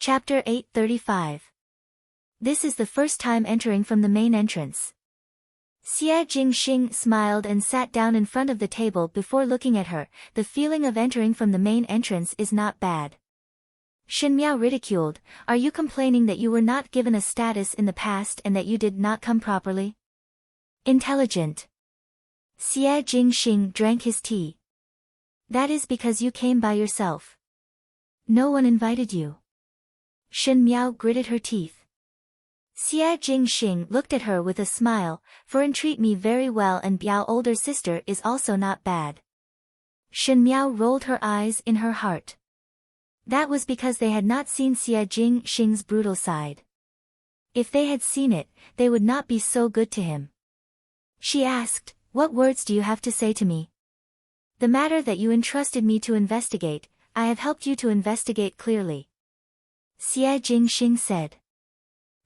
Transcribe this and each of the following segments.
Chapter 835. This is the first time entering from the main entrance. Xie Jingxing smiled and sat down in front of the table before looking at her. The feeling of entering from the main entrance is not bad. Shen Miao ridiculed, "Are you complaining that you were not given a status in the past and that you did not come properly?" Intelligent. Xie Jingxing drank his tea. "That is because you came by yourself. No one invited you." Shen Miao gritted her teeth. Xie Jingxing looked at her with a smile, "For treat me very well, and Biao older sister is also not bad." Shen Miao rolled her eyes in her heart. That was because they had not seen Xie Jingxing's brutal side. If they had seen it, they would not be so good to him. She asked, "What words do you have to say to me?" "The matter that you entrusted me to investigate, I have helped you to investigate clearly," Xie Jingxing said.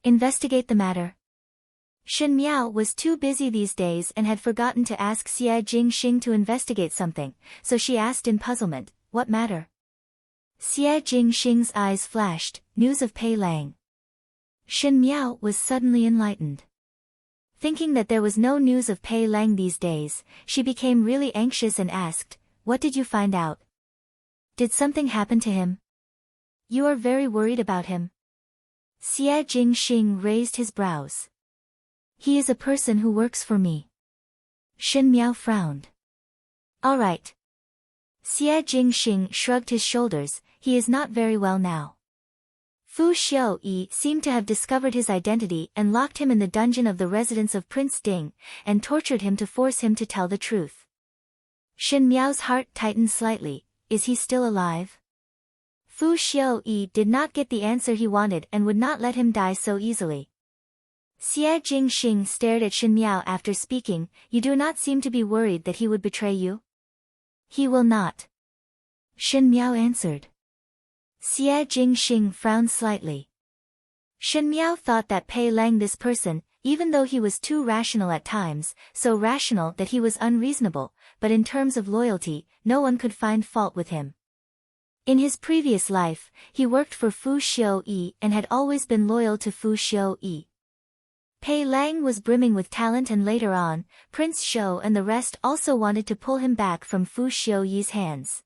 "Investigate the matter." Shen Miao was too busy these days and had forgotten to ask Xie Jingxing to investigate something, so she asked in puzzlement, "What matter?" Xie Jingxing's eyes flashed, "News of Pei Lang." Shen Miao was suddenly enlightened. Thinking that there was no news of Pei Lang these days, she became really anxious and asked, "What did you find out? Did something happen to him? You are very worried about him." Xie Jingxing raised his brows. "He is a person who works for me." Shen Miao frowned. "All right." Xie Jingxing shrugged his shoulders, "He is not very well now." Fu Xiaoyi seemed to have discovered his identity and locked him in the dungeon of the residence of Prince Ding, and tortured him to force him to tell the truth. Shen Miao's heart tightened slightly. Is he still alive? Fu Xiaoyi did not get the answer he wanted and would not let him die so easily. Xie Jingxing stared at Shen Miao after speaking, "You do not seem to be worried that he would betray you?" "He will not," Shen Miao answered. Xie Jingxing frowned slightly. Shen Miao thought that Pei Lang, this person, even though he was too rational at times, so rational that he was unreasonable, but in terms of loyalty, no one could find fault with him. In his previous life, he worked for Fu Xiaoyi and had always been loyal to Fu Xiaoyi. Pei Lang was brimming with talent, and later on, Prince Shou and the rest also wanted to pull him back from Fu Xiaoyi's hands.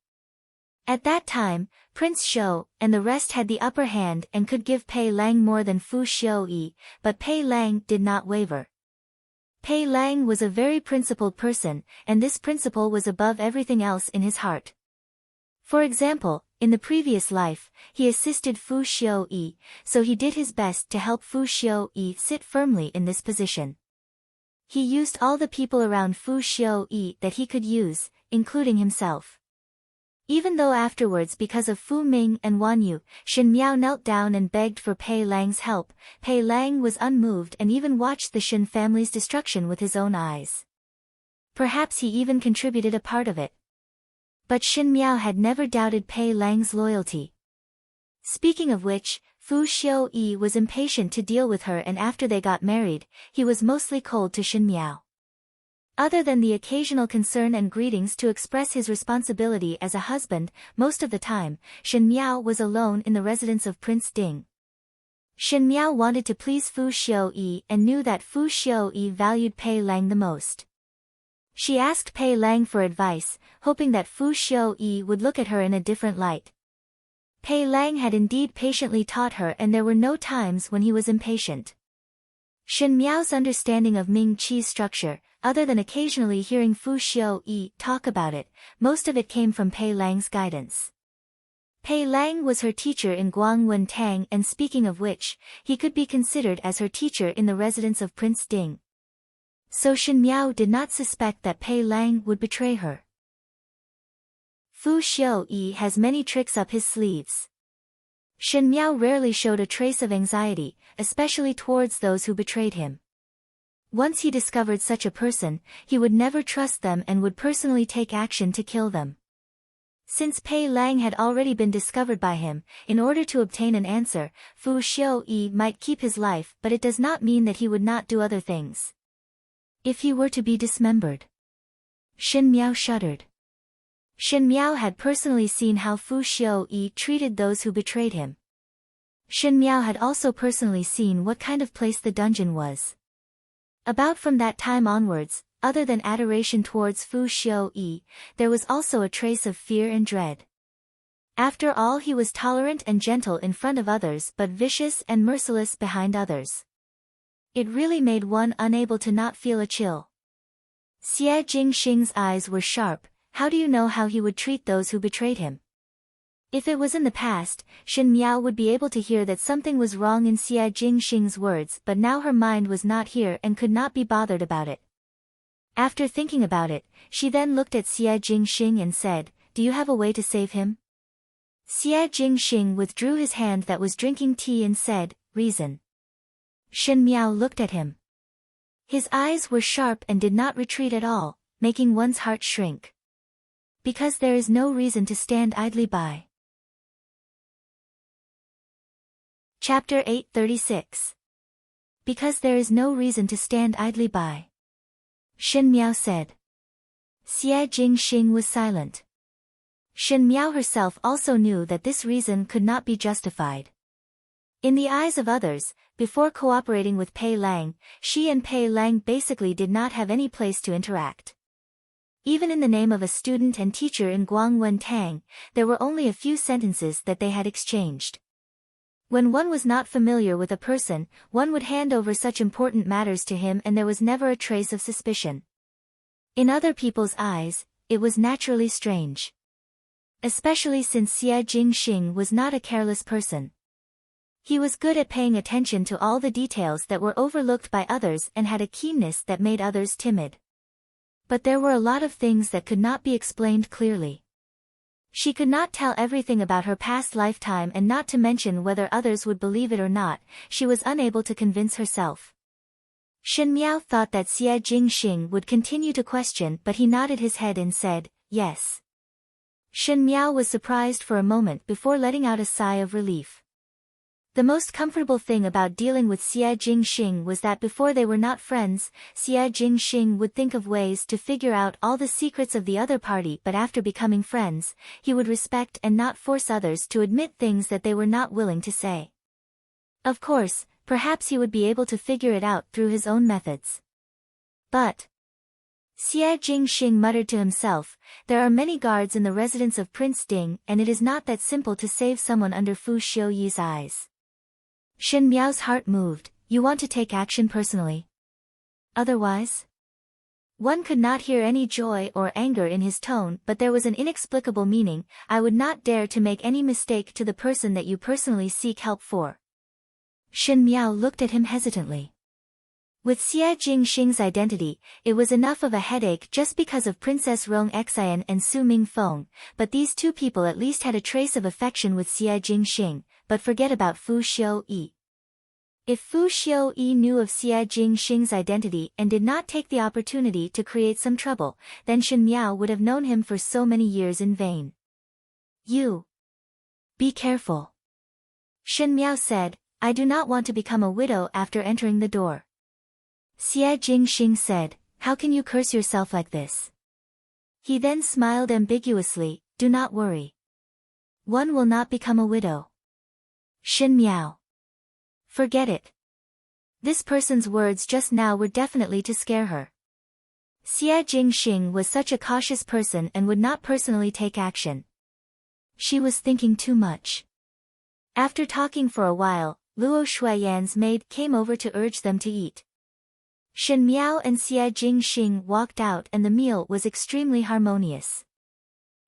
At that time, Prince Shou and the rest had the upper hand and could give Pei Lang more than Fu Xiaoyi, but Pei Lang did not waver. Pei Lang was a very principled person, and this principle was above everything else in his heart. For example, in the previous life, he assisted Fu Xiaoyi, so he did his best to help Fu Xiaoyi sit firmly in this position. He used all the people around Fu Xiaoyi that he could use, including himself. Even though afterwards, because of Fu Ming and Wan Yu, Shen Miao knelt down and begged for Pei Lang's help, Pei Lang was unmoved and even watched the Shen family's destruction with his own eyes. Perhaps he even contributed a part of it. But Shen Miao had never doubted Pei Lang's loyalty. Speaking of which, Fu Xiaoyi was impatient to deal with her, and after they got married, he was mostly cold to Shen Miao. Other than the occasional concern and greetings to express his responsibility as a husband, most of the time, Shen Miao was alone in the residence of Prince Ding. Shen Miao wanted to please Fu Xiaoyi and knew that Fu Xiaoyi valued Pei Lang the most. She asked Pei Lang for advice, hoping that Fu Xiaoyi would look at her in a different light. Pei Lang had indeed patiently taught her, and there were no times when he was impatient. Shen Miao's understanding of Ming Qi's structure, other than occasionally hearing Fu Xiaoyi talk about it, most of it came from Pei Lang's guidance. Pei Lang was her teacher in Guangwen Tang, and speaking of which, he could be considered as her teacher in the residence of Prince Ding. So Shen Miao did not suspect that Pei Lang would betray her. Fu Xiaoyi has many tricks up his sleeves. Shen Miao rarely showed a trace of anxiety, especially towards those who betrayed him. Once he discovered such a person, he would never trust them and would personally take action to kill them. Since Pei Lang had already been discovered by him, in order to obtain an answer, Fu Xiaoyi might keep his life, but it does not mean that he would not do other things. If he were to be dismembered. Shen Miao shuddered. Shen Miao had personally seen how Fu Xiaoyi treated those who betrayed him. Shen Miao had also personally seen what kind of place the dungeon was. About from that time onwards, other than adoration towards Fu Xiu-yi, there was also a trace of fear and dread. After all, he was tolerant and gentle in front of others but vicious and merciless behind others. It really made one unable to not feel a chill. Xie Jingxing's eyes were sharp. How do you know how he would treat those who betrayed him? If it was in the past, Shen Miao would be able to hear that something was wrong in Xie Jingxing's words, but now her mind was not here and could not be bothered about it. After thinking about it, she then looked at Xie Jingxing and said, "Do you have a way to save him?" Xie Jingxing withdrew his hand that was drinking tea and said, "Reason." Shen Miao looked at him. His eyes were sharp and did not retreat at all, making one's heart shrink. Because there is no reason to stand idly by. Chapter 836. Because there is no reason to stand idly by. Shen Miao said. Xie Jingxing was silent. Shen Miao herself also knew that this reason could not be justified. In the eyes of others, before cooperating with Pei Lang, she and Pei Lang basically did not have any place to interact. Even in the name of a student and teacher in Guangwen Tang, there were only a few sentences that they had exchanged. When one was not familiar with a person, one would hand over such important matters to him and there was never a trace of suspicion. In other people's eyes, it was naturally strange. Especially since Xie Jingxing was not a careless person. He was good at paying attention to all the details that were overlooked by others and had a keenness that made others timid. But there were a lot of things that could not be explained clearly. She could not tell everything about her past lifetime, and not to mention whether others would believe it or not, she was unable to convince herself. Shen Miao thought that Xie Jingxing would continue to question, but he nodded his head and said, "Yes." Shen Miao was surprised for a moment before letting out a sigh of relief. The most comfortable thing about dealing with Xie Jingxing was that before they were not friends, Xie Jingxing would think of ways to figure out all the secrets of the other party, but after becoming friends, he would respect and not force others to admit things that they were not willing to say. Of course, perhaps he would be able to figure it out through his own methods. But Xie Jingxing muttered to himself, "There are many guards in the residence of Prince Ding, and it is not that simple to save someone under Fu Xiuyi's eyes." Shen Miao's heart moved. "You want to take action personally? Otherwise?" One could not hear any joy or anger in his tone, but there was an inexplicable meaning. "I would not dare to make any mistake to the person that you personally seek help for." Shen Miao looked at him hesitantly. With Xie Jingxing's identity, it was enough of a headache just because of Princess Rong Xian and Su Mingfeng, but these two people at least had a trace of affection with Xie Jingxing, but forget about Fu Xiuyi. If Fu Xiuyi knew of Xie Jingxing's identity and did not take the opportunity to create some trouble, then Shen Miao would have known him for so many years in vain. "You. Be careful." Shen Miao said, "I do not want to become a widow after entering the door." Xie Jingxing said, "How can you curse yourself like this?" He then smiled ambiguously, "Do not worry. One will not become a widow." Shen Miao. Forget it. This person's words just now were definitely to scare her. Xie Jingxing was such a cautious person and would not personally take action. She was thinking too much. After talking for a while, Luo Shuiyan's maid came over to urge them to eat. Shen Miao and Xie Jingxing walked out and the meal was extremely harmonious.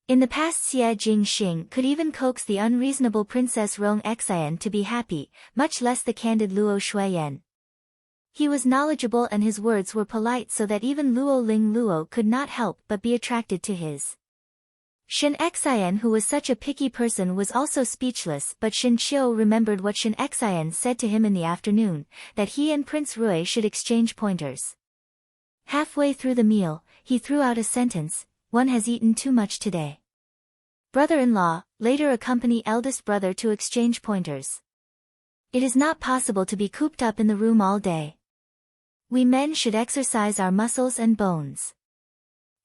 In the past, Xie Jingxing could even coax the unreasonable Princess Rong Xian to be happy, much less the candid Luo Shuiyan. He was knowledgeable and his words were polite so that even Luo Ling Luo could not help but be attracted to his. Shen Xian, who was such a picky person, was also speechless, but Shen Qiu remembered what Shen Xian said to him in the afternoon, that he and Prince Rui should exchange pointers. Halfway through the meal, he threw out a sentence, "One has eaten too much today." Brother-in-law, later accompany eldest brother to exchange pointers. It is not possible to be cooped up in the room all day. We men should exercise our muscles and bones.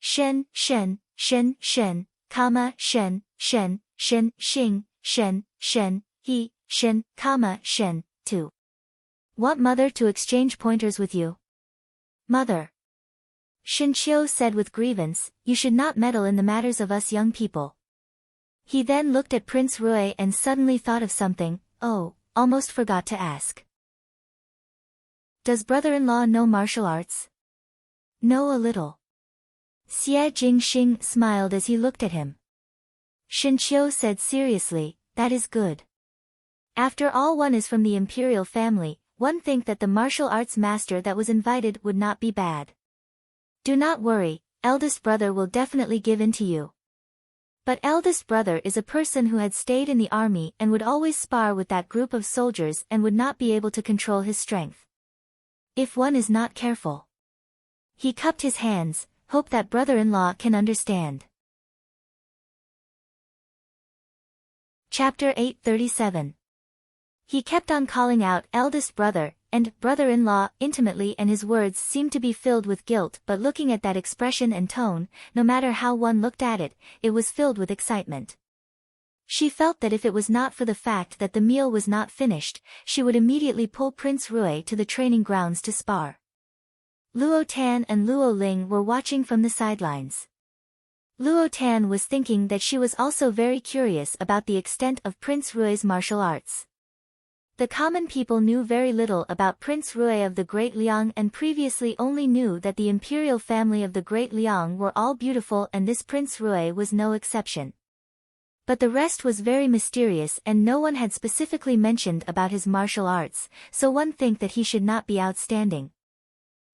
Shen, Shen, Shen, Shen, comma, Shen, Shen, Shen, Xing, Shen, Shen, He, Shen, Shen, 2. Want mother to exchange pointers with you? Mother. Shinchio said with grievance, you should not meddle in the matters of us young people. He then looked at Prince Rui and suddenly thought of something. Oh, almost forgot to ask. Does brother-in-law know martial arts? Know a little. Xie Jingxing smiled as he looked at him. Shinchio said seriously, that is good. After all, one is from the imperial family, one think that the martial arts master that was invited would not be bad. Do not worry, eldest brother will definitely give in to you. But eldest brother is a person who had stayed in the army and would always spar with that group of soldiers and would not be able to control his strength. If one is not careful. He cupped his hands, hope that brother-in-law can understand. Chapter 837. He kept on calling out eldest brother and brother-in-law intimately, and his words seemed to be filled with guilt, but looking at that expression and tone, no matter how one looked at it, it was filled with excitement. She felt that if it was not for the fact that the meal was not finished, she would immediately pull Prince Rui to the training grounds to spar. Luo Tan and Luo Ling were watching from the sidelines. Luo Tan was thinking that she was also very curious about the extent of Prince Rui's martial arts. The common people knew very little about Prince Rui of the Great Liang and previously only knew that the imperial family of the Great Liang were all beautiful and this Prince Rui was no exception. But the rest was very mysterious and no one had specifically mentioned about his martial arts, so one think that he should not be outstanding.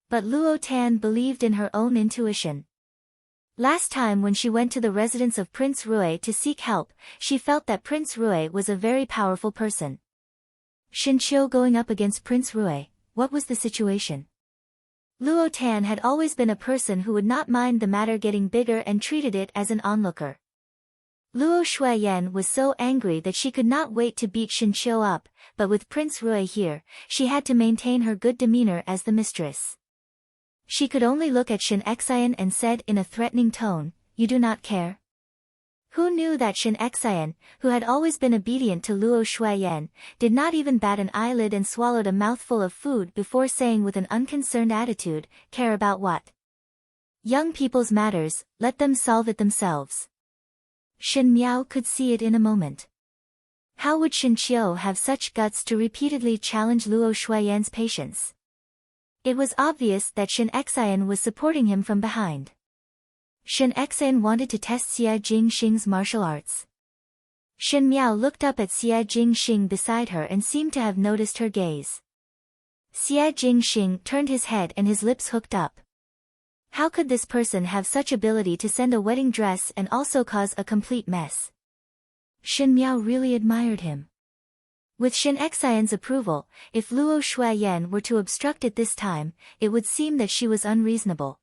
But Luo Tan believed in her own intuition. Last time when she went to the residence of Prince Rui to seek help, she felt that Prince Rui was a very powerful person. Shinchio going up against Prince Rui, what was the situation? Luo Tan had always been a person who would not mind the matter getting bigger and treated it as an onlooker. Luo Shuiyan was so angry that she could not wait to beat Shinchio up, but with Prince Rui here, she had to maintain her good demeanor as the mistress. She could only look at Shin Xian and said in a threatening tone, you do not care? Who knew that Shin Xian, who had always been obedient to Luo Shuiyan, did not even bat an eyelid and swallowed a mouthful of food before saying with an unconcerned attitude, care about what? Young people's matters, let them solve it themselves. Shin Miao could see it in a moment. How would Shin Qiu have such guts to repeatedly challenge Luo Shuiyan's patience? It was obvious that Shin Xian was supporting him from behind. Shin Xian wanted to test Xie Jingxing's martial arts. Shin Miao looked up at Xie Jingxing beside her and seemed to have noticed her gaze. Xie Jingxing turned his head and his lips hooked up. How could this person have such ability to send a wedding dress and also cause a complete mess? Shin Miao really admired him. With Shin Xian's approval, if Luo Shuiyan were to obstruct it this time, it would seem that she was unreasonable.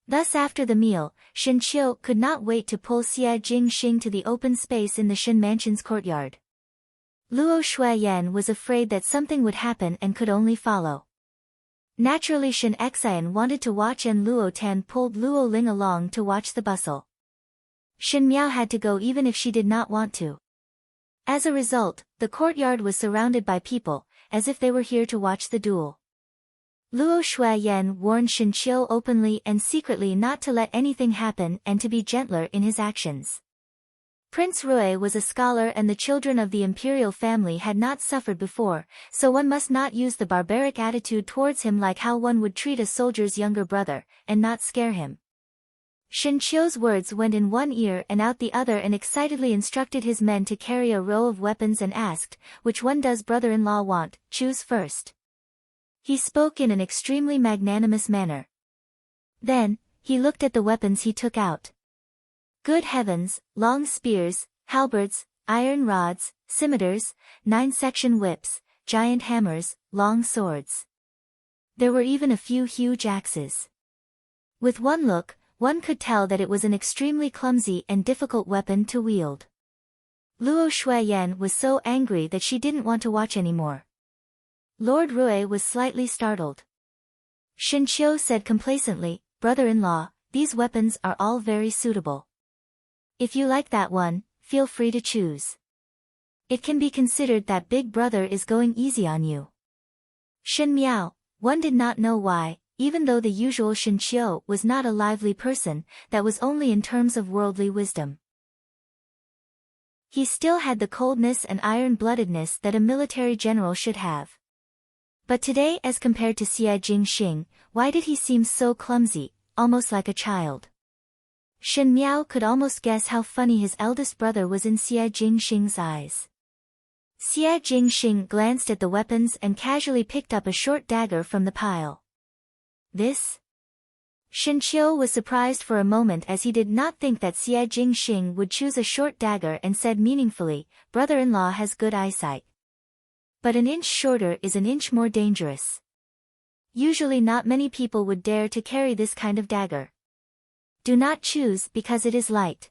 Thus after the meal, Shin Qiu could not wait to pull Xie Jingxing to the open space in the Shin Mansion's courtyard. Luo Shuiyan was afraid that something would happen and could only follow. Naturally Shin Xian wanted to watch and Luo Tan pulled Luo Ling along to watch the bustle. Shin Miao had to go even if she did not want to. As a result, the courtyard was surrounded by people, as if they were here to watch the duel. Luo Shuiyan warned Shin Qiu openly and secretly not to let anything happen and to be gentler in his actions. Prince Rui was a scholar and the children of the imperial family had not suffered before, so one must not use the barbaric attitude towards him like how one would treat a soldier's younger brother, and not scare him. Shin Qiu's words went in one ear and out the other and excitedly instructed his men to carry a row of weapons and asked, which one does brother-in-law want, choose first. He spoke in an extremely magnanimous manner. Then, he looked at the weapons he took out. Good heavens, long spears, halberds, iron rods, scimitars, 9-section whips, giant hammers, long swords. There were even a few huge axes. With one look, one could tell that it was an extremely clumsy and difficult weapon to wield. Luo Shuiyan was so angry that she didn't want to watch anymore. Lord Rui was slightly startled. Shin Qiu said complacently, brother-in-law, these weapons are all very suitable. If you like that one, feel free to choose. It can be considered that big brother is going easy on you. Shen Miao, one did not know why, even though the usual Shen Qiu was not a lively person, that was only in terms of worldly wisdom. He still had the coldness and iron-bloodedness that a military general should have. But today, as compared to Xie Jingxing, why did he seem so clumsy, almost like a child? Shen Miao could almost guess how funny his eldest brother was in Xie Jingxing's eyes. Xie Jingxing glanced at the weapons and casually picked up a short dagger from the pile. This? Shen Qiu was surprised for a moment as he did not think that Xie Jingxing would choose a short dagger and said meaningfully, "Brother-in-law has good eyesight. But an inch shorter is an inch more dangerous. Usually not many people would dare to carry this kind of dagger. Do not choose because it is light.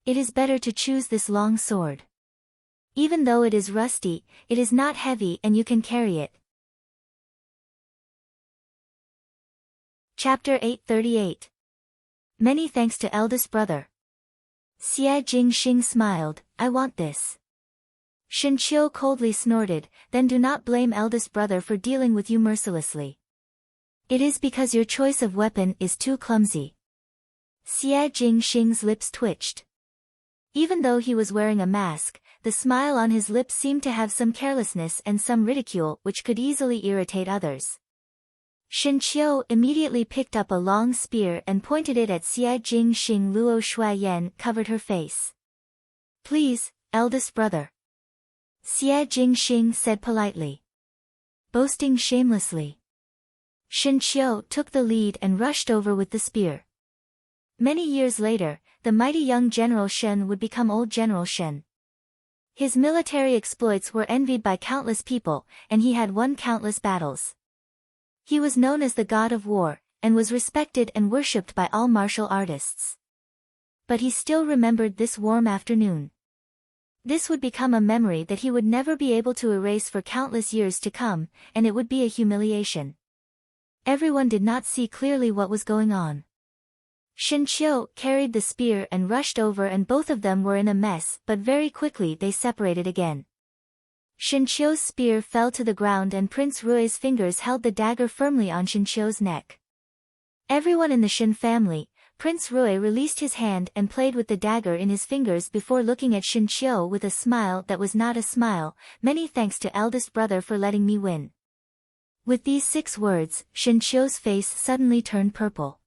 It is better to choose this long sword. Even though it is rusty, it is not heavy and you can carry it." Chapter 838. Many thanks to eldest brother. Xie Jingxing smiled, "I want this." Shen Qiu coldly snorted, "Then do not blame eldest brother for dealing with you mercilessly. It is because your choice of weapon is too clumsy." Xie Jingxing's lips twitched. Even though he was wearing a mask, the smile on his lips seemed to have some carelessness and some ridicule which could easily irritate others. Shen Qiu immediately picked up a long spear and pointed it at Xie Jingxing. Luo Shuaiyan covered her face. "Please, eldest brother." Xie Jingxing said politely. Boasting shamelessly. Shen Qiu took the lead and rushed over with the spear. Many years later, the mighty young General Shen would become old General Shen. His military exploits were envied by countless people, and he had won countless battles. He was known as the god of war, and was respected and worshipped by all martial artists. But he still remembered this warm afternoon. This would become a memory that he would never be able to erase for countless years to come, and it would be a humiliation. Everyone did not see clearly what was going on. Shen Qiu carried the spear and rushed over, and both of them were in a mess, but very quickly they separated again. Shen Qiu's spear fell to the ground and Prince Rui's fingers held the dagger firmly on Shen Qiu's neck. Everyone in the Shen family, Prince Rui released his hand and played with the dagger in his fingers before looking at Shen Qiu with a smile that was not a smile. "Many thanks to eldest brother for letting me win." With these 6 words, Shen Qiu's face suddenly turned purple.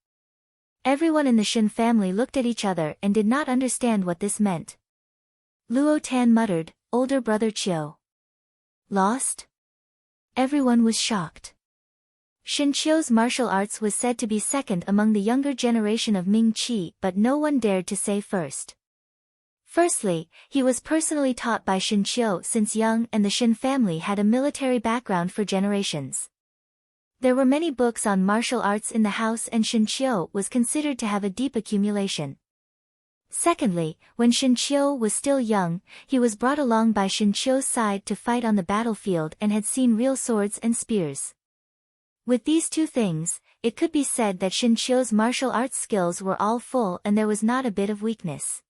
Everyone in the Shen family looked at each other and did not understand what this meant. Luo Tan muttered, "Older brother Qiu. Lost?" Everyone was shocked. Shen Qiu's martial arts was said to be second among the younger generation of Ming Qi, but no one dared to say first. Firstly, he was personally taught by Shen Qiu since young, and the Shen family had a military background for generations. There were many books on martial arts in the house, and Shen Qiu was considered to have a deep accumulation. Secondly, when Shen Qiu was still young, he was brought along by Shen Qiu's side to fight on the battlefield and had seen real swords and spears. With these 2 things, it could be said that Shen Qiu's martial arts skills were all full and there was not a bit of weakness.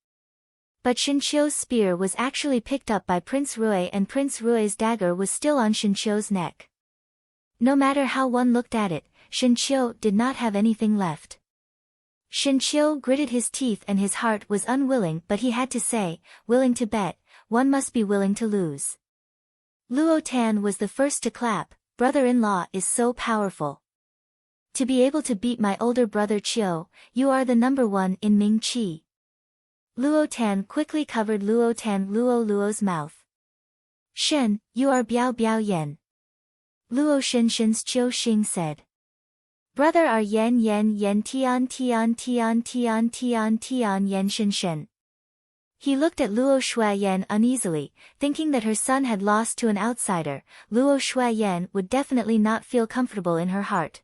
But Shen Qiu's spear was actually picked up by Prince Rui, and Prince Rui's dagger was still on Shen Qiu's neck. No matter how one looked at it, Shen Qiu did not have anything left. Shen Qiu gritted his teeth and his heart was unwilling, but he had to say, "Willing to bet, one must be willing to lose." Luo Tan was the first to clap. "Brother-in-law is so powerful. To be able to beat my older brother Qiu, you are the number 1 in Ming Qi." Luo Tan quickly covered Luo's mouth. "Shen, you are Biao Biao Yan." Luo Shen's Qiu Xing said. "Brother are Yan Tian Yan Shen." He looked at Luo Shuaiyan uneasily, thinking that her son had lost to an outsider. Luo Shuaiyan would definitely not feel comfortable in her heart.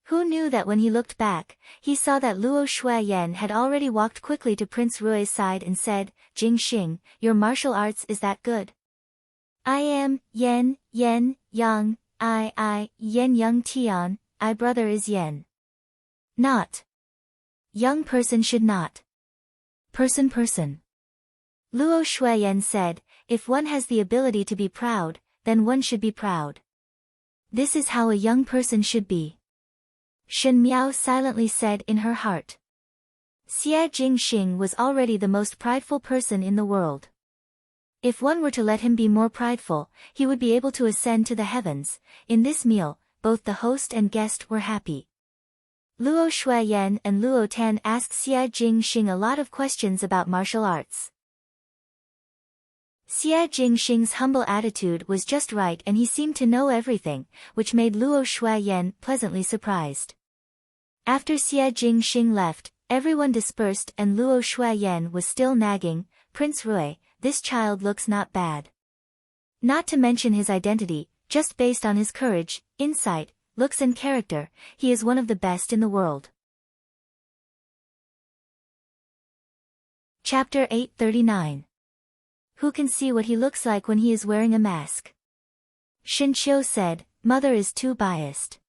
Who knew that when he looked back, he saw that Luo Shuaiyan had already walked quickly to Prince Rui's side and said, "Jingxing, your martial arts is that good?" "I am Yan Yang, Yan Yang Tian, I brother is Yan." "Not. Young person should not. Person. Luo Shuaiyan said, if one has the ability to be proud, then one should be proud. This is how a young person should be. Shen Miao silently said in her heart. Xie Jingxing was already the most prideful person in the world. If one were to let him be more prideful, he would be able to ascend to the heavens. In this meal, both the host and guest were happy. Luo Shuiyan and Luo Tan asked Xie Jingxing a lot of questions about martial arts. Xie Jingxing's humble attitude was just right and he seemed to know everything, which made Luo Shuiyan pleasantly surprised. After Xie Jingxing left, everyone dispersed and Luo Shuiyan was still nagging, "Prince Rui, this child looks not bad. Not to mention his identity, just based on his courage, insight, looks and character, he is one of the best in the world." Chapter 839. Who can see what he looks like when he is wearing a mask? Shin Qiu said, "Mother is too biased.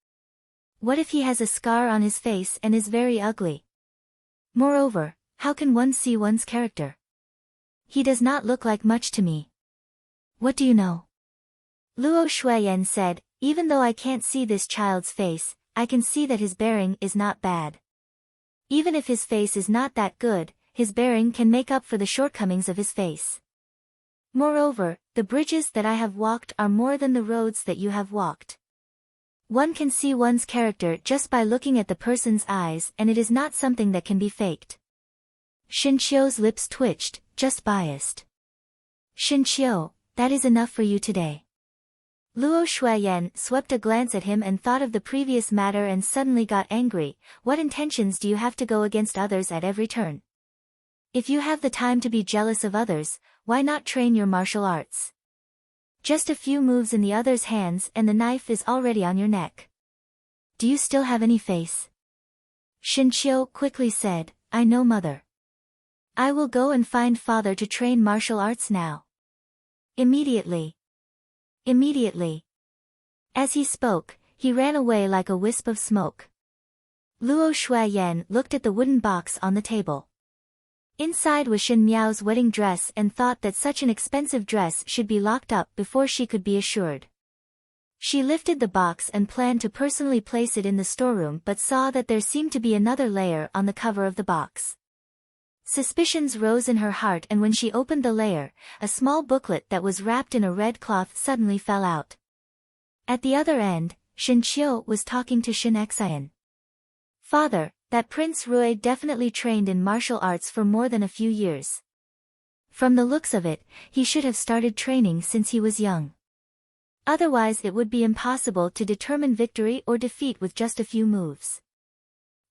What if he has a scar on his face and is very ugly? Moreover, how can one see one's character? He does not look like much to me." "What do you know?" Luo Shuiyan said, "Even though I can't see this child's face, I can see that his bearing is not bad. Even if his face is not that good, his bearing can make up for the shortcomings of his face. Moreover, the bridges that I have walked are more than the roads that you have walked. One can see one's character just by looking at the person's eyes and it is not something that can be faked." Shin Qiu's lips twitched, "Just biased. Shin Qiu, that is enough for you today." Luo Shuiyan swept a glance at him and thought of the previous matter and suddenly got angry. "What intentions do you have to go against others at every turn? If you have the time to be jealous of others, why not train your martial arts? Just a few moves in the other's hands and the knife is already on your neck. Do you still have any face?" Shin Qiu quickly said, "I know, mother. I will go and find father to train martial arts now. Immediately." Immediately. As he spoke, he ran away like a wisp of smoke. Luo Shuiyan looked at the wooden box on the table. Inside was Shen Miao's wedding dress and thought that such an expensive dress should be locked up before she could be assured. She lifted the box and planned to personally place it in the storeroom but saw that there seemed to be another layer on the cover of the box. Suspicions rose in her heart and when she opened the layer, a small booklet that was wrapped in a red cloth suddenly fell out. At the other end, Shin Qiu was talking to Shin Xian. "Father, that Prince Rui definitely trained in martial arts for more than a few years. From the looks of it, he should have started training since he was young. Otherwise it would be impossible to determine victory or defeat with just a few moves."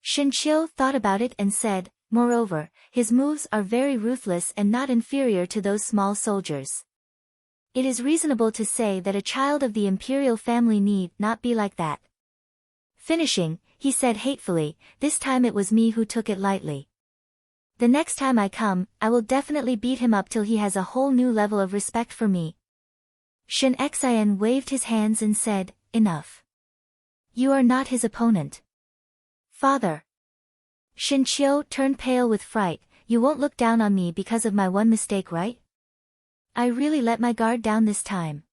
Shin Qiu thought about it and said, "Moreover, his moves are very ruthless and not inferior to those small soldiers. It is reasonable to say that a child of the imperial family need not be like that." Finishing, he said hatefully, "This time it was me who took it lightly. The next time I come, I will definitely beat him up till he has a whole new level of respect for me." Shin Xian waved his hands and said, "Enough. You are not his opponent." "Father." Shin Qiu turned pale with fright, "You won't look down on me because of my one mistake, right? I really let my guard down this time."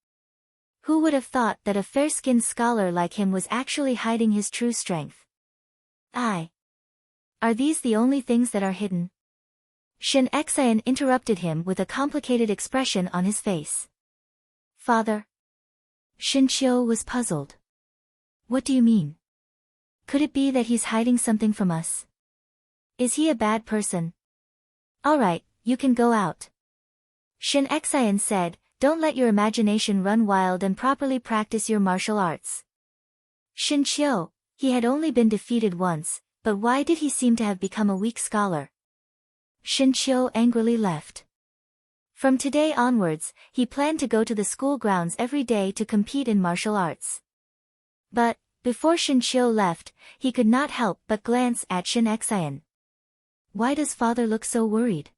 Who would have thought that a fair-skinned scholar like him was actually hiding his true strength? Are these the only things that are hidden? Shin Xian interrupted him with a complicated expression on his face. "Father?" Shin Qiu was puzzled. "What do you mean? Could it be that he's hiding something from us? Is he a bad person?" "All right, you can go out." Shin Xian said, "Don't let your imagination run wild and properly practice your martial arts." Shin Qiu, he had only been defeated once, but why did he seem to have become a weak scholar? Shin Qiu angrily left. From today onwards, he planned to go to the school grounds every day to compete in martial arts. But, before Shin Qiu left, he could not help but glance at Shin Xian. Why does father look so worried?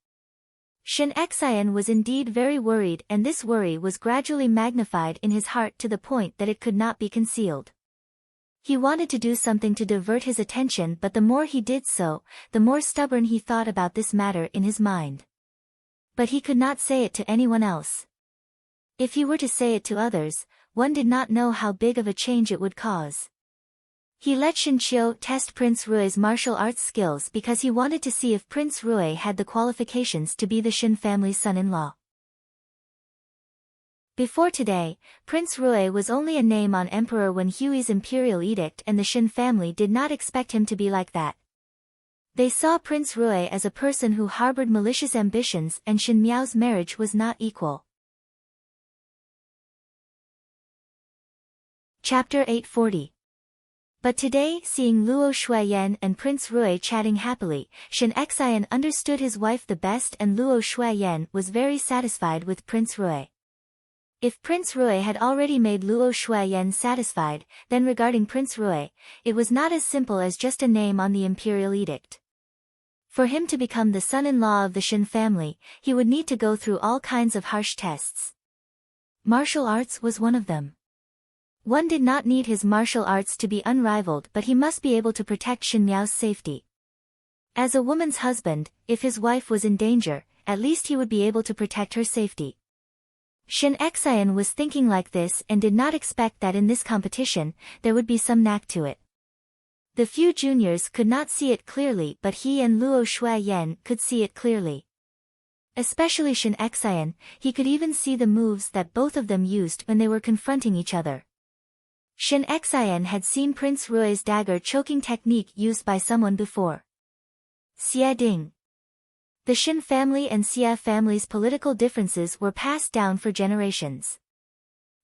Shin Xian was indeed very worried and this worry was gradually magnified in his heart to the point that it could not be concealed. He wanted to do something to divert his attention but the more he did so, the more stubborn he thought about this matter in his mind. But he could not say it to anyone else. If he were to say it to others, one did not know how big of a change it would cause. He let Shinchio test Prince Rui's martial arts skills because he wanted to see if Prince Rui had the qualifications to be the Shin family's son-in-law. Before today, Prince Rui was only a name on Emperor Wen Hui's imperial edict, and the Shin family did not expect him to be like that. They saw Prince Rui as a person who harbored malicious ambitions, and Shin Miao's marriage was not equal. Chapter 840. But today, seeing Luo Shuiyan and Prince Rui chatting happily, Shin Xian understood his wife the best, and Luo Shuiyan was very satisfied with Prince Rui. If Prince Rui had already made Luo Shuiyan satisfied, then regarding Prince Rui, it was not as simple as just a name on the imperial edict. For him to become the son-in-law of the Shin family, he would need to go through all kinds of harsh tests. Martial arts was one of them. One did not need his martial arts to be unrivaled, but he must be able to protect Shin Miao's safety. As a woman's husband, if his wife was in danger, at least he would be able to protect her safety. Shin Xian was thinking like this and did not expect that in this competition, there would be some knack to it. The few juniors could not see it clearly, but he and Luo Shuiyan could see it clearly. Especially Shin Xian, he could even see the moves that both of them used when they were confronting each other. Shin Xian had seen Prince Rui's dagger choking technique used by someone before. Xie Ding. The Shin family and Xie family's political differences were passed down for generations.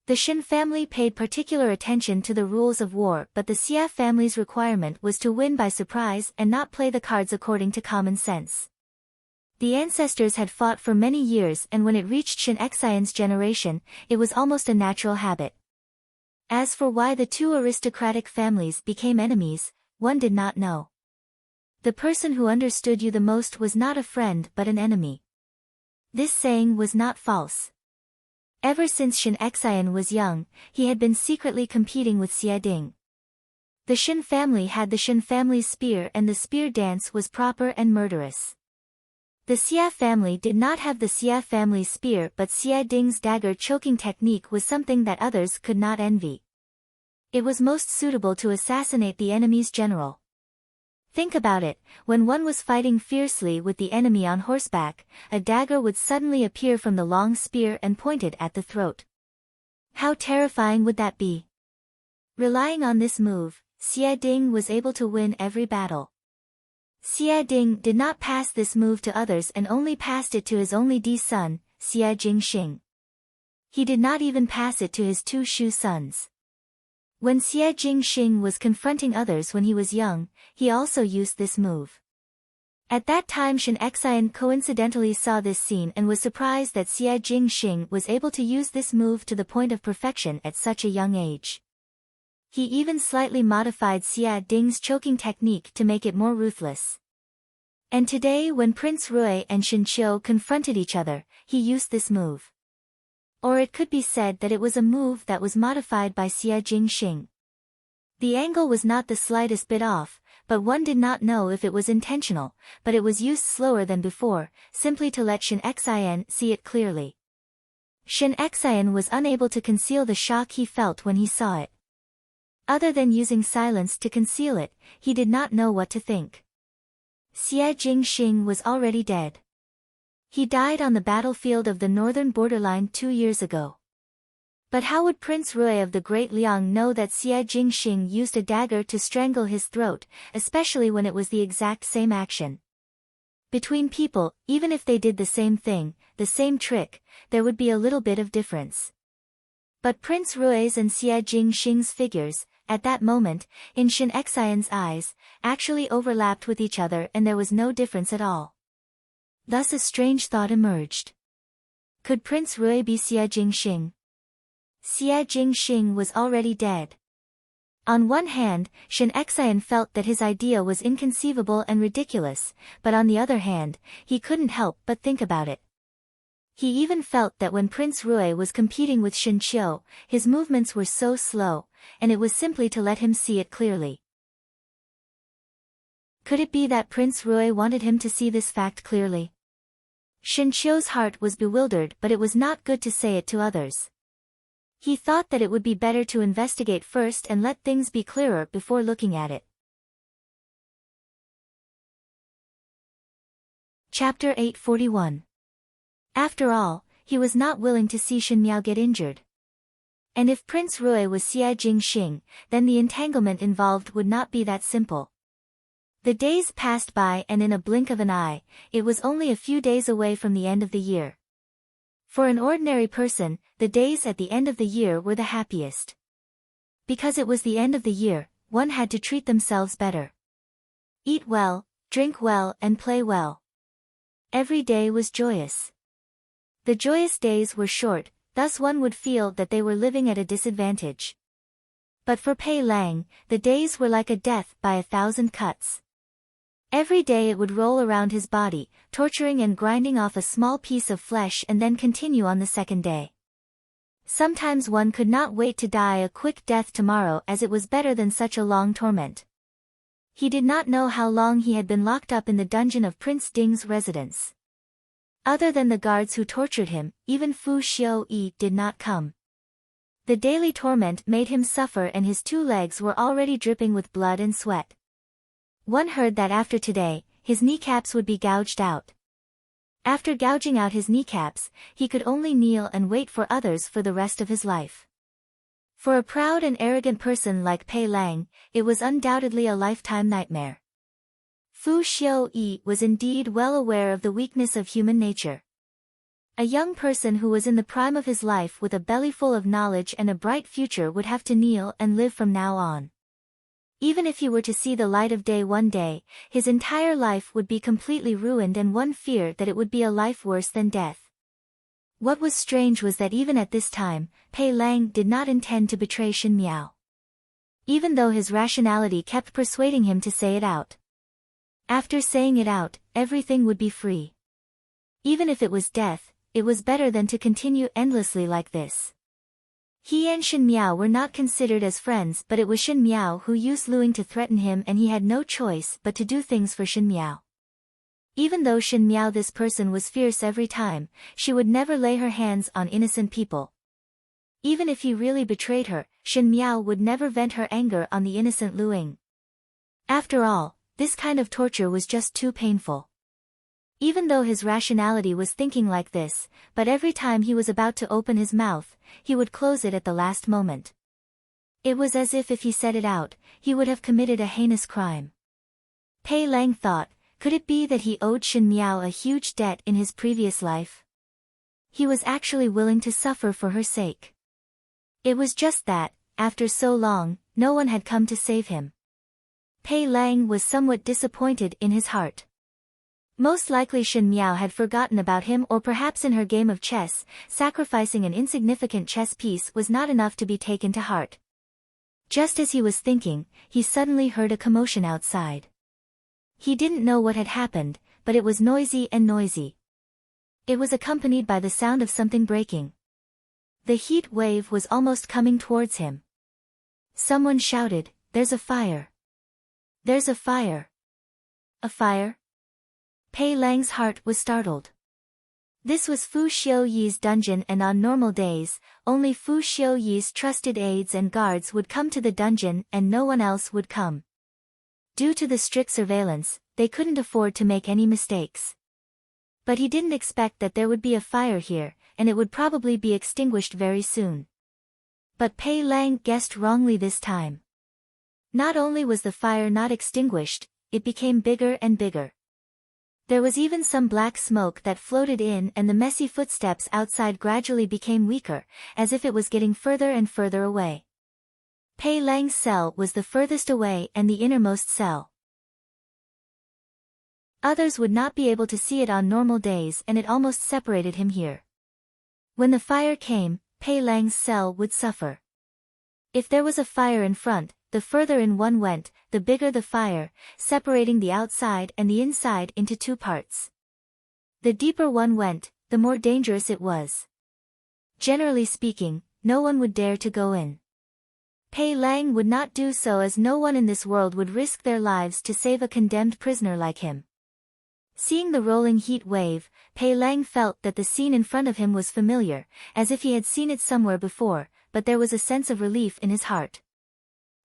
The Shin family paid particular attention to the rules of war, but the Xie family's requirement was to win by surprise and not play the cards according to common sense. The ancestors had fought for many years, and when it reached Shin Xian's generation, it was almost a natural habit. As for why the two aristocratic families became enemies, one did not know. The person who understood you the most was not a friend but an enemy. This saying was not false. Ever since Shin Xian was young, he had been secretly competing with Xie Ding. The Shin family had the Shin family's spear, and the spear dance was proper and murderous. The Xie family did not have the Xie family's spear, but Xie Ding's dagger choking technique was something that others could not envy. It was most suitable to assassinate the enemy's general. Think about it, when one was fighting fiercely with the enemy on horseback, a dagger would suddenly appear from the long spear and pointed at the throat. How terrifying would that be? Relying on this move, Xie Ding was able to win every battle. Xie Ding did not pass this move to others and only passed it to his only son, Xie Jingxing. He did not even pass it to his two Shu sons. When Xie Jingxing was confronting others when he was young, he also used this move. At that time Shin Xian coincidentally saw this scene and was surprised that Xie Jingxing was able to use this move to the point of perfection at such a young age. He even slightly modified Xie Ding's choking technique to make it more ruthless. And today when Prince Rui and Shin Qiu confronted each other, he used this move. Or it could be said that it was a move that was modified by Xie Jingxing. The angle was not the slightest bit off, but one did not know if it was intentional, but it was used slower than before, simply to let Shin Xian see it clearly. Shin Xian was unable to conceal the shock he felt when he saw it. Other than using silence to conceal it, he did not know what to think. Xie Jingxing was already dead. He died on the battlefield of the northern borderline 2 years ago. But how would Prince Rui of the Great Liang know that Xie Jingxing used a dagger to strangle his throat, especially when it was the exact same action? Between people, even if they did the same thing, the same trick, there would be a little bit of difference. But Prince Rui's and Xie Jingxing's figures, at that moment, in Shin Xian's eyes, actually overlapped with each other, and there was no difference at all. Thus a strange thought emerged. Could Prince Rui be Xie Jingxing? Xie Jingxing was already dead. On one hand, Shin Xian felt that his idea was inconceivable and ridiculous, but on the other hand, he couldn't help but think about it. He even felt that when Prince Rui was competing with Shin Qiu, his movements were so slow, and it was simply to let him see it clearly. Could it be that Prince Rui wanted him to see this fact clearly? Shinchou's heart was bewildered, but it was not good to say it to others. He thought that it would be better to investigate first and let things be clearer before looking at it. Chapter 841. After all, he was not willing to see Shen Miao get injured. And if Prince Rui was Xie Jingxing, then the entanglement involved would not be that simple. The days passed by, and in a blink of an eye, it was only a few days away from the end of the year. For an ordinary person, the days at the end of the year were the happiest. Because it was the end of the year, one had to treat themselves better. Eat well, drink well, and play well. Every day was joyous. The joyous days were short, thus one would feel that they were living at a disadvantage. But for Pei Lang, the days were like a death by 1,000 cuts. Every day it would roll around his body, torturing and grinding off a small piece of flesh and then continue on the second day. Sometimes one could not wait to die a quick death tomorrow, as it was better than such a long torment. He did not know how long he had been locked up in the dungeon of Prince Ding's residence. Other than the guards who tortured him, even Fu Xiu-yi did not come. The daily torment made him suffer, and his 2 legs were already dripping with blood and sweat. One heard that after today, his kneecaps would be gouged out. After gouging out his kneecaps, he could only kneel and wait for others for the rest of his life. For a proud and arrogant person like Pei Lang, it was undoubtedly a lifetime nightmare. Fu Xiu-yi was indeed well aware of the weakness of human nature. A young person who was in the prime of his life with a belly full of knowledge and a bright future would have to kneel and live from now on. Even if he were to see the light of day one day, his entire life would be completely ruined, and one feared that it would be a life worse than death. What was strange was that even at this time, Pei Lang did not intend to betray Shen Miao. Even though his rationality kept persuading him to say it out. After saying it out, everything would be free. Even if it was death, it was better than to continue endlessly like this. He and Shen Miao were not considered as friends, but it was Shen Miao who used Luing to threaten him, and he had no choice but to do things for Shen Miao. Even though Shen Miao, this person, was fierce every time, she would never lay her hands on innocent people. Even if he really betrayed her, Shen Miao would never vent her anger on the innocent Luing. After all, this kind of torture was just too painful. Even though his rationality was thinking like this, but every time he was about to open his mouth, he would close it at the last moment. It was as if he said it out, he would have committed a heinous crime. Pei Lang thought, could it be that he owed Shen Miao a huge debt in his previous life? He was actually willing to suffer for her sake. It was just that, after so long, no one had come to save him. Pei Lang was somewhat disappointed in his heart. Most likely Shen Miao had forgotten about him, or perhaps in her game of chess, sacrificing an insignificant chess piece was not enough to be taken to heart. Just as he was thinking, he suddenly heard a commotion outside. He didn't know what had happened, but it was noisy and noisy. It was accompanied by the sound of something breaking. The heat wave was almost coming towards him. Someone shouted, "There's a fire! There's a fire!" A fire? Pei Lang's heart was startled. This was Fu Xiu-yi's dungeon, and on normal days, only Fu Xiu-yi's trusted aides and guards would come to the dungeon, and no one else would come. Due to the strict surveillance, they couldn't afford to make any mistakes. But he didn't expect that there would be a fire here, and it would probably be extinguished very soon. But Pei Lang guessed wrongly this time. Not only was the fire not extinguished, it became bigger and bigger. There was even some black smoke that floated in, and the messy footsteps outside gradually became weaker, as if it was getting further and further away. Pei Lang's cell was the furthest away and the innermost cell. Others would not be able to see it on normal days, and it almost separated him here. When the fire came, Pei Lang's cell would suffer. If there was a fire in front, the further in one went, the bigger the fire, separating the outside and the inside into 2 parts. The deeper one went, the more dangerous it was. Generally speaking, no one would dare to go in. Pei Lang would not do so, as no one in this world would risk their lives to save a condemned prisoner like him. Seeing the rolling heat wave, Pei Lang felt that the scene in front of him was familiar, as if he had seen it somewhere before, but there was a sense of relief in his heart.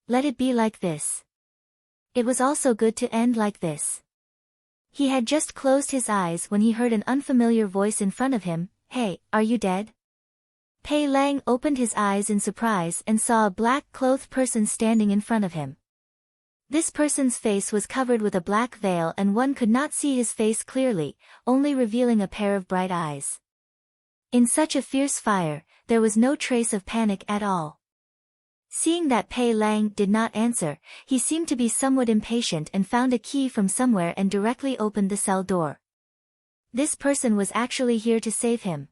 Let it be like this. It was also good to end like this. He had just closed his eyes when he heard an unfamiliar voice in front of him. Hey, are you dead? Pei Lang opened his eyes in surprise and saw a black-clothed person standing in front of him. This person's face was covered with a black veil and one could not see his face clearly, only revealing a pair of bright eyes. In such a fierce fire, there was no trace of panic at all. Seeing that Pei Lang did not answer, he seemed to be somewhat impatient and found a key from somewhere and directly opened the cell door. This person was actually here to save him.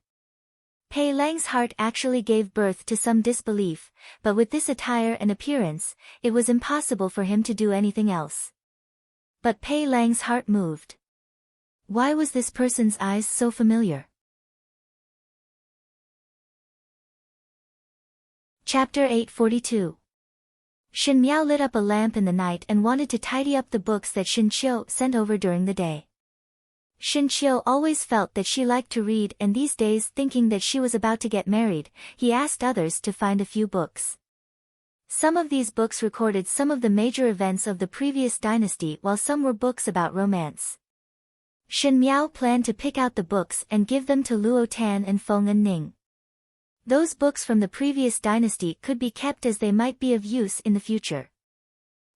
Pei Lang's heart actually gave birth to some disbelief, but with this attire and appearance, it was impossible for him to do anything else. But Pei Lang's heart moved. Why was this person's eyes so familiar? Chapter 842. Shen Miao lit up a lamp in the night and wanted to tidy up the books that Shen Qiu sent over during the day. Shen Qiu always felt that she liked to read, and these days, thinking that she was about to get married, he asked others to find a few books. Some of these books recorded some of the major events of the previous dynasty while some were books about romance. Shen Miao planned to pick out the books and give them to Luo Tan and Feng and Ning. Those books from the previous dynasty could be kept as they might be of use in the future.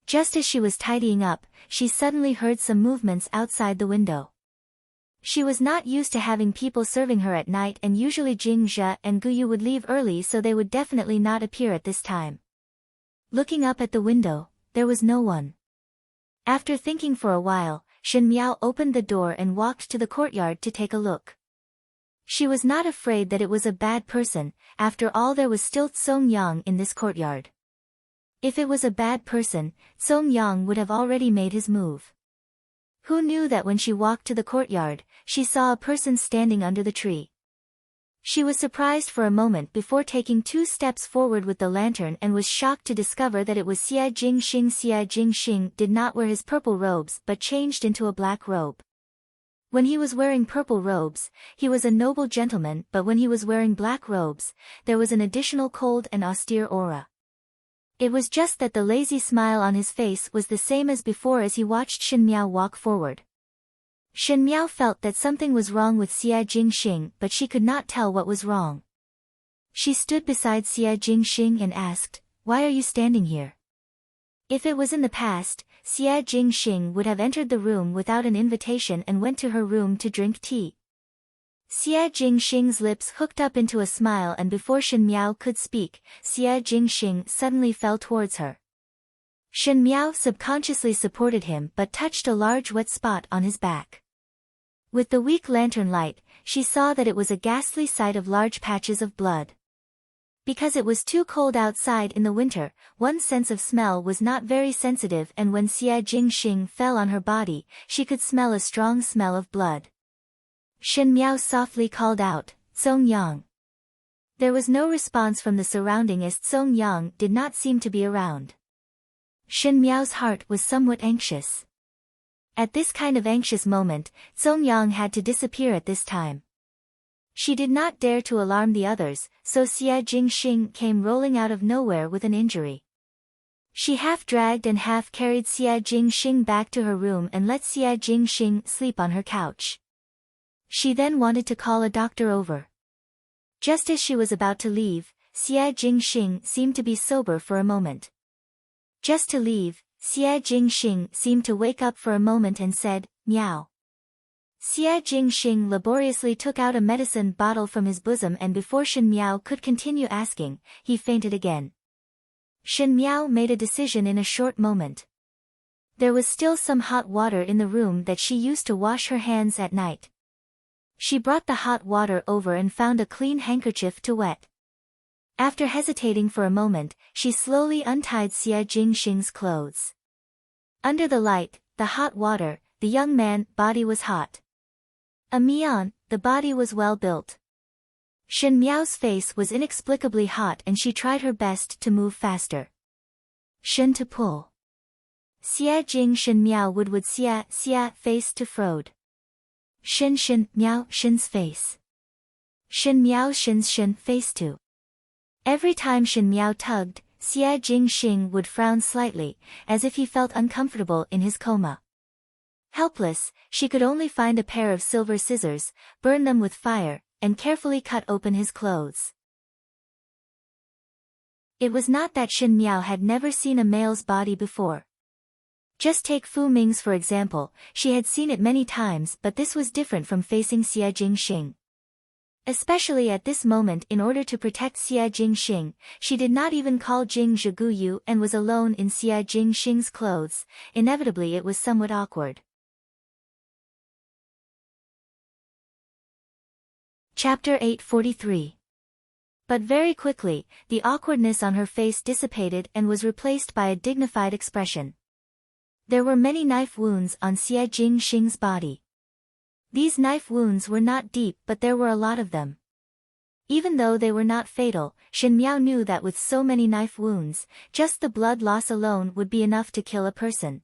Just as she was tidying up, she suddenly heard some movements outside the window. She was not used to having people serving her at night, and usually Jing Zhe and Gu Yu would leave early, so they would definitely not appear at this time. Looking up at the window, there was no one. After thinking for a while, Shen Miao opened the door and walked to the courtyard to take a look. She was not afraid that it was a bad person, after all there was still Song Yang in this courtyard. If it was a bad person, Song Yang would have already made his move. Who knew that when she walked to the courtyard, she saw a person standing under the tree. She was surprised for a moment before taking 2 steps forward with the lantern and was shocked to discover that it was Xia Jingxing. Xia Jingxing did not wear his purple robes but changed into a black robe. When he was wearing purple robes, he was a noble gentleman, but when he was wearing black robes, there was an additional cold and austere aura. It was just that the lazy smile on his face was the same as before as he watched Shen Miao walk forward. Shen Miao felt that something was wrong with Xia Jingxing, but she could not tell what was wrong. She stood beside Xia Jingxing and asked, "Why are you standing here?" If it was in the past, Xia Jingxing would have entered the room without an invitation and went to her room to drink tea. Xia Jingxing's lips hooked up into a smile, and before Shen Miao could speak, Xia Jingxing suddenly fell towards her. Shen Miao subconsciously supported him but touched a large wet spot on his back. With the weak lantern light, she saw that it was a ghastly sight of large patches of blood. Because it was too cold outside in the winter, one's sense of smell was not very sensitive, and when Xia Jingxing fell on her body, she could smell a strong smell of blood. Shen Miao softly called out, "Song Yang." There was no response from the surrounding as Song Yang did not seem to be around. Shen Miao's heart was somewhat anxious. At this kind of anxious moment, Song Yang had to disappear at this time. She did not dare to alarm the others, so Xia Jingxing came rolling out of nowhere with an injury. She half dragged and half carried Xia Jingxing back to her room and let Xia Jingxing sleep on her couch. She then wanted to call a doctor over. Just as she was about to leave, Xia Jingxing seemed to be sober for a moment. Just to leave, Xia Jingxing seemed to wake up for a moment and said, "Meow." Xia Jingxing laboriously took out a medicine bottle from his bosom, and before Shen Miao could continue asking, he fainted again. Shen Miao made a decision in a short moment. There was still some hot water in the room that she used to wash her hands at night. She brought the hot water over and found a clean handkerchief to wet. After hesitating for a moment, she slowly untied Xia Jingxing's clothes. Under the light, the hot water, the young man's body was hot. A Mian, the body was well built. Shen Miao's face was inexplicably hot and she tried her best to move faster. Shen to pull. Xia Jing Shen Miao Woodwood Xia face to Frode. Shin Miao Shin's face. Shin Miao Shin face too. Every time Shin Miao tugged, Xie Jingxing would frown slightly, as if he felt uncomfortable in his coma. Helpless, she could only find a pair of silver scissors, burn them with fire, and carefully cut open his clothes. It was not that Shin Miao had never seen a male's body before. Just take Fu Ming's for example, she had seen it many times, but this was different from facing Xie Jingxing. Especially at this moment, in order to protect Xie Jingxing, she did not even call Jing Zhiguyu and was alone in Xie Jingxing's clothes. Inevitably it was somewhat awkward. Chapter 843. But very quickly, the awkwardness on her face dissipated and was replaced by a dignified expression. There were many knife wounds on Xie Jingxing's body. These knife wounds were not deep, but there were a lot of them. Even though they were not fatal, Shin Miao knew that with so many knife wounds, just the blood loss alone would be enough to kill a person.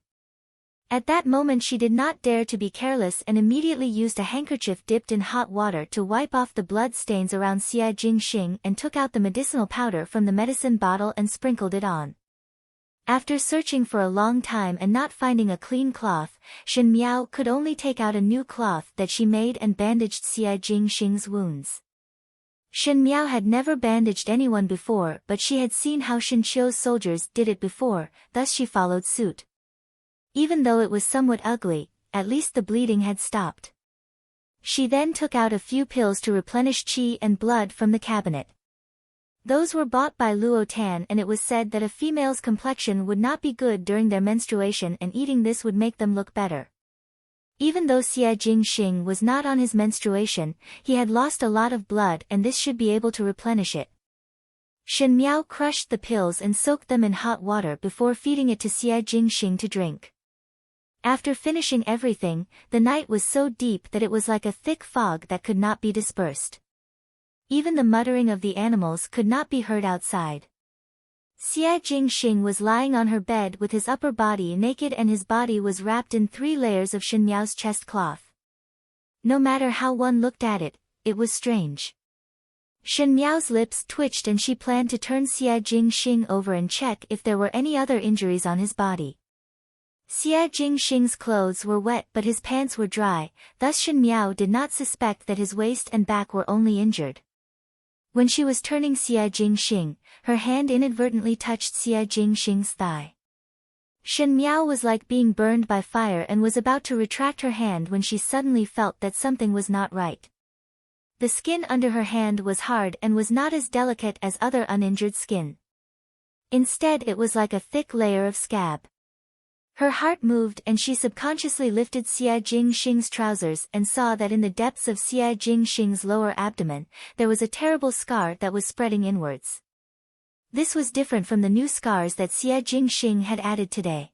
At that moment she did not dare to be careless and immediately used a handkerchief dipped in hot water to wipe off the blood stains around Xie Jingxing and took out the medicinal powder from the medicine bottle and sprinkled it on. After searching for a long time and not finding a clean cloth, Shin Miao could only take out a new cloth that she made and bandaged Xie Jingxing's wounds. Shin Miao had never bandaged anyone before, but she had seen how Shin Qiu's soldiers did it before, thus she followed suit. Even though it was somewhat ugly, at least the bleeding had stopped. She then took out a few pills to replenish qi and blood from the cabinet. Those were bought by Luo Tan, and it was said that a female's complexion would not be good during their menstruation and eating this would make them look better. Even though Xie Jingxing was not on his menstruation, he had lost a lot of blood and this should be able to replenish it. Shin Miao crushed the pills and soaked them in hot water before feeding it to Xie Jingxing to drink. After finishing everything, the night was so deep that it was like a thick fog that could not be dispersed. Even the muttering of the animals could not be heard outside. Xie Jingxing was lying on her bed with his upper body naked and his body was wrapped in 3 layers of Shin Miao's chest cloth. No matter how one looked at it, it was strange. Shin Miao's lips twitched and she planned to turn Xie Jingxing over and check if there were any other injuries on his body. Xie Jingxing's clothes were wet but his pants were dry, thus Shin Miao did not suspect that his waist and back were only injured. When she was turning Xie Jingxing, her hand inadvertently touched Xie Jingxing's thigh. Shin Miao was like being burned by fire and was about to retract her hand when she suddenly felt that something was not right. The skin under her hand was hard and was not as delicate as other uninjured skin. Instead it was like a thick layer of scab. Her heart moved and she subconsciously lifted Xie Jingxing's trousers and saw that in the depths of Xie Jingxing's lower abdomen, there was a terrible scar that was spreading inwards. This was different from the new scars that Xie Jingxing had added today.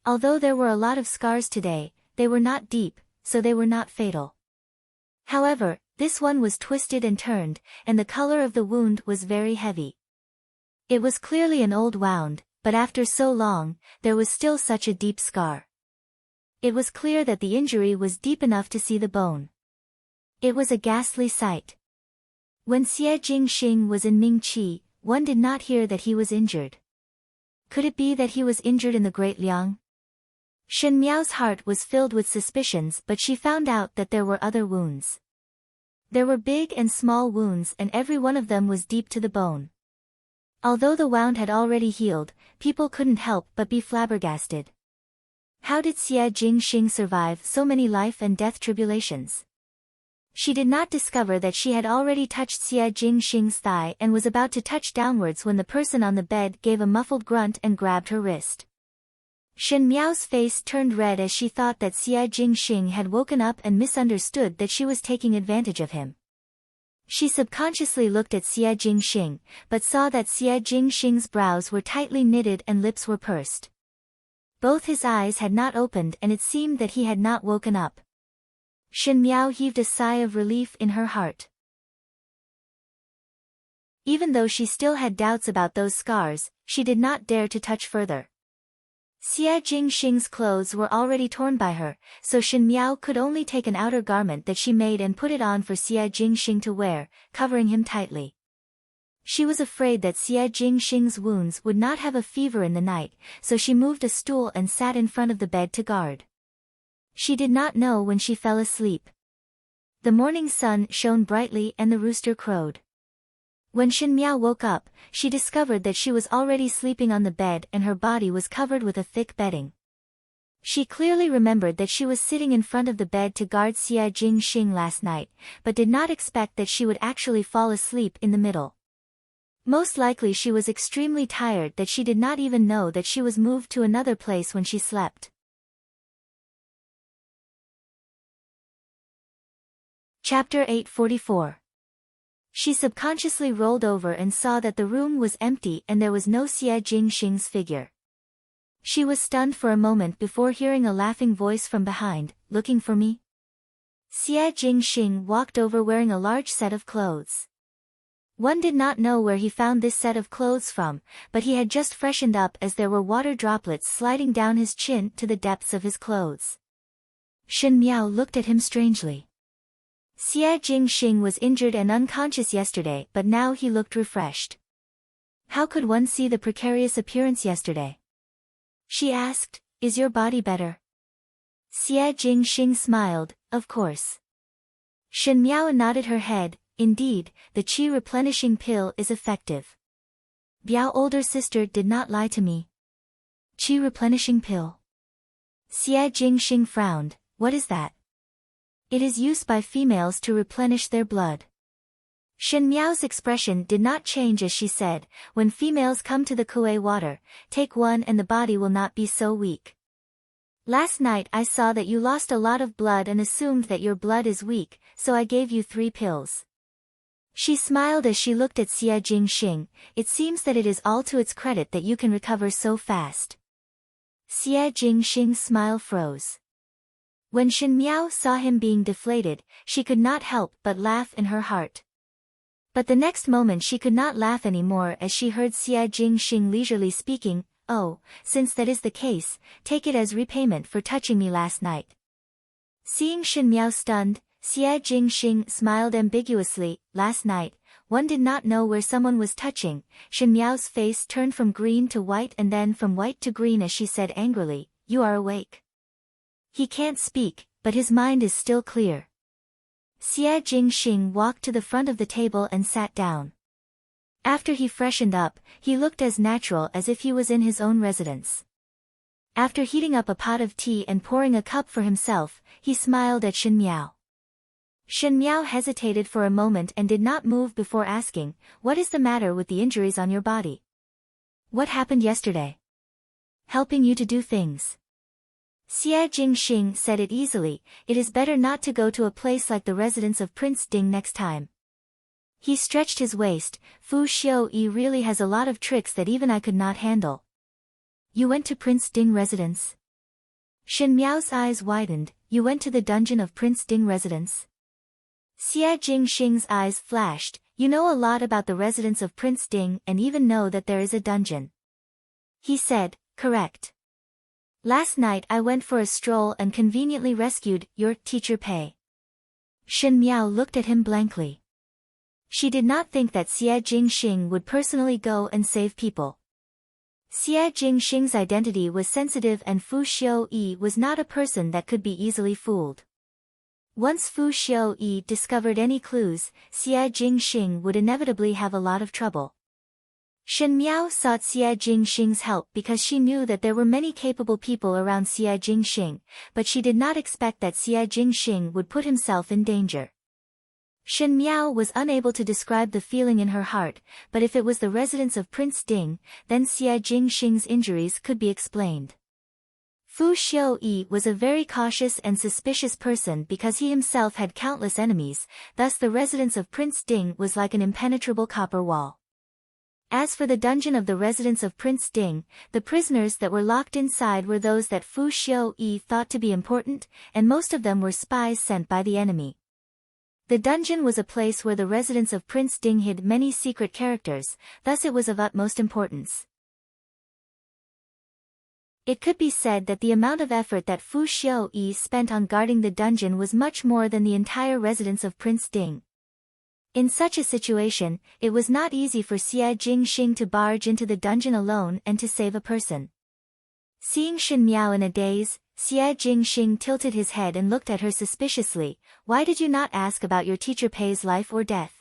Although there were a lot of scars today, they were not deep, so they were not fatal. However, this one was twisted and turned, and the color of the wound was very heavy. It was clearly an old wound, but after so long, there was still such a deep scar. It was clear that the injury was deep enough to see the bone. It was a ghastly sight. When Xie Jingxing was in Mingqi, one did not hear that he was injured. Could it be that he was injured in the Great Liang? Shin Miao's heart was filled with suspicions, but she found out that there were other wounds. There were big and small wounds and every one of them was deep to the bone. Although the wound had already healed, people couldn't help but be flabbergasted. How did Xie Jingxing survive so many life and death tribulations? She did not discover that she had already touched Xie Jingxing's thigh and was about to touch downwards when the person on the bed gave a muffled grunt and grabbed her wrist. Shin Miao's face turned red as she thought that Xie Jingxing had woken up and misunderstood that she was taking advantage of him. She subconsciously looked at Xie Jingxing, but saw that Xie Jingxing's brows were tightly knitted and lips were pursed. Both his eyes had not opened and it seemed that he had not woken up. Shin Miao heaved a sigh of relief in her heart. Even though she still had doubts about those scars, she did not dare to touch further. Xie Jingxing's clothes were already torn by her, so Shen Miao could only take an outer garment that she made and put it on for Xie Jingxing to wear, covering him tightly. She was afraid that Xie Jingxing's wounds would not have a fever in the night, so she moved a stool and sat in front of the bed to guard. She did not know when she fell asleep. The morning sun shone brightly and the rooster crowed. When Shen Miao woke up, she discovered that she was already sleeping on the bed and her body was covered with a thick bedding. She clearly remembered that she was sitting in front of the bed to guard Xie Jingxing last night, but did not expect that she would actually fall asleep in the middle. Most likely she was extremely tired that she did not even know that she was moved to another place when she slept. Chapter 844. She subconsciously rolled over and saw that the room was empty and there was no Xie Jingxing's figure. She was stunned for a moment before hearing a laughing voice from behind, "Looking for me?" Xie Jingxing walked over wearing a large set of clothes. One did not know where he found this set of clothes from, but he had just freshened up as there were water droplets sliding down his chin to the depths of his clothes. Shen Miao looked at him strangely. Xie Jingxing was injured and unconscious yesterday, but now he looked refreshed. How could one see the precarious appearance yesterday? She asked, "Is your body better?" Xie Jingxing smiled, "Of course." Shen Miao nodded her head, "Indeed, the qi replenishing pill is effective. Biao older sister did not lie to me." Qi replenishing pill. Xie Jingxing frowned, "What is that?" It is used by females to replenish their blood. Shen Miao's expression did not change as she said, "When females come to the Kuei water, take one and the body will not be so weak. Last night I saw that you lost a lot of blood and assumed that your blood is weak, so I gave you 3 pills. She smiled as she looked at Xie Jingxing, "It seems that it is all to its credit that you can recover so fast." Xie Jingxing's smile froze. When Shen Miao saw him being deflated, she could not help but laugh in her heart. But the next moment she could not laugh anymore as she heard Xie Jingxing leisurely speaking, "Oh, since that is the case, take it as repayment for touching me last night." Seeing Shen Miao stunned, Xie Jingxing smiled ambiguously, "Last night, one did not know where someone was touching." Shen Miao's face turned from green to white and then from white to green as she said angrily, "You are awake." He can't speak, but his mind is still clear. Xie Jingxing walked to the front of the table and sat down. After he freshened up, he looked as natural as if he was in his own residence. After heating up a pot of tea and pouring a cup for himself, he smiled at Shen Miao. Shen Miao hesitated for a moment and did not move before asking, "What is the matter with the injuries on your body? What happened yesterday?" "Helping you to do things." Xie Jingxing said it easily, "It is better not to go to a place like the residence of Prince Ding next time." He stretched his waist, "Fu Xiu-yi really has a lot of tricks that even I could not handle." "You went to Prince Ding residence?" Shen Miao's eyes widened, "You went to the dungeon of Prince Ding residence?" Xie Jingxing's eyes flashed, "You know a lot about the residence of Prince Ding and even know that there is a dungeon." He said, "Correct. Last night I went for a stroll and conveniently rescued your teacher Pei." Shen Miao looked at him blankly. She did not think that Xie Jingxing would personally go and save people. Xie Jingxing's identity was sensitive and Fu Xiu-yi was not a person that could be easily fooled. Once Fu Xiu-yi discovered any clues, Xie Jingxing would inevitably have a lot of trouble. Shen Miao sought Xie Jingxing's help because she knew that there were many capable people around Xie Jingxing, but she did not expect that Xie Jingxing would put himself in danger. Shen Miao was unable to describe the feeling in her heart, but if it was the residence of Prince Ding, then Xie Jingxing's injuries could be explained. Fu Xiu-yi was a very cautious and suspicious person because he himself had countless enemies, thus the residence of Prince Ding was like an impenetrable copper wall. As for the dungeon of the residence of Prince Ding, the prisoners that were locked inside were those that Fu Xiu-yi thought to be important, and most of them were spies sent by the enemy. The dungeon was a place where the residence of Prince Ding hid many secret characters, thus it was of utmost importance. It could be said that the amount of effort that Fu Xiaoyi spent on guarding the dungeon was much more than the entire residence of Prince Ding. In such a situation, it was not easy for Xie Jingxing to barge into the dungeon alone and to save a person. Seeing Shen Miao in a daze, Xie Jingxing tilted his head and looked at her suspiciously. Why did you not ask about your teacher Pei's life or death?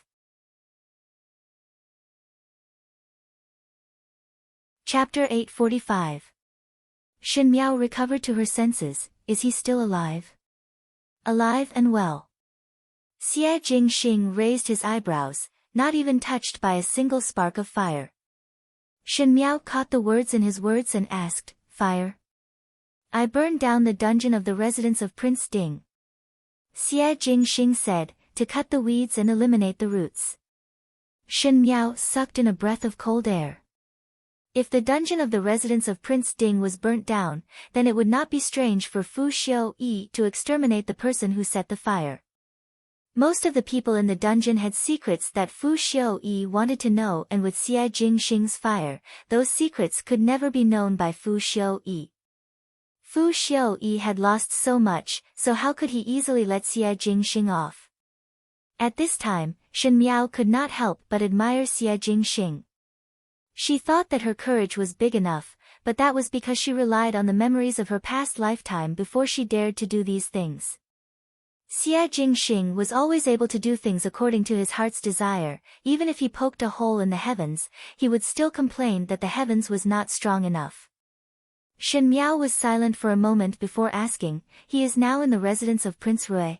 Chapter 845. Shen Miao recovered to her senses. Is he still alive? Alive and well. Xie Jingxing raised his eyebrows, not even touched by a single spark of fire. Shen Miao caught the words in his words and asked, Fire? I burned down the dungeon of the residence of Prince Ding. Xie Jingxing said, to cut the weeds and eliminate the roots. Shen Miao sucked in a breath of cold air. If the dungeon of the residence of Prince Ding was burnt down, then it would not be strange for Fu Xiaoyi to exterminate the person who set the fire. Most of the people in the dungeon had secrets that Fu Xiaoyi wanted to know, and with Xie Jingxing's fire, those secrets could never be known by Fu Xiaoyi. Fu Xiaoyi had lost so much, so how could he easily let Xie Jingxing off? At this time, Shen Miao could not help but admire Xie Jingxing. She thought that her courage was big enough, but that was because she relied on the memories of her past lifetime before she dared to do these things. Xie Jingxing was always able to do things according to his heart's desire. Even if he poked a hole in the heavens, he would still complain that the heavens was not strong enough. Shen Miao was silent for a moment before asking, he is now in the residence of Prince Rui.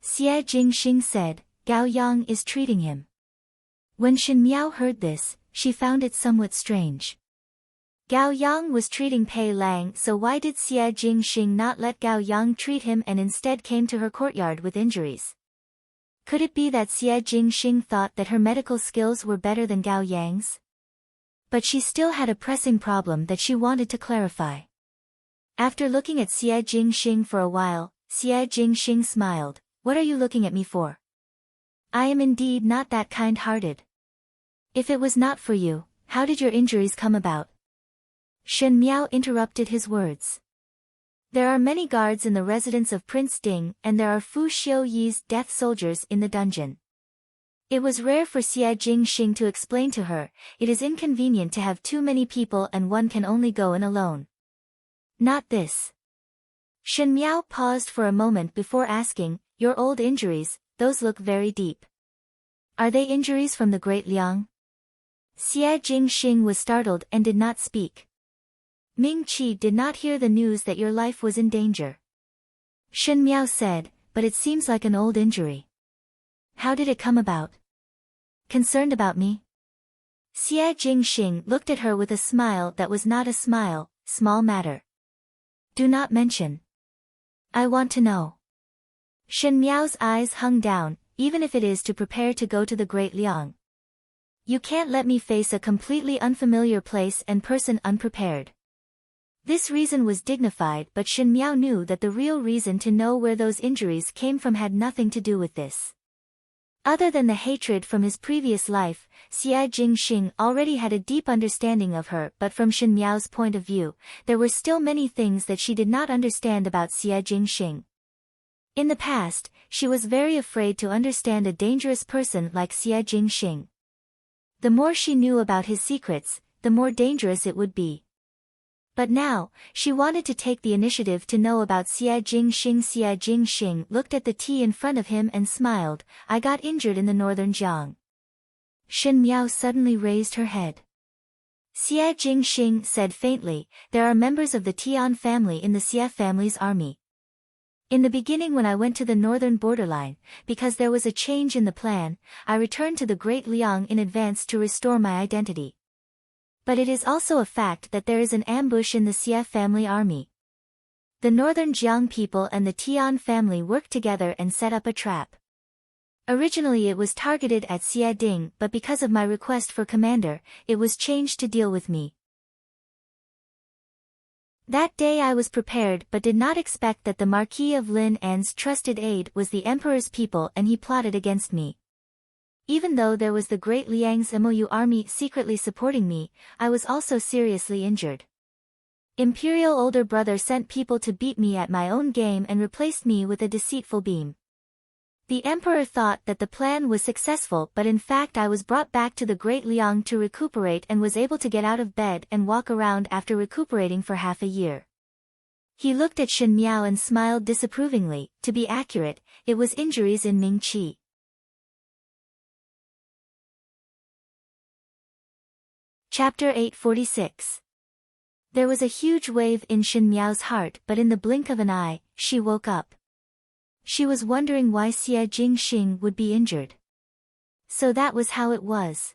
Xie Jingxing said, Gao Yang is treating him. When Shen Miao heard this, she found it somewhat strange. Gao Yang was treating Pei Lang, so why did Xie Jingxing not let Gao Yang treat him and instead came to her courtyard with injuries? Could it be that Xie Jingxing thought that her medical skills were better than Gao Yang's? But she still had a pressing problem that she wanted to clarify. After looking at Xie Jingxing for a while, Xie Jingxing smiled. What are you looking at me for? I am indeed not that kind-hearted. If it was not for you, how did your injuries come about? Shen Miao interrupted his words. There are many guards in the residence of Prince Ding, and there are Fu Xiaoyi's death soldiers in the dungeon. It was rare for Xie Jingxing to explain to her, it is inconvenient to have too many people and one can only go in alone. Not this. Shen Miao paused for a moment before asking, your old injuries, those look very deep. Are they injuries from the Great Liang? Xie Jingxing was startled and did not speak. Ming Qi did not hear the news that your life was in danger. Shen Miao said, but it seems like an old injury. How did it come about? Concerned about me? Xie Jingxing looked at her with a smile that was not a smile. Small matter. Do not mention. I want to know. Shen Miao's eyes hung down, even if it is to prepare to go to the Great Liang. You can't let me face a completely unfamiliar place and person unprepared. This reason was dignified, but Shen Miao knew that the real reason to know where those injuries came from had nothing to do with this. Other than the hatred from his previous life, Xie Jingxing already had a deep understanding of her, but from Shen Miao's point of view, there were still many things that she did not understand about Xie Jingxing. In the past, she was very afraid to understand a dangerous person like Xie Jingxing. The more she knew about his secrets, the more dangerous it would be. But now, she wanted to take the initiative to know about Xie Jingxing. Xie Jingxing looked at the tea in front of him and smiled. I got injured in the northern Jiang. Shen Miao suddenly raised her head. Xie Jingxing said faintly, there are members of the Tian family in the Xie family's army. In the beginning when I went to the northern borderline, because there was a change in the plan, I returned to the Great Liang in advance to restore my identity. But it is also a fact that there is an ambush in the Xie family army. The northern Jiang people and the Tian family worked together and set up a trap. Originally it was targeted at Xie Ding, but because of my request for commander, it was changed to deal with me. That day I was prepared but did not expect that the Marquis of Lin An's trusted aide was the Emperor's people and he plotted against me. Even though there was the Great Liang's MOU army secretly supporting me, I was also seriously injured. Imperial older brother sent people to beat me at my own game and replaced me with a deceitful beam. The emperor thought that the plan was successful, but in fact I was brought back to the Great Liang to recuperate and was able to get out of bed and walk around after recuperating for half a year. He looked at Shen Miao and smiled disapprovingly. To be accurate, it was injuries in Ming Qi. Chapter 846. There was a huge wave in Shen Miao's heart, but in the blink of an eye, she woke up. She was wondering why Xie Jingxing would be injured. So that was how it was.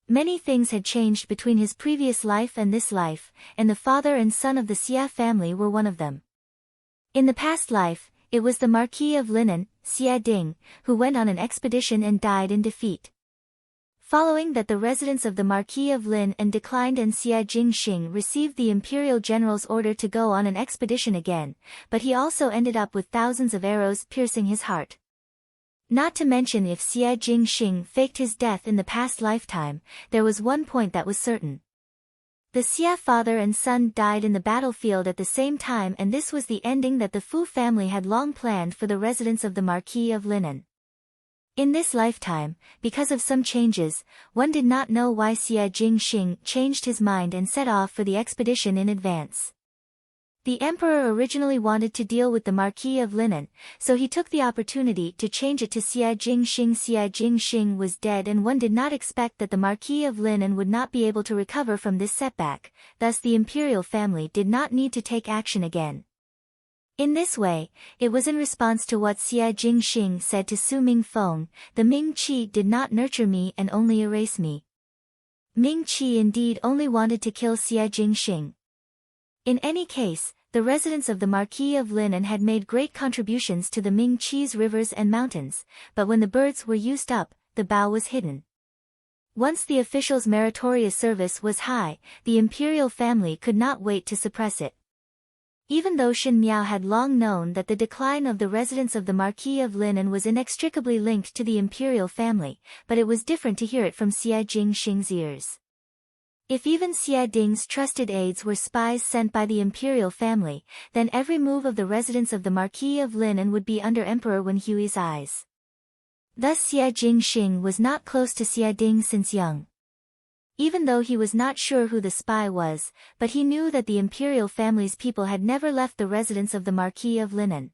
Many things had changed between his previous life and this life, and the father and son of the Xie family were one of them. In the past life, it was the Marquis of Linan, Xie Ding, who went on an expedition and died in defeat. Following that, the residents of the Marquis of Lin and declined, and Xie Jingxing received the imperial general's order to go on an expedition again, but he also ended up with thousands of arrows piercing his heart. Not to mention, if Xie Jingxing faked his death in the past lifetime, there was one point that was certain. The Xie father and son died in the battlefield at the same time, and this was the ending that the Fu family had long planned for the residents of the Marquis of Linan. In this lifetime, because of some changes, one did not know why Xie Jingxing changed his mind and set off for the expedition in advance. The emperor originally wanted to deal with the Marquis of Linan, so he took the opportunity to change it to Xie Jingxing. Xie Jingxing was dead, and one did not expect that the Marquis of Linan would not be able to recover from this setback, thus the imperial family did not need to take action again. In this way, it was in response to what Xie Jingxing said to Su Mingfeng, "The Ming Qi did not nurture me and only erase me." Ming Qi indeed only wanted to kill Xie Jingxing. In any case, the residents of the Marquis of Linan had made great contributions to the Ming Qi's rivers and mountains, but when the birds were used up, the bow was hidden. Once the officials' meritorious service was high, the imperial family could not wait to suppress it. Even though Shen Miao had long known that the decline of the residents of the Marquis of Linan was inextricably linked to the imperial family, but it was different to hear it from Xie Jingxing's ears. If even Xie Ding's trusted aides were spies sent by the imperial family, then every move of the residents of the Marquis of Linan would be under Emperor Wen Hui's eyes. Thus Xie Jingxing was not close to Xie Ding since young. Even though he was not sure who the spy was, but he knew that the imperial family's people had never left the residence of the Marquis of Linan.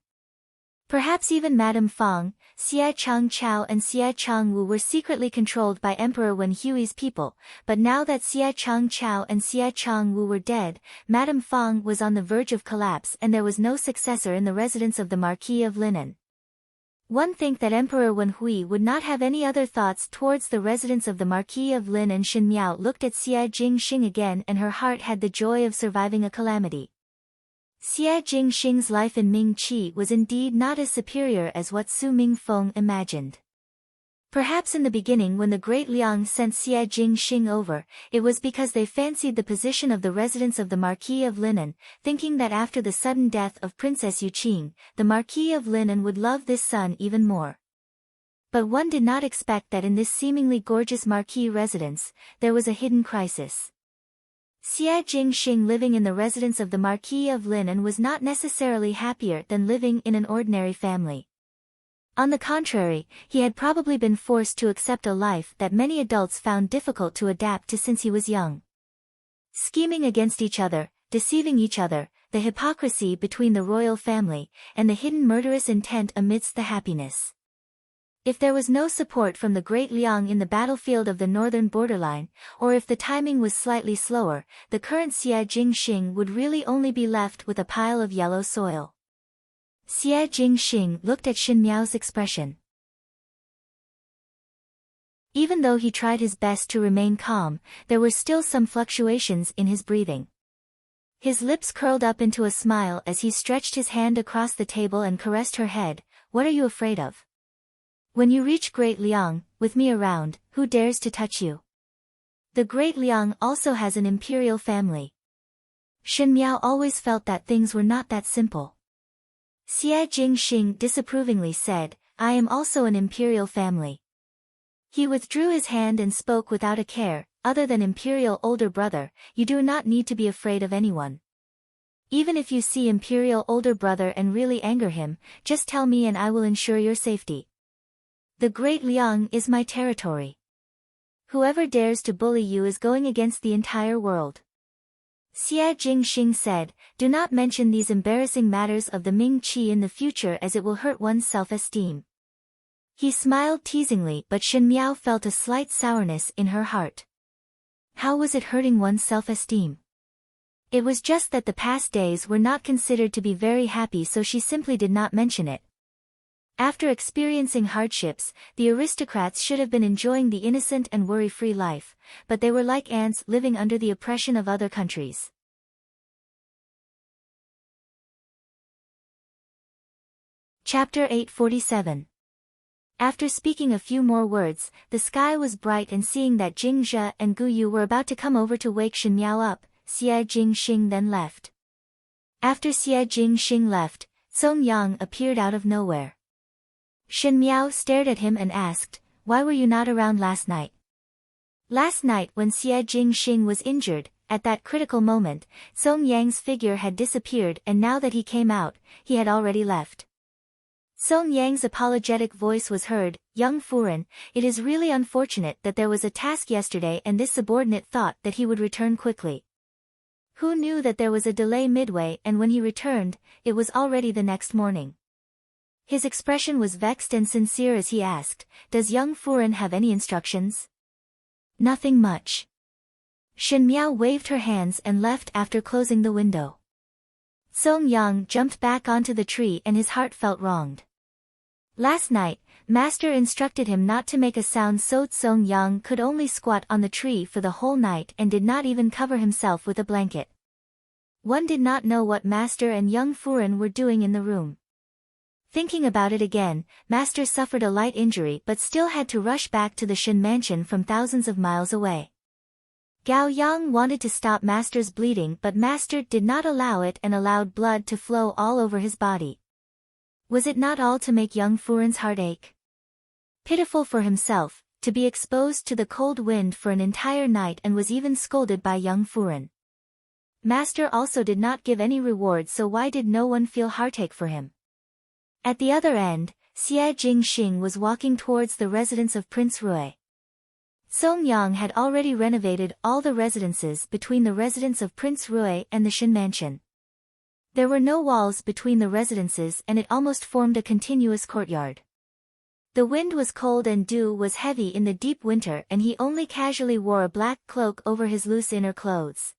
Perhaps even Madame Fang, Xie Chang Chao and Xie Chang Wu were secretly controlled by Emperor Wen Hui's people, but now that Xie Chang Chao and Xie Chang Wu were dead, Madame Fang was on the verge of collapse, and there was no successor in the residence of the Marquis of Linan. One think that Emperor Wen Hui would not have any other thoughts towards the residents of the Marquis of Lin, and Shen Miao looked at Xie Jingxing again, and her heart had the joy of surviving a calamity. Xie Jingxing's life in Ming Qi was indeed not as superior as what Su Mingfeng imagined. Perhaps in the beginning, when the Great Liang sent Xie Jingxing over, it was because they fancied the position of the residents of the Marquis of Linan, thinking that after the sudden death of Princess Yuqing, the Marquis of Linan would love this son even more. But one did not expect that in this seemingly gorgeous Marquis residence, there was a hidden crisis. Xie Jingxing living in the residence of the Marquis of Linan was not necessarily happier than living in an ordinary family. On the contrary, he had probably been forced to accept a life that many adults found difficult to adapt to since he was young. Scheming against each other, deceiving each other, the hypocrisy between the royal family, and the hidden murderous intent amidst the happiness. If there was no support from the Great Liang in the battlefield of the northern borderline, or if the timing was slightly slower, the current Xie Jingxing would really only be left with a pile of yellow soil. Xie Jingxing looked at Shen Miao's expression. Even though he tried his best to remain calm, there were still some fluctuations in his breathing. His lips curled up into a smile as he stretched his hand across the table and caressed her head. "What are you afraid of? When you reach Great Liang, with me around, who dares to touch you? The Great Liang also has an imperial family." Shen Miao always felt that things were not that simple. Xie Jingxing disapprovingly said, "I am also an imperial family." He withdrew his hand and spoke without a care, "Other than imperial older brother, you do not need to be afraid of anyone." Even if you see Imperial older brother and really anger him, just tell me and I will ensure your safety. The Great Liang is my territory. Whoever dares to bully you is going against the entire world. Xie Jingxing said, do not mention these embarrassing matters of the Ming Qi in the future as it will hurt one's self-esteem. He smiled teasingly, but Shen Miao felt a slight sourness in her heart. How was it hurting one's self-esteem? It was just that the past days were not considered to be very happy, so she simply did not mention it. After experiencing hardships, the aristocrats should have been enjoying the innocent and worry-free life, but they were like ants living under the oppression of other countries. Chapter 847. After speaking a few more words, the sky was bright, and seeing that Jing Zhe and Gu Yu were about to come over to wake Shen Miao up, Xie Jingxing then left. After Xie Jingxing left, Song Yang appeared out of nowhere. Shen Miao stared at him and asked, why were you not around last night? Last night when Xie Jingxing was injured, at that critical moment, Song Yang's figure had disappeared, and now that he came out, he had already left. Song Yang's apologetic voice was heard, young Furen, it is really unfortunate that there was a task yesterday and this subordinate thought that he would return quickly. Who knew that there was a delay midway, and when he returned, it was already the next morning. His expression was vexed and sincere as he asked, does young Furen have any instructions? Nothing much. Shen Miao waved her hands and left after closing the window. Song Yang jumped back onto the tree and his heart felt wronged. Last night, Master instructed him not to make a sound, so Song Yang could only squat on the tree for the whole night and did not even cover himself with a blanket. One did not know what Master and young Furen were doing in the room. Thinking about it again, Master suffered a light injury but still had to rush back to the Shen mansion from thousands of miles away. Gao Yang wanted to stop Master's bleeding, but Master did not allow it and allowed blood to flow all over his body. Was it not all to make young Furen's heart ache? Pitiful for himself, to be exposed to the cold wind for an entire night, and was even scolded by young Furen. Master also did not give any reward, so why did no one feel heartache for him? At the other end, Xie Jingxing was walking towards the residence of Prince Rui. Song Yang had already renovated all the residences between the residence of Prince Rui and the Shen mansion. There were no walls between the residences and it almost formed a continuous courtyard. The wind was cold and dew was heavy in the deep winter, and he only casually wore a black cloak over his loose inner clothes.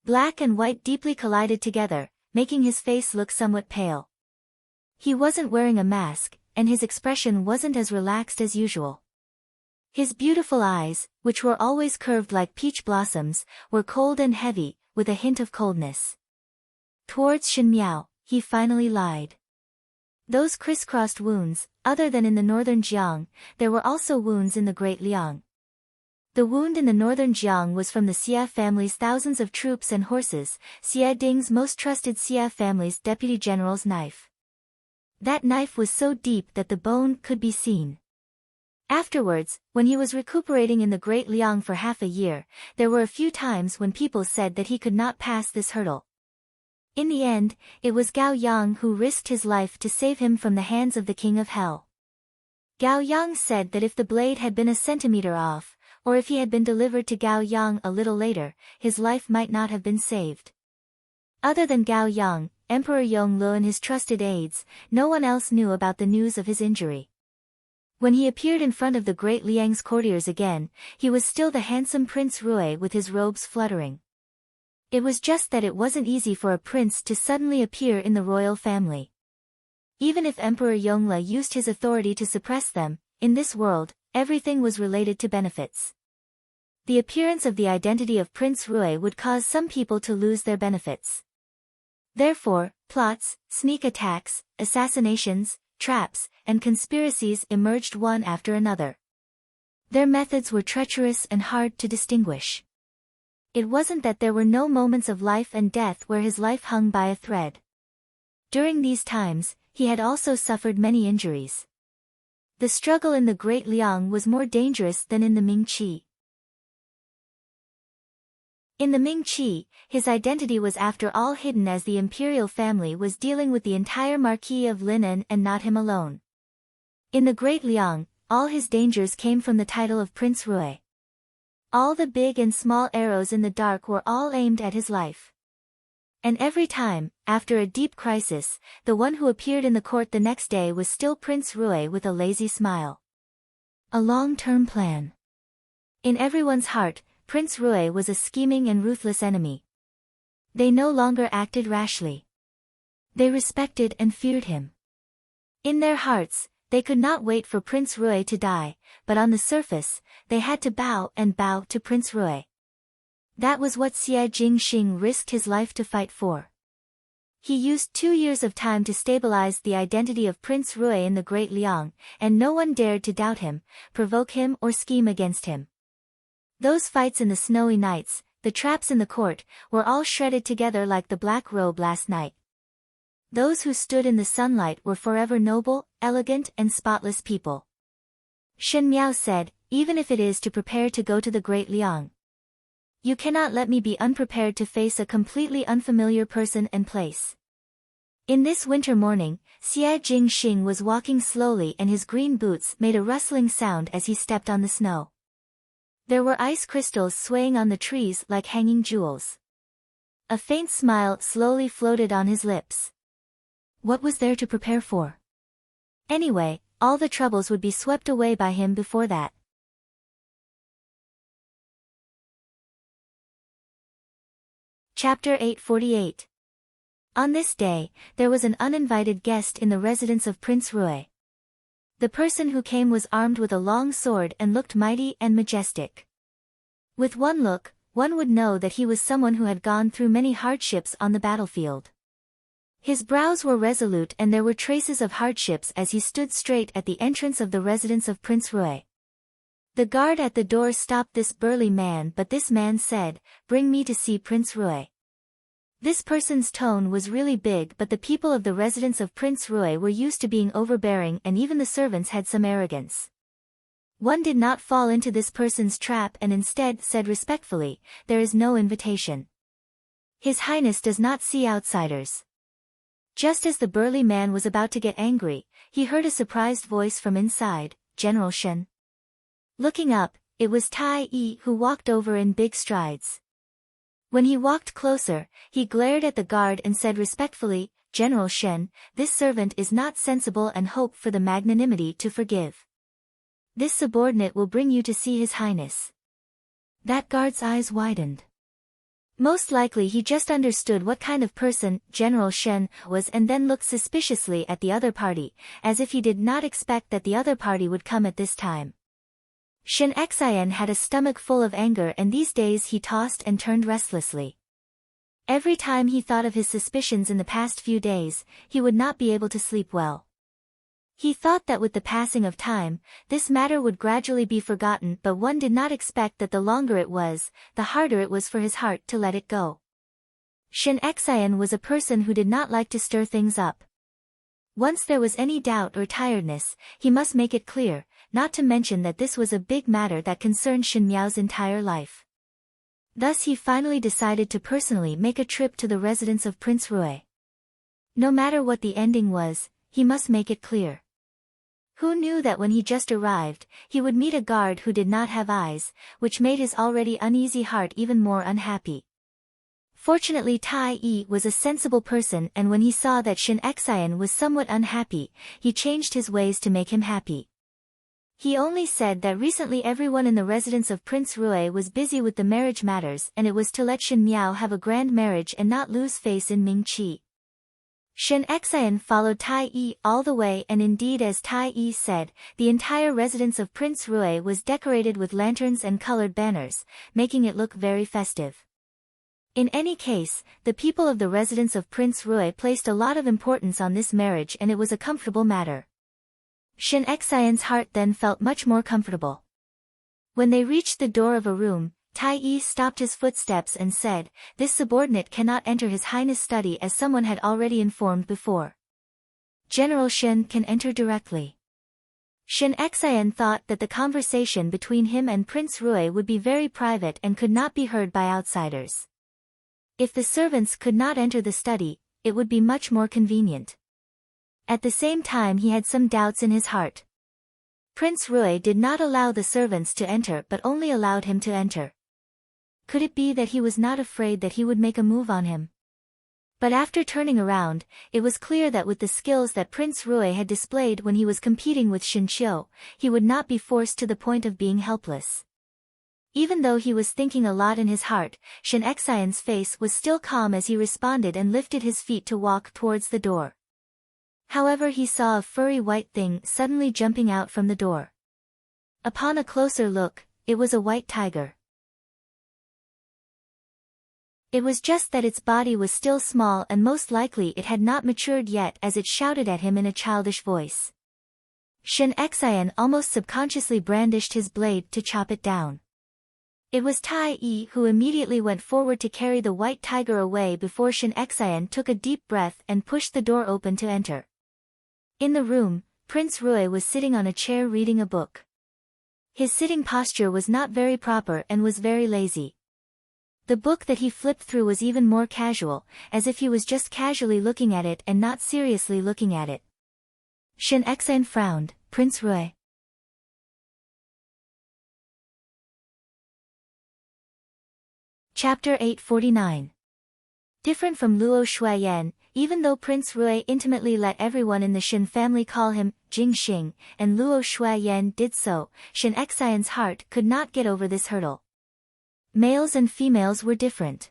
Black and white deeply collided together, making his face look somewhat pale. He wasn't wearing a mask, and his expression wasn't as relaxed as usual. His beautiful eyes, which were always curved like peach blossoms, were cold and heavy, with a hint of coldness. Towards Shen Miao, he finally lied. Those crisscrossed wounds, other than in the northern Jiang, there were also wounds in the Great Liang. The wound in the northern Jiang was from the Xia family's thousands of troops and horses, Xia Ding's most trusted Xia family's deputy general's knife. That knife was so deep that the bone could be seen. Afterwards, when he was recuperating in the Great Liang for half a year, there were a few times when people said that he could not pass this hurdle. In the end, it was Gao Yang who risked his life to save him from the hands of the King of Hell. Gao Yang said that if the blade had been a centimeter off, or if he had been delivered to Gao Yang a little later, his life might not have been saved. Other than Gao Yang, Emperor Yongle and his trusted aides, no one else knew about the news of his injury. When he appeared in front of the Great Liang's courtiers again, he was still the handsome Prince Rui with his robes fluttering. It was just that it wasn't easy for a prince to suddenly appear in the royal family. Even if Emperor Yongle used his authority to suppress them, in this world, everything was related to benefits. The appearance of the identity of Prince Rui would cause some people to lose their benefits. Therefore, plots, sneak attacks, assassinations, traps, and conspiracies emerged one after another. Their methods were treacherous and hard to distinguish. It wasn't that there were no moments of life and death where his life hung by a thread. During these times, he had also suffered many injuries. The struggle in the Great Liang was more dangerous than in the Ming Qi. In the Ming Qi, his identity was after all hidden as the imperial family was dealing with the entire Marquis of Linan and not him alone. In the Great Liang, all his dangers came from the title of Prince Rui. All the big and small arrows in the dark were all aimed at his life. And every time, after a deep crisis, the one who appeared in the court the next day was still Prince Rui with a lazy smile. A long-term plan. In everyone's heart, Prince Rui was a scheming and ruthless enemy. They no longer acted rashly. They respected and feared him. In their hearts, they could not wait for Prince Rui to die, but on the surface, they had to bow to Prince Rui. That was what Xie Jingxing risked his life to fight for. He used 2 years of time to stabilize the identity of Prince Rui in the Great Liang, and no one dared to doubt him, provoke him or scheme against him. Those fights in the snowy nights, the traps in the court, were all shredded together like the black robe last night. Those who stood in the sunlight were forever noble, elegant and spotless people. Shen Miao said, even if it is to prepare to go to the Great Liang. You cannot let me be unprepared to face a completely unfamiliar person and place. In this winter morning, Xie Jingxing was walking slowly and his green boots made a rustling sound as he stepped on the snow. There were ice crystals swaying on the trees like hanging jewels. A faint smile slowly floated on his lips. What was there to prepare for? Anyway, all the troubles would be swept away by him before that. Chapter 848. On this day, there was an uninvited guest in the residence of Prince Rui. The person who came was armed with a long sword and looked mighty and majestic. With one look, one would know that he was someone who had gone through many hardships on the battlefield. His brows were resolute and there were traces of hardships as he stood straight at the entrance of the residence of Prince Rui. The guard at the door stopped this burly man, but this man said, "Bring me to see Prince Rui." This person's tone was really big, but the people of the residence of Prince Rui were used to being overbearing and even the servants had some arrogance. One did not fall into this person's trap and instead said respectfully, "There is no invitation. His Highness does not see outsiders." Just as the burly man was about to get angry, he heard a surprised voice from inside, "General Shen." Looking up, it was Tai Yi who walked over in big strides. When he walked closer, he glared at the guard and said respectfully, "General Shen, this servant is not sensible and hope for the magnanimity to forgive. This subordinate will bring you to see His Highness." That guard's eyes widened. Most likely he just understood what kind of person General Shen was and then looked suspiciously at the other party, as if he did not expect that the other party would come at this time. Shen Xian had a stomach full of anger and these days he tossed and turned restlessly. Every time he thought of his suspicions in the past few days, he would not be able to sleep well. He thought that with the passing of time, this matter would gradually be forgotten, but one did not expect that the longer it was, the harder it was for his heart to let it go. Shen Xian was a person who did not like to stir things up. Once there was any doubt or tiredness, he must make it clear, not to mention that this was a big matter that concerned Shen Miao's entire life. Thus he finally decided to personally make a trip to the residence of Prince Rui. No matter what the ending was, he must make it clear. Who knew that when he just arrived, he would meet a guard who did not have eyes, which made his already uneasy heart even more unhappy. Fortunately Tai Yi was a sensible person and when he saw that Shen Xian was somewhat unhappy, he changed his ways to make him happy. He only said that recently everyone in the residence of Prince Rui was busy with the marriage matters and it was to let Shen Miao have a grand marriage and not lose face in Ming Qi. Shen Xian followed Tai Yi all the way and indeed as Tai Yi said, the entire residence of Prince Rui was decorated with lanterns and colored banners, making it look very festive. In any case, the people of the residence of Prince Rui placed a lot of importance on this marriage and it was a comfortable matter. Shen Xian's heart then felt much more comfortable. When they reached the door of a room, Tai Yi stopped his footsteps and said, "This subordinate cannot enter His Highness' study as someone had already informed before. General Shen can enter directly." Shin Xian thought that the conversation between him and Prince Rui would be very private and could not be heard by outsiders. If the servants could not enter the study, it would be much more convenient. At the same time he had some doubts in his heart. Prince Rui did not allow the servants to enter but only allowed him to enter. Could it be that he was not afraid that he would make a move on him? But after turning around, it was clear that with the skills that Prince Rui had displayed when he was competing with Shin Qiu, he would not be forced to the point of being helpless. Even though he was thinking a lot in his heart, Shin Xian's face was still calm as he responded and lifted his feet to walk towards the door. However, he saw a furry white thing suddenly jumping out from the door. Upon a closer look, it was a white tiger. It was just that its body was still small and most likely it had not matured yet as it shouted at him in a childish voice. Shin Xian almost subconsciously brandished his blade to chop it down. It was Tai Yi who immediately went forward to carry the white tiger away before Shin Xian took a deep breath and pushed the door open to enter. In the room, Prince Rui was sitting on a chair reading a book. His sitting posture was not very proper and was very lazy. The book that he flipped through was even more casual, as if he was just casually looking at it and not seriously looking at it. Shin Xian frowned. Prince Rui. Chapter 849. Different from Luo Shuiyan, even though Prince Rui intimately let everyone in the Shin family call him Jing Xing, and Luo Shuiyan did so, Shin Xian's heart could not get over this hurdle. Males and females were different.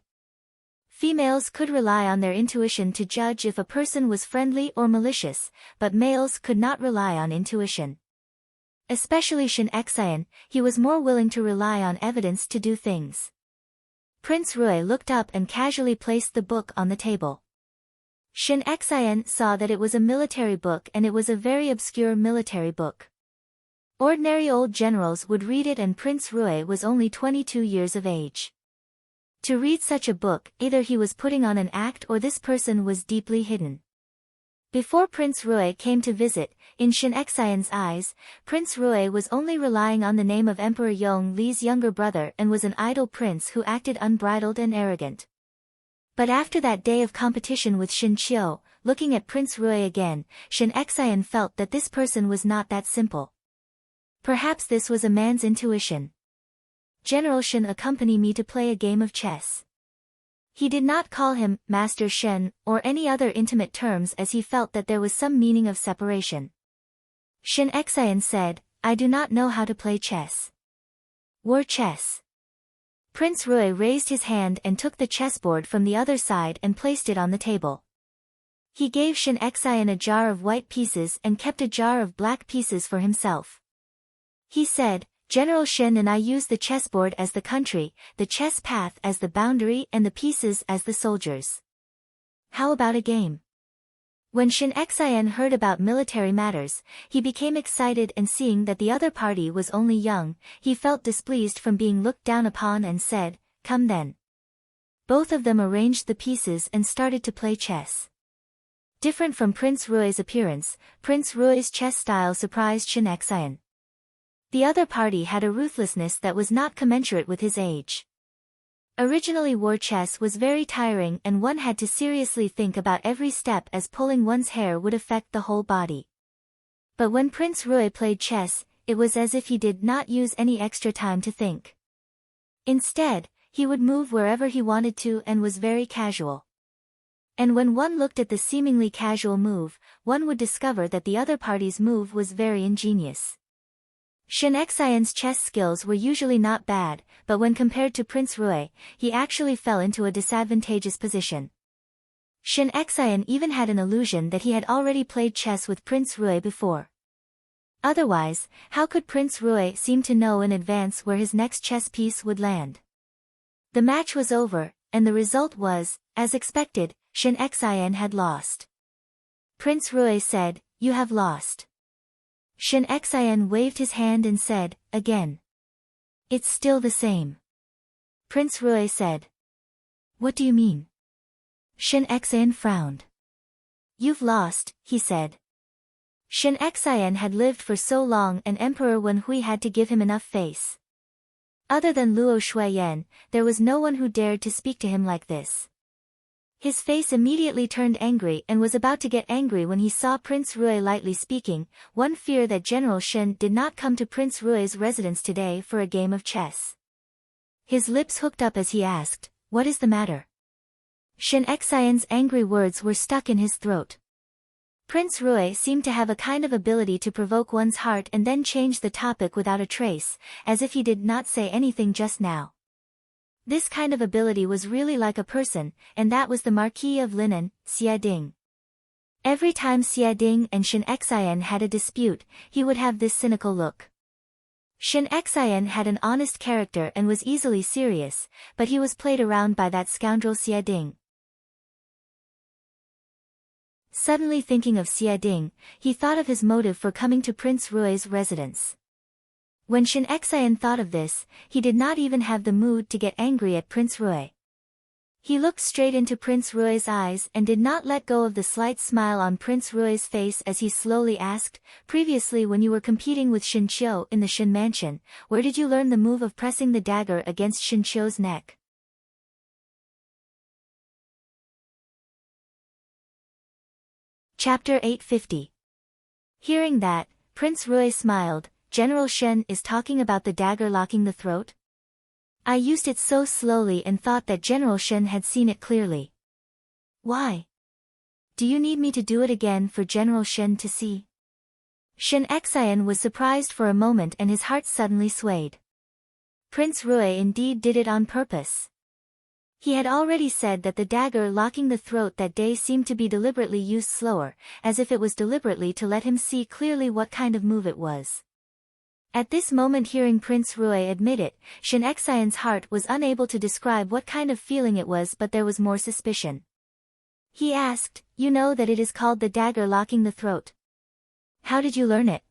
Females could rely on their intuition to judge if a person was friendly or malicious, but males could not rely on intuition. Especially Shin Xian, he was more willing to rely on evidence to do things. Prince Rui looked up and casually placed the book on the table. Shin Xian saw that it was a military book and it was a very obscure military book. Ordinary old generals would read it and Prince Rui was only 22 years of age. To read such a book, either he was putting on an act or this person was deeply hidden. Before Prince Rui came to visit, in Shin Xian's eyes, Prince Rui was only relying on the name of Emperor Yong Li's younger brother and was an idle prince who acted unbridled and arrogant. But after that day of competition with Shin Qiu, looking at Prince Rui again, Shin Xian felt that this person was not that simple. Perhaps this was a man's intuition. General Shin, accompany me to play a game of chess. He did not call him Master Shen or any other intimate terms as he felt that there was some meaning of separation. Shin Xian said, I do not know how to play chess. War chess. Prince Rui raised his hand and took the chessboard from the other side and placed it on the table. He gave Shin Xian a jar of white pieces and kept a jar of black pieces for himself. He said, General Shen and I use the chessboard as the country, the chess path as the boundary and the pieces as the soldiers. How about a game? When Shin Xian heard about military matters, he became excited and seeing that the other party was only young, he felt displeased from being looked down upon and said, come then. Both of them arranged the pieces and started to play chess. Different from Prince Rui's appearance, Prince Rui's chess style surprised Shin Xian. The other party had a ruthlessness that was not commensurate with his age. Originally war chess was very tiring and one had to seriously think about every step as pulling one's hair would affect the whole body. But when Prince Rui played chess, it was as if he did not use any extra time to think. Instead, he would move wherever he wanted to and was very casual. And when one looked at the seemingly casual move, one would discover that the other party's move was very ingenious. Shin Xian's chess skills were usually not bad, but when compared to Prince Rui, he actually fell into a disadvantageous position. Shin Xian even had an illusion that he had already played chess with Prince Rui before. Otherwise, how could Prince Rui seem to know in advance where his next chess piece would land? The match was over, and the result was, as expected, Shin Xian had lost. Prince Rui said, "You have lost." Shin Xian waved his hand and said, "Again. It's still the same." Prince Rui said, "What do you mean?" Shin Xian frowned. "You've lost," he said. Shen Xian had lived for so long, and Emperor Wen Hui had to give him enough face. Other than Luo Shuiyan, there was no one who dared to speak to him like this. His face immediately turned angry and was about to get angry when he saw Prince Rui lightly speaking, one fear that General Shen did not come to Prince Rui's residence today for a game of chess. His lips hooked up as he asked, "What is the matter?" Shen Xian's angry words were stuck in his throat. Prince Rui seemed to have a kind of ability to provoke one's heart and then change the topic without a trace, as if he did not say anything just now. This kind of ability was really like a person, and that was the Marquis of Lineage, Xia Ding. Every time Xia Ding and Shen Xian had a dispute, he would have this cynical look. Shen Xian had an honest character and was easily serious, but he was played around by that scoundrel Xia Ding. Suddenly thinking of Xia Ding, he thought of his motive for coming to Prince Rui's residence. When Shen Xian thought of this, he did not even have the mood to get angry at Prince Rui. He looked straight into Prince Rui's eyes and did not let go of the slight smile on Prince Rui's face as he slowly asked, "Previously when you were competing with Shen Qiu in the Shen Mansion, where did you learn the move of pressing the dagger against Shen Qiu's neck?" Chapter 850. Hearing that, Prince Rui smiled. "General Shen is talking about the dagger locking the throat? I used it so slowly and thought that General Shen had seen it clearly. Why? Do you need me to do it again for General Shen to see?" Shen Xian was surprised for a moment and his heart suddenly swayed. Prince Rui indeed did it on purpose. He had already said that the dagger locking the throat that day seemed to be deliberately used slower, as if it was deliberately to let him see clearly what kind of move it was. At this moment, hearing Prince Rui admit it, Shen Xian's heart was unable to describe what kind of feeling it was, but there was more suspicion. He asked, "You know that it is called the dagger locking the throat? How did you learn it?"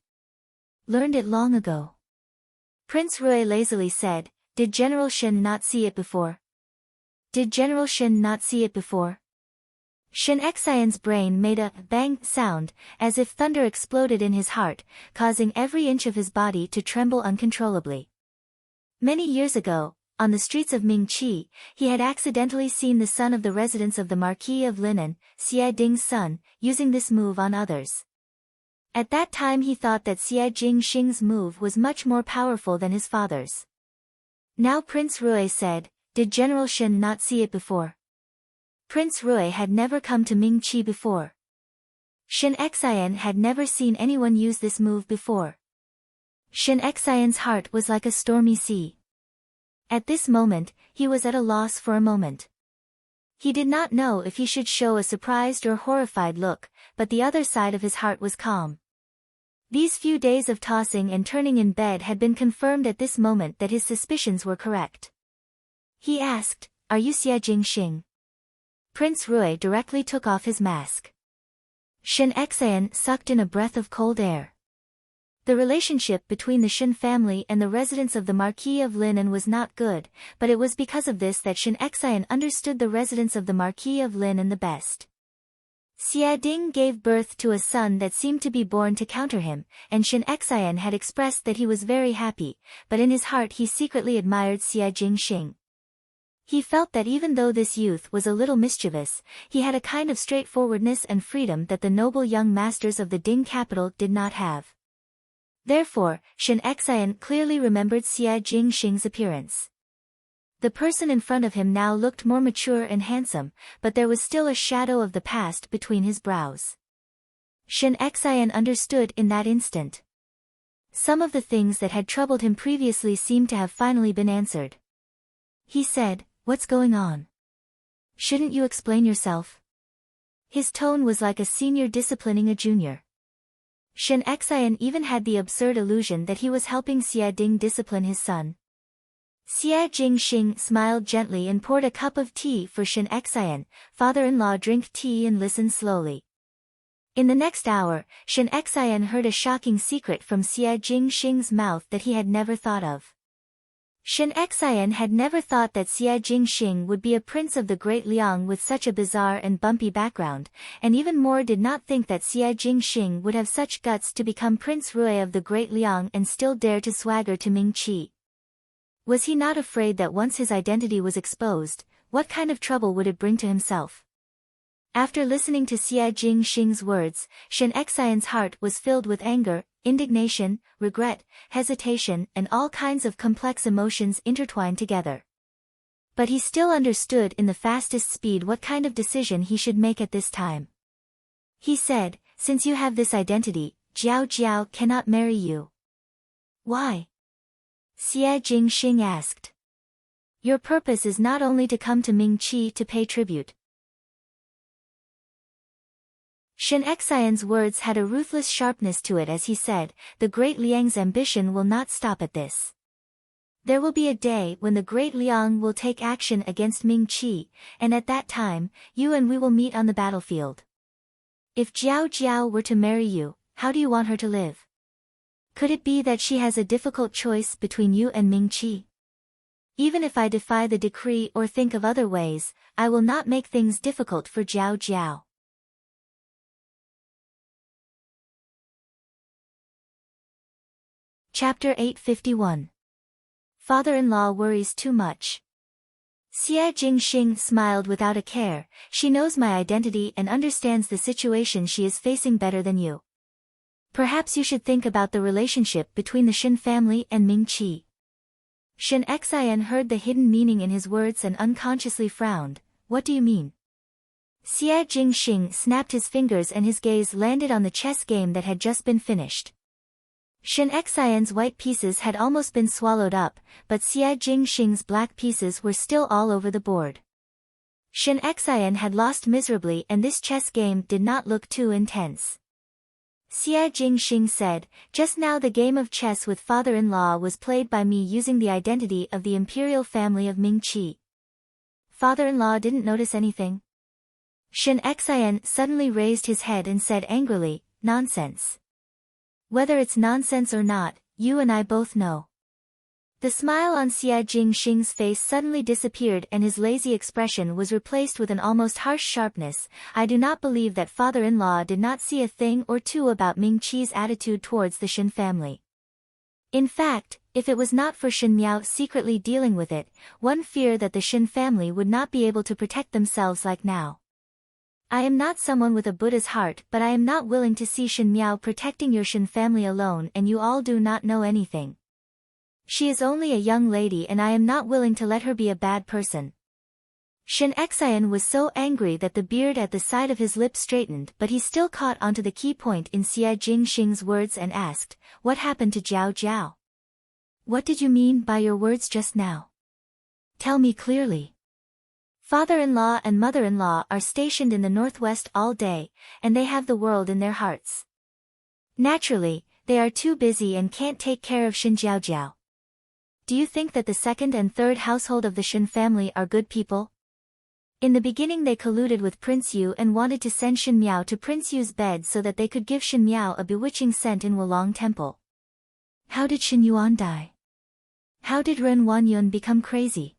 "Learned it long ago." Prince Rui lazily said, "Did General Shen not see it before?" "Did General Shen not see it before?" Shen Xian's brain made a bang sound, as if thunder exploded in his heart, causing every inch of his body to tremble uncontrollably. Many years ago, on the streets of Mingqi, he had accidentally seen the son of the residents of the Marquis of Lineage, Xia Ding's son, using this move on others. At that time he thought that Xia Jingxing's move was much more powerful than his father's. Now Prince Rui said, "Did General Shen not see it before?" Prince Rui had never come to Mingqi before. Shen Xian had never seen anyone use this move before. Shen Xian's heart was like a stormy sea. At this moment, he was at a loss for a moment. He did not know if he should show a surprised or horrified look, but the other side of his heart was calm. These few days of tossing and turning in bed had been confirmed at this moment that his suspicions were correct. He asked, "Are you Xia Jingxing?" Prince Rui directly took off his mask. Shen Xian sucked in a breath of cold air. The relationship between the Shen family and the residents of the Marquis of Lineage was not good, but it was because of this that Shen Xian understood the residents of the Marquis of Lineage the best. Xia Ding gave birth to a son that seemed to be born to counter him, and Shen Xian had expressed that he was very happy, but in his heart he secretly admired Xia Jingxing. He felt that even though this youth was a little mischievous, he had a kind of straightforwardness and freedom that the noble young masters of the Ding capital did not have. Therefore, Shen Xian clearly remembered Xia Jingxing's appearance. The person in front of him now looked more mature and handsome, but there was still a shadow of the past between his brows. Shen Xian understood in that instant. Some of the things that had troubled him previously seemed to have finally been answered. He said, "What's going on? Shouldn't you explain yourself?" His tone was like a senior disciplining a junior. Shen Xian even had the absurd illusion that he was helping Xia Ding discipline his son. Xia Jingxing smiled gently and poured a cup of tea for Shen Xian. "Father-in-law, drink tea and listen slowly." In the next hour, Shen Xian heard a shocking secret from Xia Jingxing's mouth that he had never thought of. Shen Xian had never thought that Xie Jingxing would be a prince of the Great Liang with such a bizarre and bumpy background, and even more did not think that Xie Jingxing would have such guts to become Prince Rui of the Great Liang and still dare to swagger to Ming Qi. Was he not afraid that once his identity was exposed, what kind of trouble would it bring to himself? After listening to Xie Jingxing's words, Shen Xian's heart was filled with anger, indignation, regret, hesitation, and all kinds of complex emotions intertwined together. But he still understood in the fastest speed what kind of decision he should make at this time. He said, "Since you have this identity, Jiao Jiao cannot marry you." "Why?" Xie Jingxing asked. "Your purpose is not only to come to Ming Qi to pay tribute." Shen Xian's words had a ruthless sharpness to it as he said, "The Great Liang's ambition will not stop at this. There will be a day when the Great Liang will take action against Ming Qi, and at that time, you and we will meet on the battlefield. If Jiao Jiao were to marry you, how do you want her to live? Could it be that she has a difficult choice between you and Ming Qi? Even if I defy the decree or think of other ways, I will not make things difficult for Jiao Jiao." Chapter 851. Father-in-law worries too much. Xie Jingxing smiled without a care. "She knows my identity and understands the situation she is facing better than you. Perhaps you should think about the relationship between the Shen family and Ming Qi." Shen Xian heard the hidden meaning in his words and unconsciously frowned. "What do you mean?" Xie Jingxing snapped his fingers and his gaze landed on the chess game that had just been finished. Shen Xian's white pieces had almost been swallowed up, but Xie Jingxing's black pieces were still all over the board. Shen Xian had lost miserably and this chess game did not look too intense. Xie Jingxing said, "Just now the game of chess with father-in-law was played by me using the identity of the imperial family of Ming Qi. Father-in-law didn't notice anything?" Shen Xian suddenly raised his head and said angrily, "Nonsense. Whether it's nonsense or not, you and I both know." The smile on Xie Jingxing's face suddenly disappeared and his lazy expression was replaced with an almost harsh sharpness. "I do not believe that father-in-law did not see a thing or two about Ming Qi's attitude towards the Shen family. In fact, if it was not for Shen Miao secretly dealing with it, one fear that the Shen family would not be able to protect themselves like now. I am not someone with a Buddha's heart, but I am not willing to see Shen Miao protecting your Shen family alone and you all do not know anything. She is only a young lady and I am not willing to let her be a bad person." Shen Xian was so angry that the beard at the side of his lips straightened, but he still caught onto the key point in Xie Jingxing's words and asked, "What happened to Jiao Jiao? What did you mean by your words just now? Tell me clearly." "Father-in-law and mother-in-law are stationed in the northwest all day, and they have the world in their hearts. Naturally, they are too busy and can't take care of Shen Jiaojiao. Do you think that the second and third household of the Shen family are good people? In the beginning they colluded with Prince Yu and wanted to send Shen Miao to Prince Yu's bed so that they could give Shen Miao a bewitching scent in Wulong Temple. How did Shen Yuan die? How did Ren Wanyun become crazy?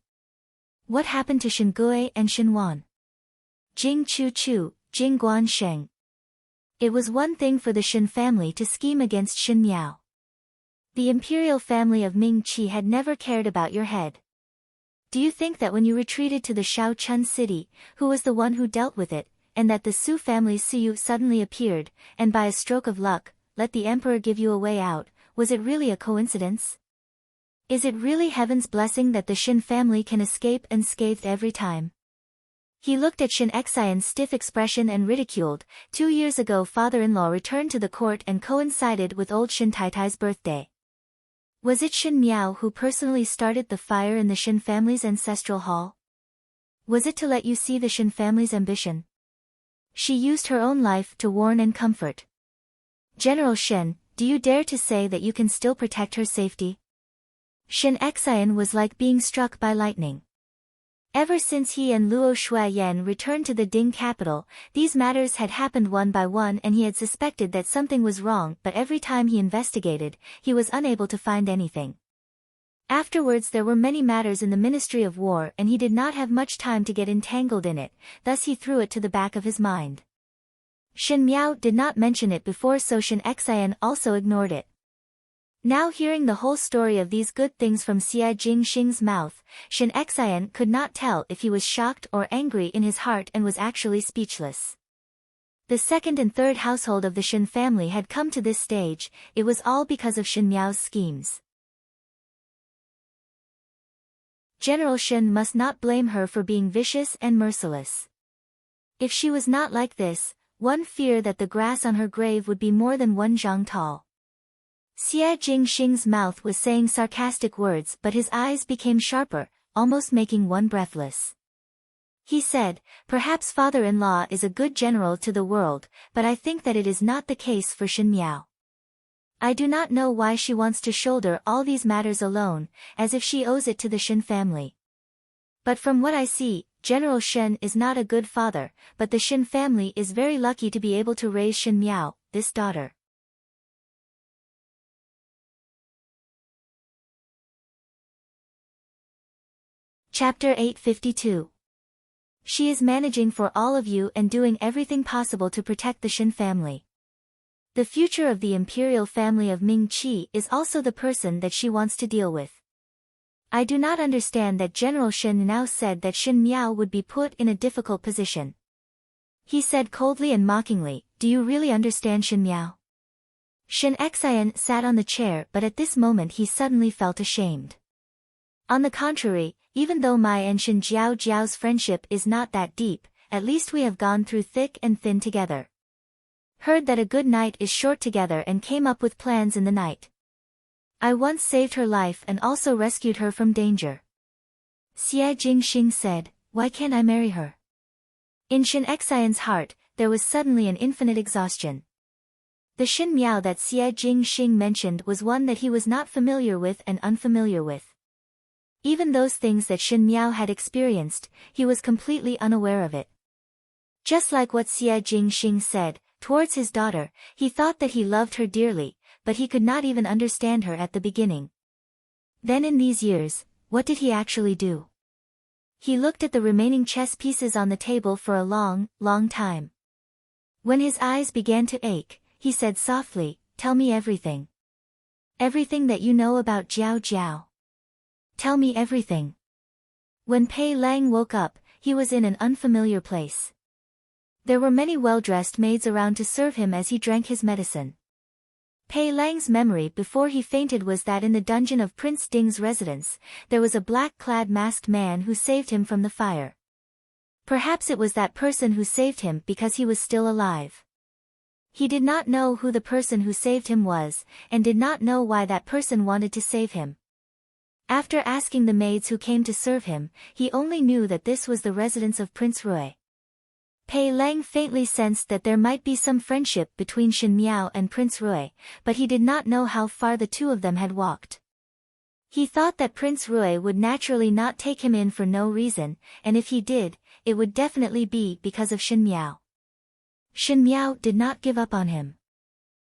What happened to Shen Gui and Shen Wan? Jing Chu Chu, Jing Guan Sheng. It was one thing for the Shen family to scheme against Shen Miao. The imperial family of Ming Qi had never cared about your head. Do you think that when you retreated to the Shao Chun city, who was the one who dealt with it, and that the Su family's Suyu suddenly appeared, and by a stroke of luck, let the emperor give you a way out, was it really a coincidence? Is it really heaven's blessing that the Shen family can escape unscathed every time?" He looked at Shen Xian's stiff expression and ridiculed. 2 years ago father-in-law returned to the court and coincided with old Shen Taitai's birthday. Was it Shen Miao who personally started the fire in the Shen family's ancestral hall? Was it to let you see the Shen family's ambition? She used her own life to warn and comfort. General Shen, do you dare to say that you can still protect her safety? Shen Xian was like being struck by lightning. Ever since he and Luo Shuayan returned to the Ding capital, these matters had happened one by one and he had suspected that something was wrong, but every time he investigated, he was unable to find anything. Afterwards there were many matters in the Ministry of War and he did not have much time to get entangled in it, thus he threw it to the back of his mind. Shen Miao did not mention it before, so Shen Xian also ignored it. Now hearing the whole story of these good things from Xie Jingxing's mouth, Shen Xian could not tell if he was shocked or angry in his heart and was actually speechless. The second and third household of the Shen family had come to this stage, it was all because of Shen Miao's schemes. General Shen must not blame her for being vicious and merciless. If she was not like this, one feared that the grass on her grave would be more than 1 zhang tall. Xie Jingxing's mouth was saying sarcastic words, but his eyes became sharper, almost making one breathless. He said, "Perhaps father-in-law is a good general to the world, but I think that it is not the case for Shen Miao. I do not know why she wants to shoulder all these matters alone, as if she owes it to the Shen family. But from what I see, General Shen is not a good father, but the Shen family is very lucky to be able to raise Shen Miao, this daughter." Chapter 852. She is managing for all of you and doing everything possible to protect the Shen family. The future of the imperial family of Ming Qi is also the person that she wants to deal with. I do not understand that General Shen now said that Shen Miao would be put in a difficult position. He said coldly and mockingly, "Do you really understand Shen Miao?" Shen Xian sat on the chair, but at this moment he suddenly felt ashamed. On the contrary, even though my and Shen Jiao's friendship is not that deep, at least we have gone through thick and thin together. Heard that a good night is short together and came up with plans in the night. I once saved her life and also rescued her from danger. Xie Jingxing said, "Why can't I marry her?" In Shen Xian's heart, there was suddenly an infinite exhaustion. The Shen Miao that Xie Jingxing mentioned was one that he was not familiar with and unfamiliar with. Even those things that Shen Miao had experienced, he was completely unaware of it. Just like what Xie Jingxing said, towards his daughter, he thought that he loved her dearly, but he could not even understand her at the beginning. Then in these years, what did he actually do? He looked at the remaining chess pieces on the table for a long, long time. When his eyes began to ache, he said softly, "Tell me everything. Everything that you know about Jiao Jiao. Tell me everything." When Pei Lang woke up, he was in an unfamiliar place. There were many well-dressed maids around to serve him as he drank his medicine. Pei Lang's memory before he fainted was that in the dungeon of Prince Ding's residence, there was a black-clad masked man who saved him from the fire. Perhaps it was that person who saved him because he was still alive. He did not know who the person who saved him was, and did not know why that person wanted to save him. After asking the maids who came to serve him, he only knew that this was the residence of Prince Rui. Pei Lang faintly sensed that there might be some friendship between Shen Miao and Prince Rui, but he did not know how far the two of them had walked. He thought that Prince Rui would naturally not take him in for no reason, and if he did, it would definitely be because of Shen Miao. Shen Miao did not give up on him.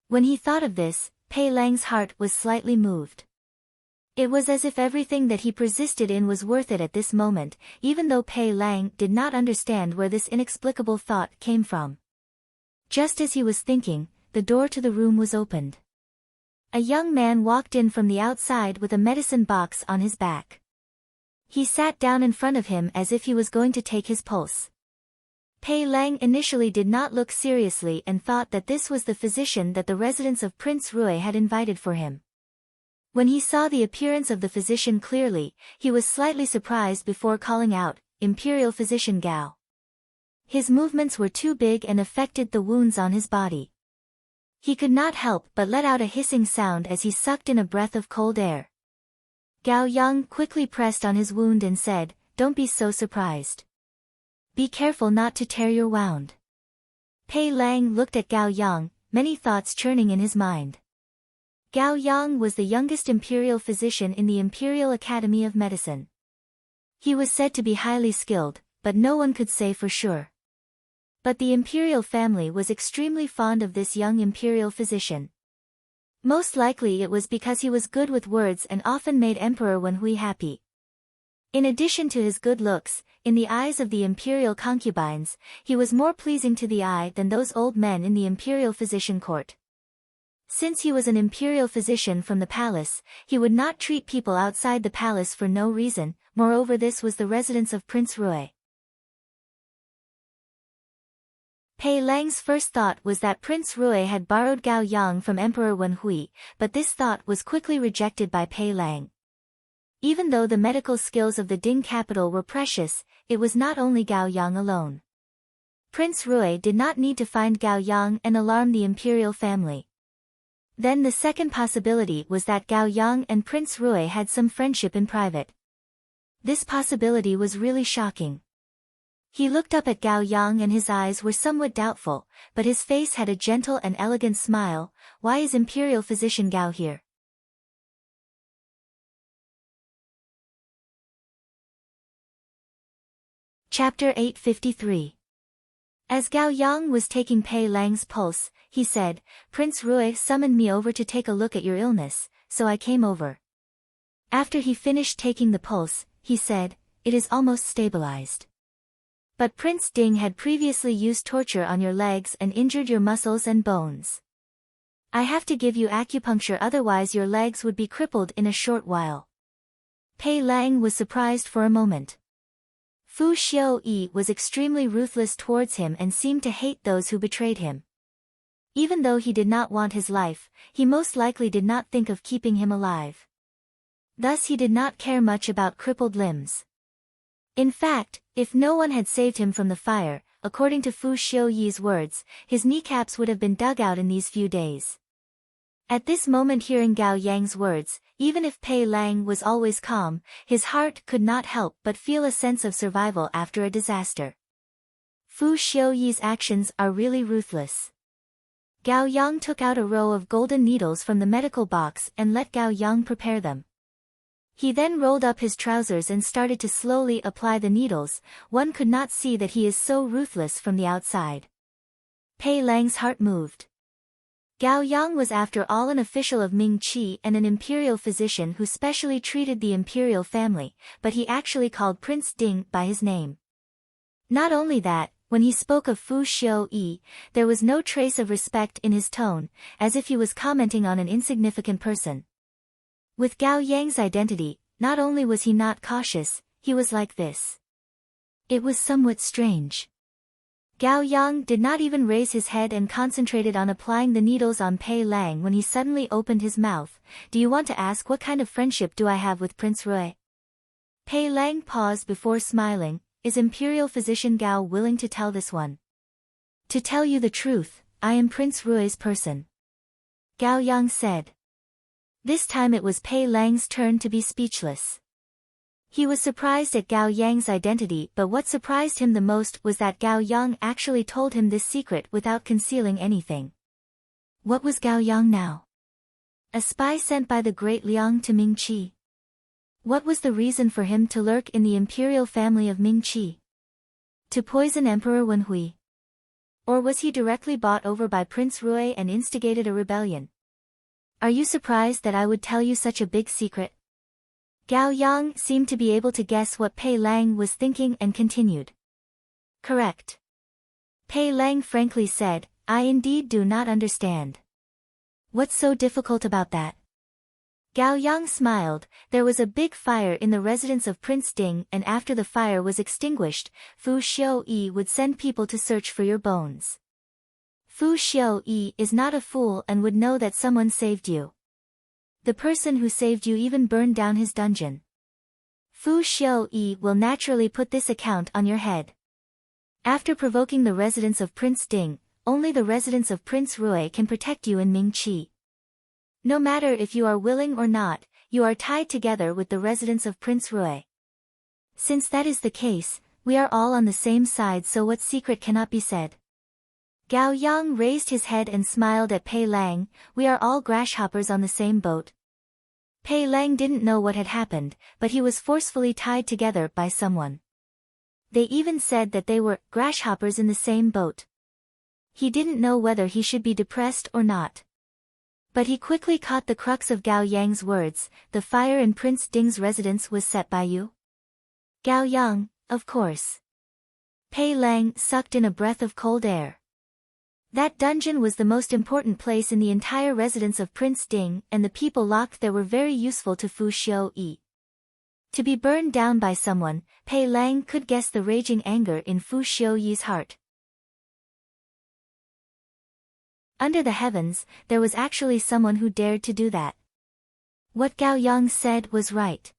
When he thought of this, Pei Lang's heart was slightly moved. It was as if everything that he persisted in was worth it at this moment, even though Pei Lang did not understand where this inexplicable thought came from. Just as he was thinking, the door to the room was opened. A young man walked in from the outside with a medicine box on his back. He sat down in front of him as if he was going to take his pulse. Pei Lang initially did not look seriously and thought that this was the physician that the residents of Prince Rui had invited for him. When he saw the appearance of the physician clearly, he was slightly surprised before calling out, "Imperial Physician Gao." His movements were too big and affected the wounds on his body. He could not help but let out a hissing sound as he sucked in a breath of cold air. Gao Yang quickly pressed on his wound and said, "Don't be so surprised. Be careful not to tear your wound." Pei Lang looked at Gao Yang, many thoughts churning in his mind. Gao Yang was the youngest imperial physician in the Imperial Academy of Medicine. He was said to be highly skilled, but no one could say for sure. But the imperial family was extremely fond of this young imperial physician. Most likely it was because he was good with words and often made Emperor Wenhui happy. In addition to his good looks, in the eyes of the imperial concubines, he was more pleasing to the eye than those old men in the imperial physician court. Since he was an imperial physician from the palace, he would not treat people outside the palace for no reason. Moreover, this was the residence of Prince Rui. Pei Lang's first thought was that Prince Rui had borrowed Gao Yang from Emperor Wenhui, but this thought was quickly rejected by Pei Lang. Even though the medical skills of the Ding capital were precious, it was not only Gao Yang alone. Prince Rui did not need to find Gao Yang and alarm the imperial family. Then the second possibility was that Gao Yang and Prince Rui had some friendship in private. This possibility was really shocking. He looked up at Gao Yang and his eyes were somewhat doubtful, but his face had a gentle and elegant smile. Why is Imperial Physician Gao here? Chapter 853. As Gao Yang was taking Pei Lang's pulse, he said, "Prince Rui summoned me over to take a look at your illness, so I came over." After he finished taking the pulse, he said, "It is almost stabilized. But Prince Ding had previously used torture on your legs and injured your muscles and bones. I have to give you acupuncture, otherwise your legs would be crippled in a short while." Pei Lang was surprised for a moment. Fu Xiuyi was extremely ruthless towards him and seemed to hate those who betrayed him. Even though he did not want his life, he most likely did not think of keeping him alive. Thus he did not care much about crippled limbs. In fact, if no one had saved him from the fire, according to Fu Xiuyi's words, his kneecaps would have been dug out in these few days. At this moment, hearing Gao Yang's words, even if Pei Lang was always calm, his heart could not help but feel a sense of survival after a disaster. Fu Xiuyi's actions are really ruthless. Gao Yang took out a row of golden needles from the medical box and let Gao Yang prepare them. He then rolled up his trousers and started to slowly apply the needles. One could not see that he is so ruthless from the outside. Pei Lang's heart moved. Gao Yang was after all an official of Ming Qi and an imperial physician who specially treated the imperial family, but he actually called Prince Ding by his name. Not only that, when he spoke of Fu Xiuyi, there was no trace of respect in his tone, as if he was commenting on an insignificant person. With Gao Yang's identity, not only was he not cautious, he was like this. It was somewhat strange. Gao Yang did not even raise his head and concentrated on applying the needles on Pei Lang when he suddenly opened his mouth. "Do you want to ask what kind of friendship do I have with Prince Rui?" Pei Lang paused before smiling. "Is Imperial Physician Gao willing to tell this one?" "To tell you the truth, I am Prince Rui's person," Gao Yang said. This time it was Pei Lang's turn to be speechless. He was surprised at Gao Yang's identity, but what surprised him the most was that Gao Yang actually told him this secret without concealing anything. What was Gao Yang now? A spy sent by the great Liang to Ming Qi? What was the reason for him to lurk in the imperial family of Ming Qi? To poison Emperor Wenhui? Or was he directly bought over by Prince Rui and instigated a rebellion? Are you surprised that I would tell you such a big secret? Gao Yang seemed to be able to guess what Pei Lang was thinking and continued. Correct. Pei Lang frankly said, "I indeed do not understand. What's so difficult about that?" Gao Yang smiled. There was a big fire in the residence of Prince Ding, and after the fire was extinguished, Fu Xiuyi would send people to search for your bones. Fu Xiuyi is not a fool and would know that someone saved you. The person who saved you even burned down his dungeon. Fu Xiuyi will naturally put this account on your head. After provoking the residence of Prince Ding, only the residence of Prince Rui can protect you in Ming Qi. No matter if you are willing or not, you are tied together with the residence of Prince Rui. Since that is the case, we are all on the same side, so what secret cannot be said? Gao Yang raised his head and smiled at Pei Lang. "We are all grasshoppers on the same boat." Pei Lang didn't know what had happened, but he was forcefully tied together by someone. They even said that they were grasshoppers in the same boat. He didn't know whether he should be depressed or not. But he quickly caught the crux of Gao Yang's words. The fire in Prince Ding's residence was set by you? Gao Yang, of course. Pei Lang sucked in a breath of cold air. That dungeon was the most important place in the entire residence of Prince Ding, and the people locked there were very useful to Fu Xiu-yi. To be burned down by someone, Pei Lang could guess the raging anger in Fu Xiu-yi's heart. Under the heavens, there was actually someone who dared to do that. What Gao Yang said was right.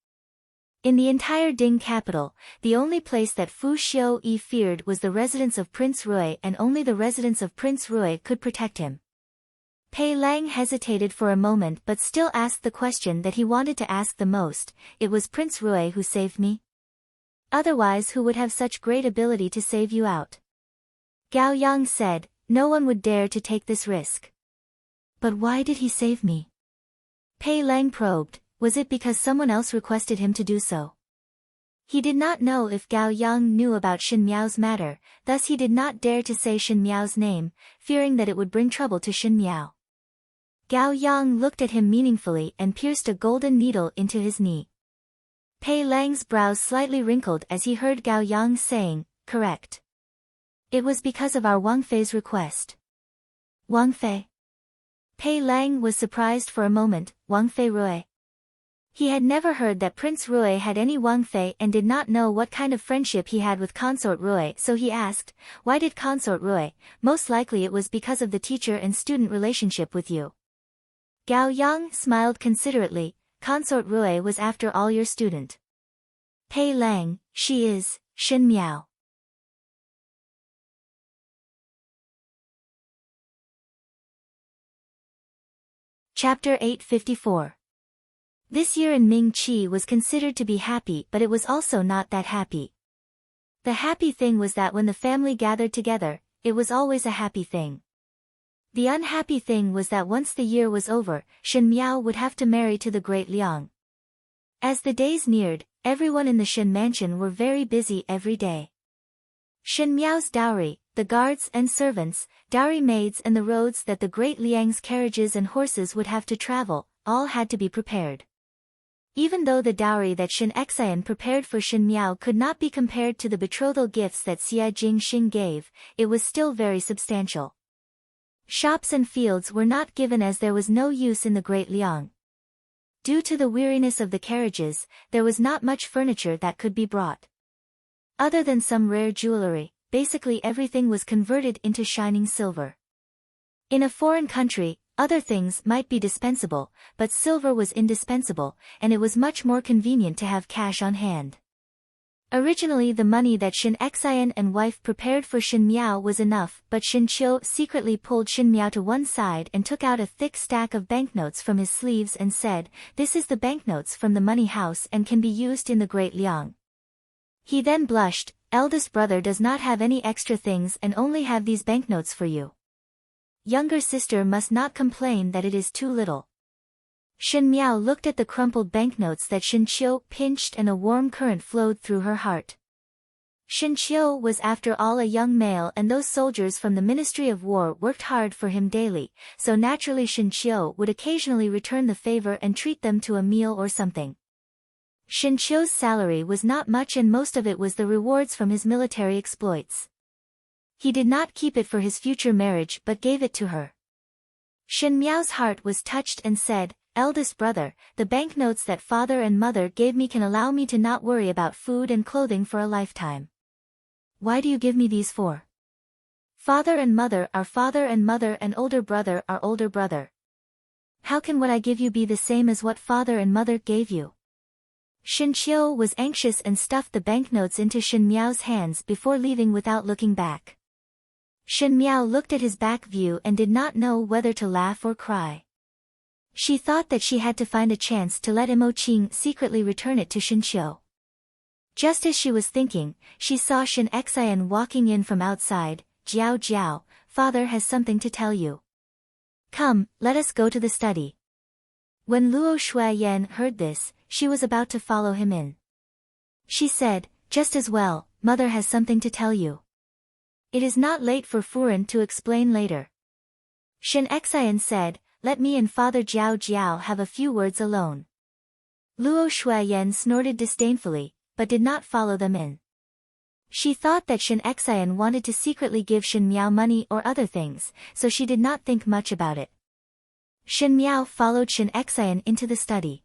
In the entire Ding capital, the only place that Fu Xiu-yi feared was the residence of Prince Rui, and only the residence of Prince Rui could protect him. Pei Lang hesitated for a moment but still asked the question that he wanted to ask the most. It was Prince Rui who saved me? Otherwise who would have such great ability to save you out? Gao Yang said, no one would dare to take this risk. But why did he save me? Pei Lang probed. Was it because someone else requested him to do so? He did not know if Gao Yang knew about Shin Miao's matter, thus he did not dare to say Shin Miao's name, fearing that it would bring trouble to Shin Miao. Gao Yang looked at him meaningfully and pierced a golden needle into his knee. Pei Lang's brows slightly wrinkled as he heard Gao Yang saying, correct. It was because of our Wang Fei's request. Wang Fei? Pei Lang was surprised for a moment. Wang Fei Rui. He had never heard that Prince Rui had any Wang Fei and did not know what kind of friendship he had with Consort Rui, so he asked, why did Consort Rui? Most likely it was because of the teacher and student relationship with you. Gao Yang smiled considerately. Consort Rui was after all your student. Pei Lang, she is, Shin Miao. Chapter 854. This year in Ming Qi was considered to be happy, but it was also not that happy. The happy thing was that when the family gathered together, it was always a happy thing. The unhappy thing was that once the year was over, Shin Miao would have to marry to the great Liang. As the days neared, everyone in the Shin mansion were very busy every day. Shin Miao's dowry, the guards and servants, dowry maids and the roads that the great Liang's carriages and horses would have to travel, all had to be prepared. Even though the dowry that Shin Xian prepared for Shin Miao could not be compared to the betrothal gifts that Xia Jingxing gave, it was still very substantial. Shops and fields were not given as there was no use in the Great Liang. Due to the weariness of the carriages, there was not much furniture that could be brought. Other than some rare jewelry, basically everything was converted into shining silver. In a foreign country, other things might be dispensable, but silver was indispensable, and it was much more convenient to have cash on hand. Originally the money that Shin Xian and wife prepared for Shin Miao was enough, but Shin Qiu secretly pulled Shin Miao to one side and took out a thick stack of banknotes from his sleeves and said, "This is the banknotes from the money house and can be used in the Great Liang." He then blushed, "Eldest brother does not have any extra things and only have these banknotes for you. Younger sister must not complain that it is too little." Shin Miao looked at the crumpled banknotes that Shin Qiu pinched and a warm current flowed through her heart. Shin Qiu was after all a young male and those soldiers from the Ministry of War worked hard for him daily, so naturally Shin Qiu would occasionally return the favor and treat them to a meal or something. Shin Qiu's salary was not much and most of it was the rewards from his military exploits. He did not keep it for his future marriage but gave it to her. Shin Miao's heart was touched and said, "Eldest brother, the banknotes that father and mother gave me can allow me to not worry about food and clothing for a lifetime." "Why do you give me these for?" "Father and mother are father and mother and older brother are older brother. How can what I give you be the same as what father and mother gave you?" Shin Qiu was anxious and stuffed the banknotes into Shin Miao's hands before leaving without looking back. Shin Miao looked at his back view and did not know whether to laugh or cry. She thought that she had to find a chance to let Imo Qing secretly return it to Shin Qiu. Just as she was thinking, she saw Shin Xian walking in from outside. "Jiao Jiao, father has something to tell you. Come, let us go to the study." When Luo Shuiyan heard this, she was about to follow him in. She said, "Just as well, mother has something to tell you. It is not late for Furen to explain later." Shin Xian said, let me and Father Jiao Jiao have a few words alone. Luo Shuiyan snorted disdainfully, but did not follow them in. She thought that Shen Xian wanted to secretly give Shen Miao money or other things, so she did not think much about it. Shen Miao followed Shen Xian into the study.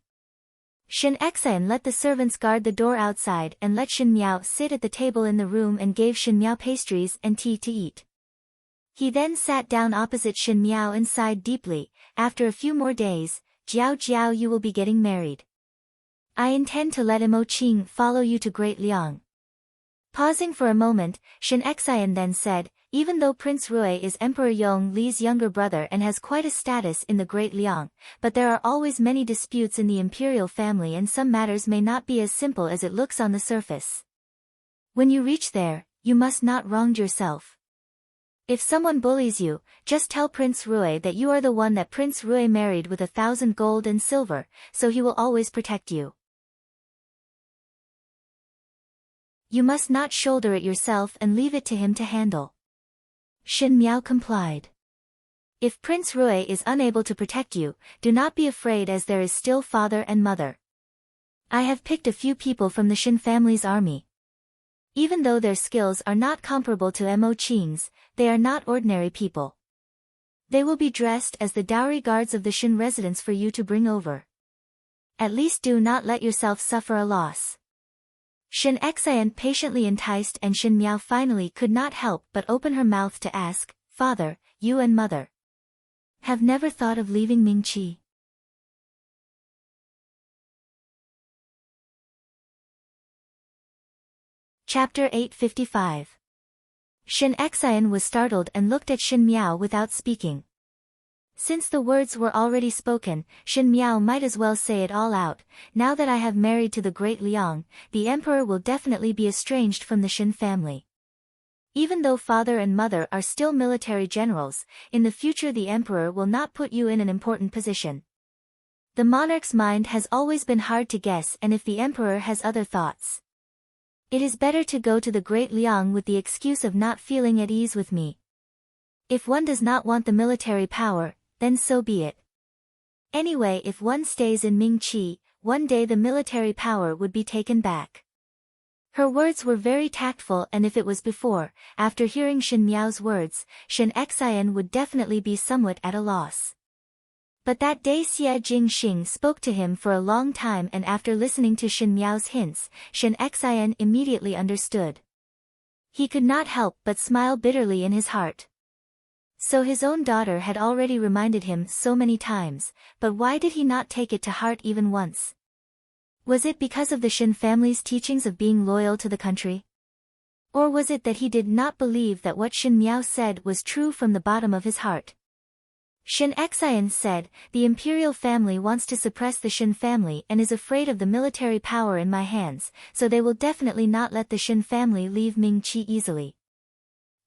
Shen Xian let the servants guard the door outside and let Shen Miao sit at the table in the room and gave Shen Miao pastries and tea to eat. He then sat down opposite Shen Miao and sighed deeply. After a few more days, Jiao Jiao, you will be getting married. I intend to let Mo Qing follow you to Great Liang. Pausing for a moment, Shen Xian then said, even though Prince Rui is Emperor Yong Li's younger brother and has quite a status in the Great Liang, but there are always many disputes in the imperial family and some matters may not be as simple as it looks on the surface. When you reach there, you must not wrong yourself. If someone bullies you, just tell Prince Rui that you are the one that Prince Rui married with 1,000 gold and silver, so he will always protect you. You must not shoulder it yourself and leave it to him to handle. Shen Miao complied. If Prince Rui is unable to protect you, do not be afraid as there is still father and mother. I have picked a few people from the Shen family's army. Even though their skills are not comparable to Mo Qing's, they are not ordinary people. They will be dressed as the dowry guards of the Shen residence for you to bring over. At least do not let yourself suffer a loss. Shen Xian patiently enticed and Shen Miao finally could not help but open her mouth to ask, Father, you and Mother have never thought of leaving Mingqi. Chapter 855. Shen Xian was startled and looked at Shen Miao without speaking. Since the words were already spoken, Shen Miao might as well say it all out. Now that I have married to the Great Liang, the emperor will definitely be estranged from the Shen family. Even though father and mother are still military generals, in the future the emperor will not put you in an important position. The monarch's mind has always been hard to guess, and if the emperor has other thoughts, it is better to go to the Great Liang with the excuse of not feeling at ease with me. If one does not want the military power, then so be it. Anyway, if one stays in Mingqi, one day the military power would be taken back. Her words were very tactful, and if it was before, after hearing Shen Miao's words, Shen Xian would definitely be somewhat at a loss. But that day Xie Jingxing spoke to him for a long time, and after listening to Shen Miao's hints, Shen Xian immediately understood. He could not help but smile bitterly in his heart. So his own daughter had already reminded him so many times, but why did he not take it to heart even once? Was it because of the Shen family's teachings of being loyal to the country? Or was it that he did not believe that what Shen Miao said was true from the bottom of his heart? Shen Xian said, the imperial family wants to suppress the Shen family and is afraid of the military power in my hands, so they will definitely not let the Shen family leave Mingqi easily.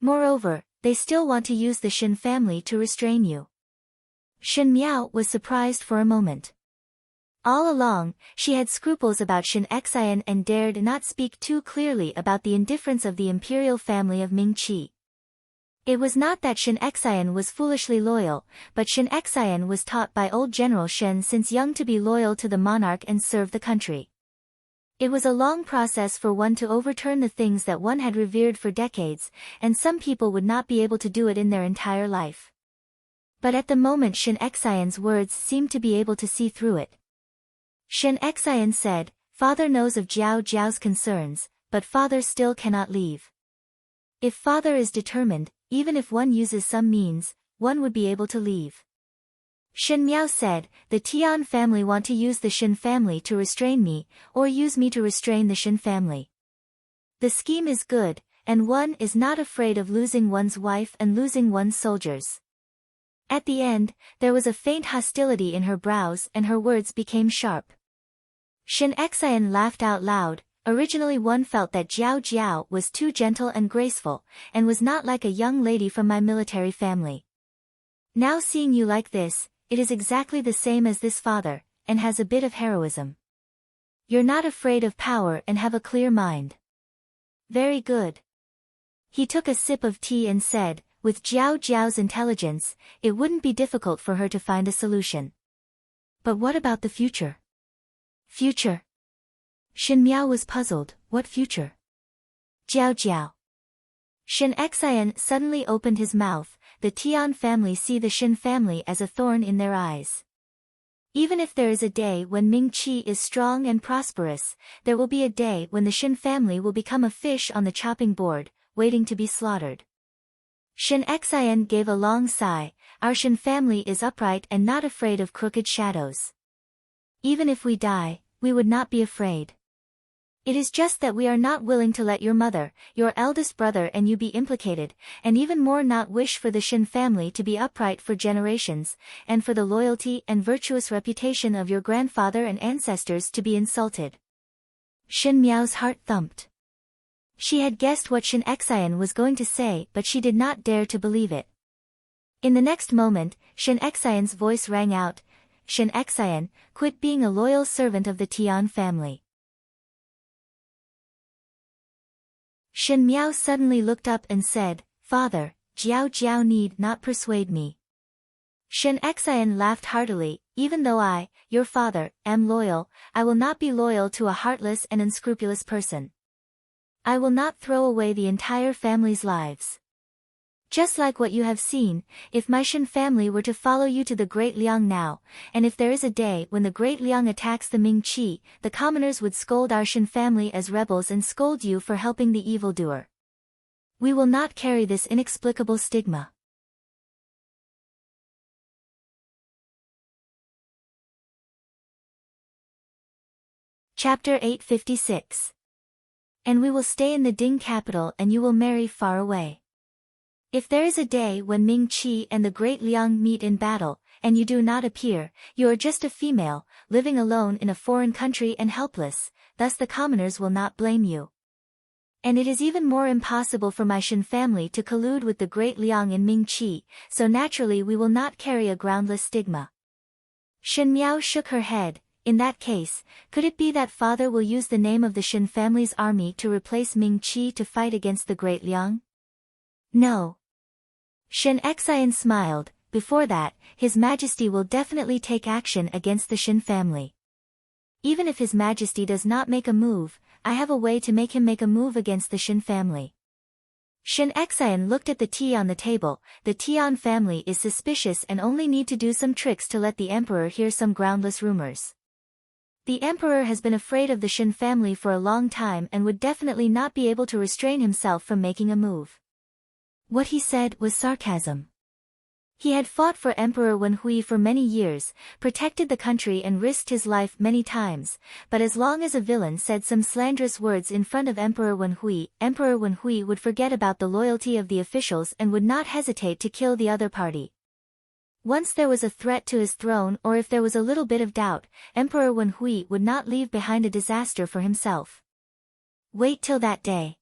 Moreover, they still want to use the Shen family to restrain you. Shen Miao was surprised for a moment. All along, she had scruples about Shen Xian and dared not speak too clearly about the indifference of the imperial family of Mingqi. It was not that Shen Xian was foolishly loyal, but Shen Xian was taught by old General Shen since young to be loyal to the monarch and serve the country. It was a long process for one to overturn the things that one had revered for decades, and some people would not be able to do it in their entire life. But at the moment Shen Xian's words seemed to be able to see through it. Shen Xian said, Father knows of Jiao Jiao's concerns, but father still cannot leave. If father is determined, even if one uses some means, one would be able to leave. Shen Miao said, the Tian family want to use the Shen family to restrain me, or use me to restrain the Shen family. The scheme is good, and one is not afraid of losing one's wife and losing one's soldiers. At the end, there was a faint hostility in her brows and her words became sharp. Shen Xian laughed out loud. Originally one felt that Jiao Jiao was too gentle and graceful, and was not like a young lady from my military family. Now seeing you like this, it is exactly the same as this father, and has a bit of heroism. You're not afraid of power and have a clear mind. Very good. He took a sip of tea and said, with Jiao Jiao's intelligence, it wouldn't be difficult for her to find a solution. But what about the future? Future? Shen Miao was puzzled. What future? Jiao Jiao. Shen Xian suddenly opened his mouth. The Tian family see the Shen family as a thorn in their eyes. Even if there is a day when Ming Qi is strong and prosperous, there will be a day when the Shen family will become a fish on the chopping board, waiting to be slaughtered. Shen Xian gave a long sigh. Our Shen family is upright and not afraid of crooked shadows. Even if we die, we would not be afraid. It is just that we are not willing to let your mother, your eldest brother and you be implicated, and even more not wish for the Shen family to be upright for generations, and for the loyalty and virtuous reputation of your grandfather and ancestors to be insulted. Shen Miao's heart thumped. She had guessed what Shen Xian was going to say, but she did not dare to believe it. In the next moment, Shen Xian's voice rang out, Shen Xian, quit being a loyal servant of the Tian family. Shen Miao suddenly looked up and said, Father, Jiao Jiao need not persuade me. Shen Xian laughed heartily, even though I, your father, am loyal, I will not be loyal to a heartless and unscrupulous person. I will not throw away the entire family's lives. Just like what you have seen, if my Shen family were to follow you to the Great Liang now, and if there is a day when the Great Liang attacks the Ming Qi, the commoners would scold our Shen family as rebels and scold you for helping the evildoer. We will not carry this inexplicable stigma. Chapter 856. And we will stay in the Ding capital and you will marry far away. If there is a day when Ming Qi and the Great Liang meet in battle, and you do not appear, you are just a female, living alone in a foreign country and helpless, thus the commoners will not blame you. And it is even more impossible for my Shen family to collude with the Great Liang and Ming Qi, so naturally we will not carry a groundless stigma. Shen Miao shook her head. In that case, could it be that father will use the name of the Shen family's army to replace Ming Qi to fight against the Great Liang? No. Shen Xian smiled. Before that, His Majesty will definitely take action against the Shen family. Even if His Majesty does not make a move, I have a way to make him make a move against the Shen family. Shen Xian looked at the tea on the table. The Tian family is suspicious and only need to do some tricks to let the emperor hear some groundless rumors. The emperor has been afraid of the Shen family for a long time and would definitely not be able to restrain himself from making a move. What he said was sarcasm. He had fought for Emperor Wenhui for many years, protected the country and risked his life many times, but as long as a villain said some slanderous words in front of Emperor Wenhui would forget about the loyalty of the officials and would not hesitate to kill the other party. Once there was a threat to his throne or if there was a little bit of doubt, Emperor Wenhui would not leave behind a disaster for himself. Wait till that day.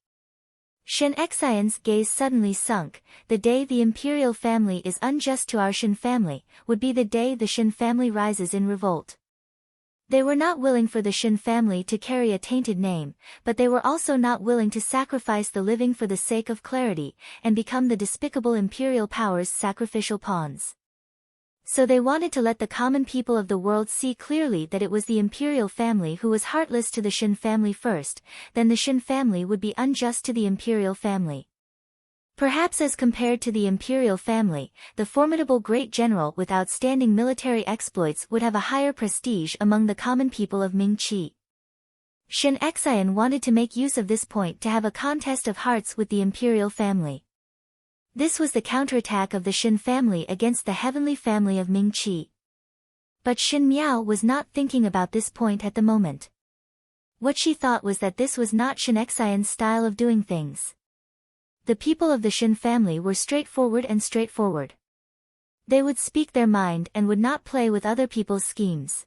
Shen Xian's gaze suddenly sunk. The day the imperial family is unjust to our Shen family, would be the day the Shen family rises in revolt. They were not willing for the Shen family to carry a tainted name, but they were also not willing to sacrifice the living for the sake of clarity, and become the despicable imperial power's sacrificial pawns. So they wanted to let the common people of the world see clearly that it was the imperial family who was heartless to the Shen family first, then the Shen family would be unjust to the imperial family. Perhaps as compared to the imperial family, the formidable great general with outstanding military exploits would have a higher prestige among the common people of Ming Qi. Shen Xian wanted to make use of this point to have a contest of hearts with the imperial family. This was the counterattack of the Shen family against the heavenly family of Ming Qi. But Shen Miao was not thinking about this point at the moment. What she thought was that this was not Shen Xian's style of doing things. The people of the Shen family were straightforward. They would speak their mind and would not play with other people's schemes.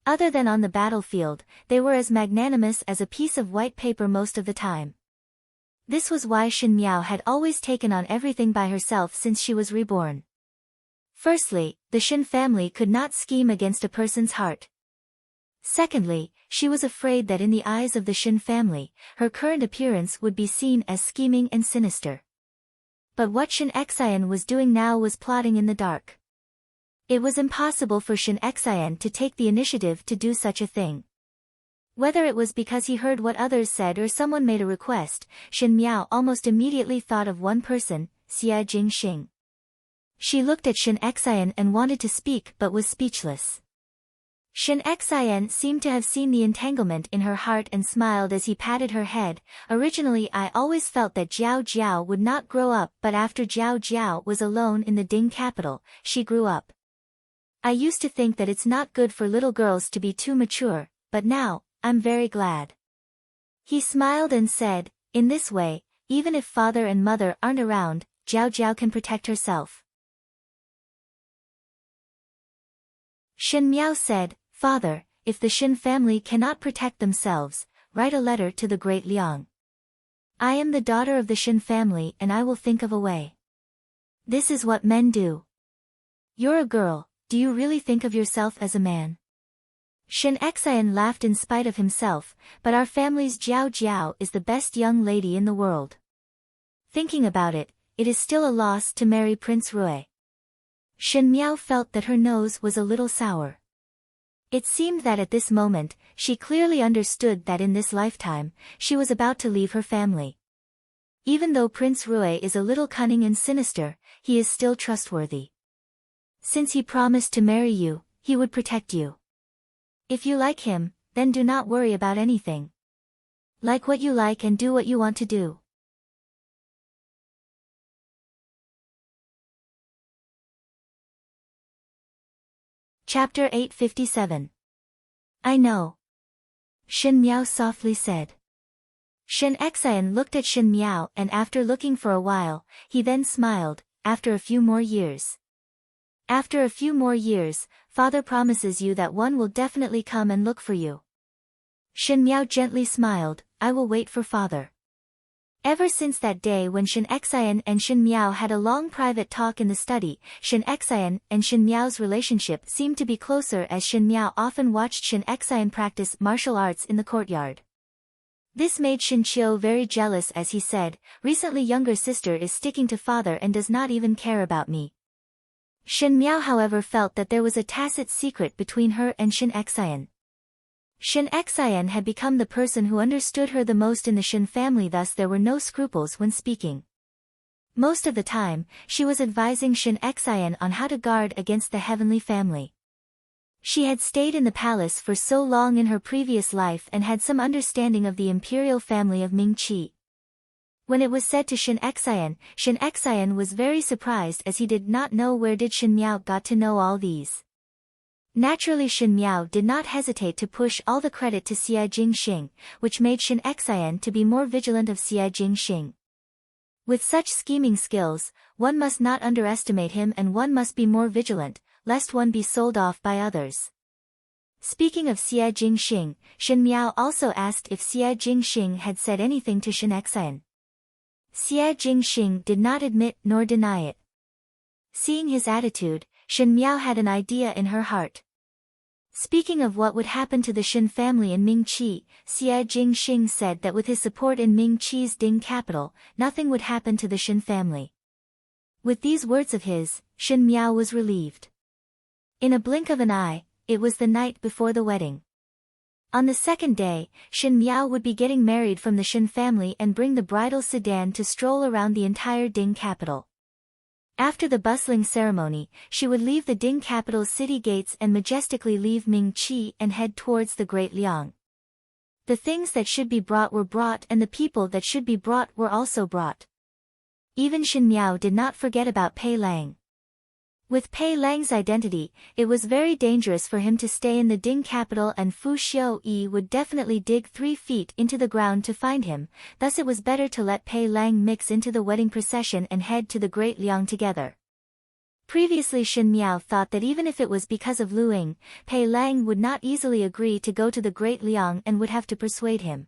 Other than on the battlefield, they were as magnanimous as a piece of white paper most of the time. This was why Shen Miao had always taken on everything by herself since she was reborn. Firstly, the Shen family could not scheme against a person's heart. Secondly, she was afraid that in the eyes of the Shen family, her current appearance would be seen as scheming and sinister. But what Shin Xian was doing now was plotting in the dark. It was impossible for Shin Xian to take the initiative to do such a thing. Whether it was because he heard what others said or someone made a request, Shin Miao almost immediately thought of one person, Xie Jingxing. She looked at Shin Xian and wanted to speak but was speechless. Shin Xian seemed to have seen the entanglement in her heart and smiled as he patted her head. Originally I always felt that Jiao Jiao would not grow up, but after Jiao Jiao was alone in the Ding capital, she grew up. I used to think that it's not good for little girls to be too mature, but now, I'm very glad. He smiled and said, in this way, even if father and mother aren't around, Jiao Jiao can protect herself. Shin Miao said, Father, if the Shin family cannot protect themselves, write a letter to the great Liang. I am the daughter of the Shin family and I will think of a way. This is what men do. You're a girl, do you really think of yourself as a man? Shin Xian laughed in spite of himself, but our family's Jiao Jiao is the best young lady in the world. Thinking about it, it is still a loss to marry Prince Rui. Shin Miao felt that her nose was a little sour. It seemed that at this moment, she clearly understood that in this lifetime, she was about to leave her family. Even though Prince Rui is a little cunning and sinister, he is still trustworthy. Since he promised to marry you, he would protect you. If you like him, then do not worry about anything. Like what you like and do what you want to do. Chapter 857. I know. Shin Miao softly said. Shin Xian looked at Shin Miao and after looking for a while, he then smiled, after a few more years. After a few more years, father promises you that one will definitely come and look for you. Shin Miao gently smiled, I will wait for father. Ever since that day when Shin Xian and Shin Miao had a long private talk in the study, Shin Xian and Shin Miao's relationship seemed to be closer as Shin Miao often watched Shin Xian practice martial arts in the courtyard. This made Shin Qiu very jealous as he said, recently younger sister is sticking to father and does not even care about me. Shin Miao however felt that there was a tacit secret between her and Shin Xian. Shin Xian had become the person who understood her the most in the Shin family, thus there were no scruples when speaking. Most of the time, she was advising Shin Xian on how to guard against the heavenly family. She had stayed in the palace for so long in her previous life and had some understanding of the imperial family of Ming-Chi. When it was said to Shin Xian was very surprised as he did not know where did Shin Miao got to know all these. Naturally Shin Miao did not hesitate to push all the credit to Xie Jingxing, which made Shin Xian to be more vigilant of Xie Jingxing. With such scheming skills, one must not underestimate him and one must be more vigilant, lest one be sold off by others. Speaking of Xie Jingxing, Shin Miao also asked if Xie Jingxing had said anything to Shin Xian. Xie Jingxing did not admit nor deny it. Seeing his attitude, Shin Miao had an idea in her heart. Speaking of what would happen to the Shin family in Ming-Chi, Xie Jingxing said that with his support in Ming-Chi's Ding capital, nothing would happen to the Shin family. With these words of his, Shin Miao was relieved. In a blink of an eye, it was the night before the wedding. On the second day, Shin Miao would be getting married from the Shin family and bring the bridal sedan to stroll around the entire Ding capital. After the bustling ceremony, she would leave the Ding capital's city gates and majestically leave Ming-Chi and head towards the Great Liang. The things that should be brought were brought and the people that should be brought were also brought. Even Shin Miao did not forget about Pei Lang. With Pei Lang's identity, it was very dangerous for him to stay in the Ding capital and Fu Xiu-yi would definitely dig 3 feet into the ground to find him, thus it was better to let Pei Lang mix into the wedding procession and head to the Great Liang together. Previously Shin Miao thought that even if it was because of Lu Ying, Pei Lang would not easily agree to go to the Great Liang and would have to persuade him.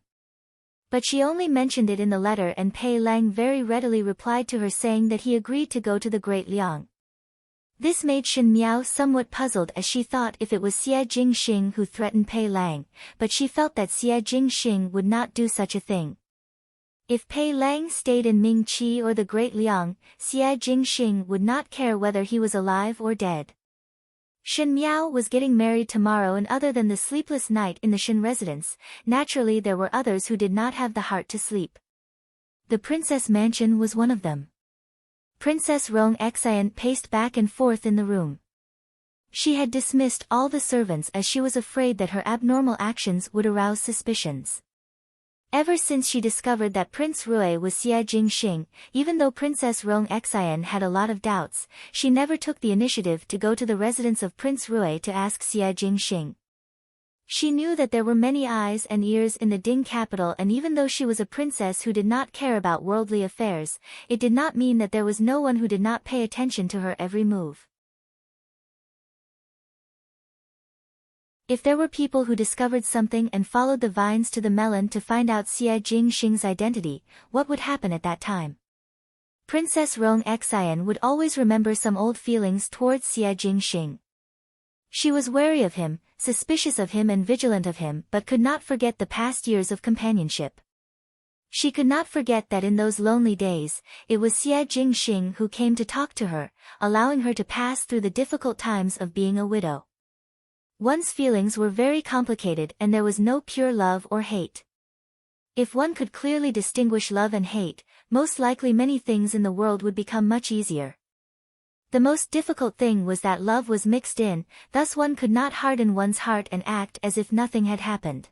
But she only mentioned it in the letter and Pei Lang very readily replied to her saying that he agreed to go to the Great Liang. This made Shin Miao somewhat puzzled as she thought if it was Xie Jingxing who threatened Pei Lang, but she felt that Xie Jingxing would not do such a thing. If Pei Lang stayed in Ming Qi or the Great Liang, Xie Jingxing would not care whether he was alive or dead. Shen Miao was getting married tomorrow, and other than the sleepless night in the Shen residence, naturally there were others who did not have the heart to sleep. The Princess Mansion was one of them. Princess Rong Xian paced back and forth in the room. She had dismissed all the servants as she was afraid that her abnormal actions would arouse suspicions. Ever since she discovered that Prince Rui was Xie Jingxing, even though Princess Rong Xian had a lot of doubts, she never took the initiative to go to the residence of Prince Rui to ask Xie Jingxing. She knew that there were many eyes and ears in the Ding capital, and even though she was a princess who did not care about worldly affairs, it did not mean that there was no one who did not pay attention to her every move. If there were people who discovered something and followed the vines to the melon to find out Xie Jingxing's identity, what would happen at that time? Princess Rong Xian would always remember some old feelings towards Xie Jingxing. She was wary of him, suspicious of him and vigilant of him, but could not forget the past years of companionship. She could not forget that in those lonely days, it was Xie Jingxing who came to talk to her, allowing her to pass through the difficult times of being a widow. One's feelings were very complicated, and there was no pure love or hate. If one could clearly distinguish love and hate, most likely many things in the world would become much easier. The most difficult thing was that love was mixed in, thus one could not harden one's heart and act as if nothing had happened.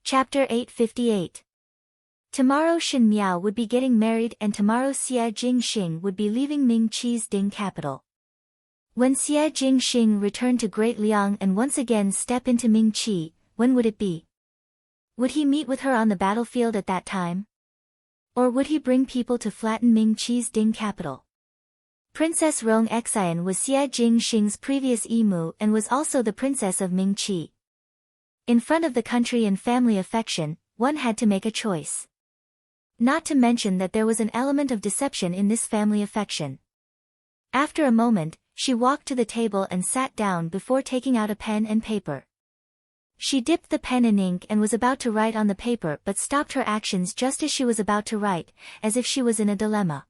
Chapter 858. Tomorrow Shen Miao would be getting married, and tomorrow Xie Jingxing would be leaving Ming Qi's Ding capital. When Xie Jingxing returned to Great Liang and once again step into Ming Qi, when would it be? Would he meet with her on the battlefield at that time? Or would he bring people to flatten Ming Qi's Ding capital? Princess Rong Xian was Xie Jingxing's previous imu and was also the princess of Ming Qi. In front of the country and family affection, one had to make a choice. Not to mention that there was an element of deception in this family affection. After a moment, she walked to the table and sat down before taking out a pen and paper. She dipped the pen in ink and was about to write on the paper, but stopped her actions just as she was about to write, as if she was in a dilemma.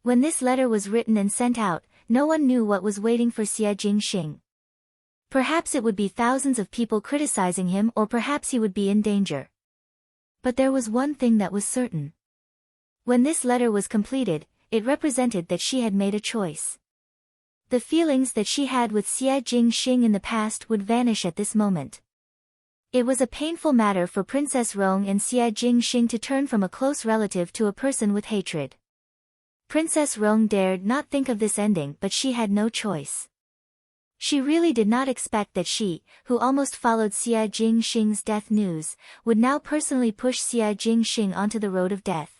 When this letter was written and sent out, no one knew what was waiting for Xie Jingxing. Perhaps it would be thousands of people criticizing him, or perhaps he would be in danger. But there was one thing that was certain. When this letter was completed, it represented that she had made a choice. The feelings that she had with Xie Jingxing in the past would vanish at this moment. It was a painful matter for Princess Rong and Xie Jingxing to turn from a close relative to a person with hatred. Princess Rong dared not think of this ending, but she had no choice. She really did not expect that she, who almost followed Xie Jingxing's death news, would now personally push Xie Jingxing onto the road of death.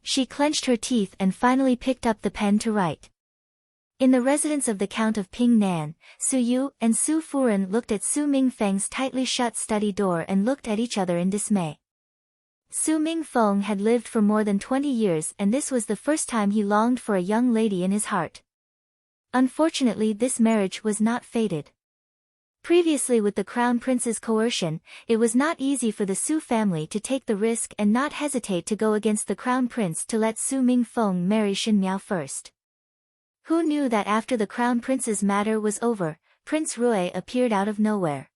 She clenched her teeth and finally picked up the pen to write. In the residence of the Count of Pingnan, Su Yu and Su Furen looked at Su Mingfeng's tightly shut study door and looked at each other in dismay. Su Mingfeng had lived for more than 20 years, and this was the first time he longed for a young lady in his heart. Unfortunately, this marriage was not fated. Previously, with the Crown Prince's coercion, it was not easy for the Su family to take the risk and not hesitate to go against the Crown Prince to let Su Mingfeng marry Shen Miao first. Who knew that after the Crown Prince's matter was over, Prince Rui appeared out of nowhere?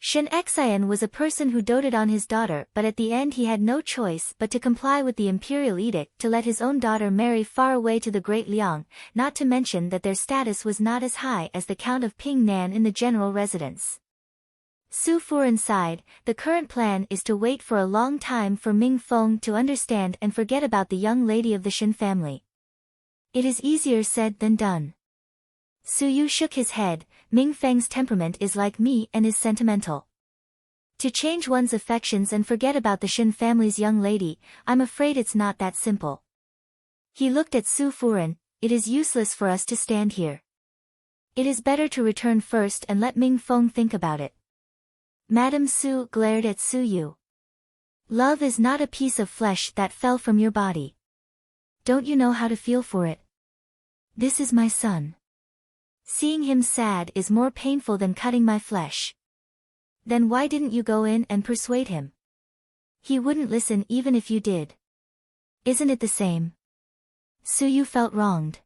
Shen Xian was a person who doted on his daughter, but at the end he had no choice but to comply with the imperial edict to let his own daughter marry far away to the Great Liang, not to mention that their status was not as high as the Count of Pingnan in the general residence. Su Furen sighed. The current plan is to wait for a long time for Ming Feng to understand and forget about the young lady of the Shen family. It is easier said than done. Su Yu shook his head. Ming Feng's temperament is like me and is sentimental. To change one's affections and forget about the Shen family's young lady, I'm afraid it's not that simple. He looked at Su Furen. It is useless for us to stand here. It is better to return first and let Ming Feng think about it. Madame Su glared at Su Yu. Love is not a piece of flesh that fell from your body. Don't you know how to feel for it? This is my son. Seeing him sad is more painful than cutting my flesh. Then why didn't you go in and persuade him? He wouldn't listen even if you did. Isn't it the same? Su Yu felt wronged.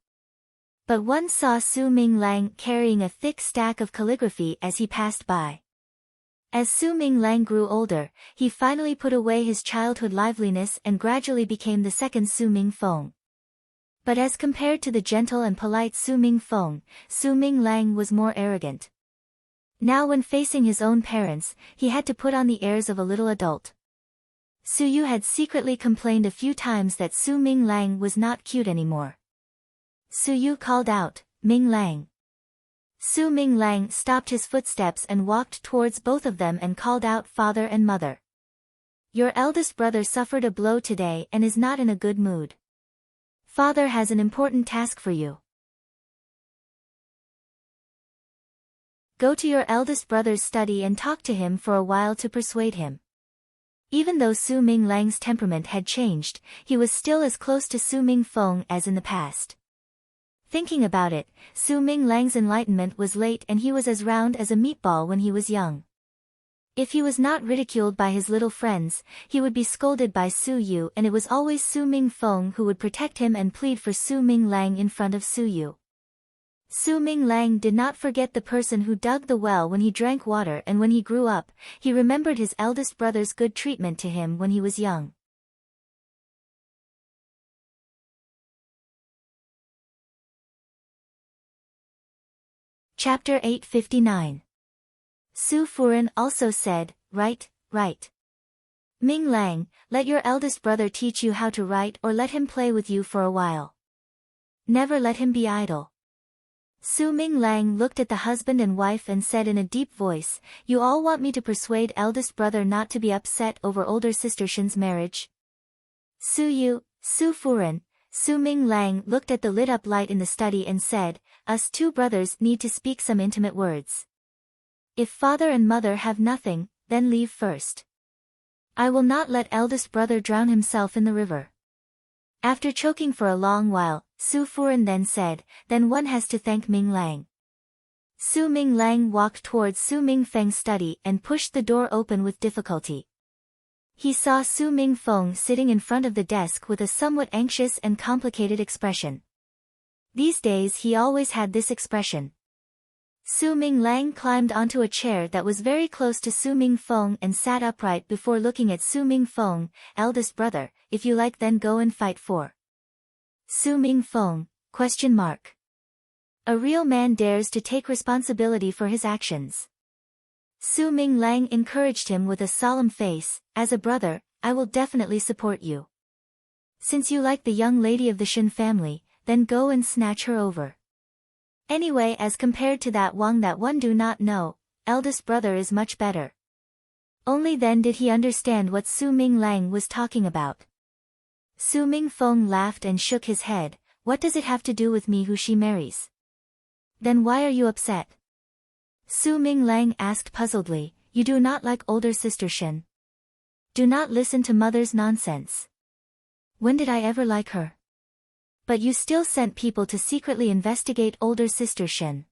But one saw Su Ming Lang carrying a thick stack of calligraphy as he passed by. As Su Ming Lang grew older, he finally put away his childhood liveliness and gradually became the second Su Ming Feng. But as compared to the gentle and polite Su Ming Feng, Su Ming Lang was more arrogant. Now when facing his own parents, he had to put on the airs of a little adult. Su Yu had secretly complained a few times that Su Ming Lang was not cute anymore. Su Yu called out, "Ming Lang." Su Ming Lang stopped his footsteps and walked towards both of them and called out father and mother. Your eldest brother suffered a blow today and is not in a good mood. Father has an important task for you. Go to your eldest brother's study and talk to him for a while to persuade him. Even though Su Ming Lang's temperament had changed, he was still as close to Su Ming Feng as in the past. Thinking about it, Su Ming Lang's enlightenment was late and he was as round as a meatball when he was young. If he was not ridiculed by his little friends, he would be scolded by Su Yu, and it was always Su Ming Feng who would protect him and plead for Su Ming Lang in front of Su Yu. Su Ming Lang did not forget the person who dug the well when he drank water, and when he grew up, he remembered his eldest brother's good treatment to him when he was young. Chapter 859. Su Furen also said, "Write, write. Ming Lang, let your eldest brother teach you how to write, or let him play with you for a while. Never let him be idle." Su Ming Lang looked at the husband and wife and said in a deep voice, "You all want me to persuade eldest brother not to be upset over older sister Shin's marriage?" Su Yu, Su Furen, Su Ming Lang looked at the lit-up light in the study and said, "Us two brothers need to speak some intimate words. If father and mother have nothing, then leave first. I will not let eldest brother drown himself in the river." After choking for a long while, Su Furen then said, "Then one has to thank Ming Lang." Su Ming Lang walked towards Su Ming Feng's study and pushed the door open with difficulty. He saw Su Ming Feng sitting in front of the desk with a somewhat anxious and complicated expression. These days he always had this expression. Su Ming Lang climbed onto a chair that was very close to Su Ming Feng and sat upright before looking at Su Ming Feng. "Eldest brother, if you like then go and fight for Su Ming Feng? A real man dares to take responsibility for his actions." Su Ming Lang encouraged him with a solemn face, "As a brother, I will definitely support you. Since you like the young lady of the Shin family, then go and snatch her over. Anyway, as compared to that one do not know, eldest brother is much better." Only then did he understand what Su Ming Lang was talking about. Su Ming Feng laughed and shook his head. "What does it have to do with me who she marries? Then why are you upset?" Su Ming Lang asked puzzledly. "You do not like older sister Shin? Do not listen to mother's nonsense. When did I ever like her? But you still sent people to secretly investigate older sister Shin."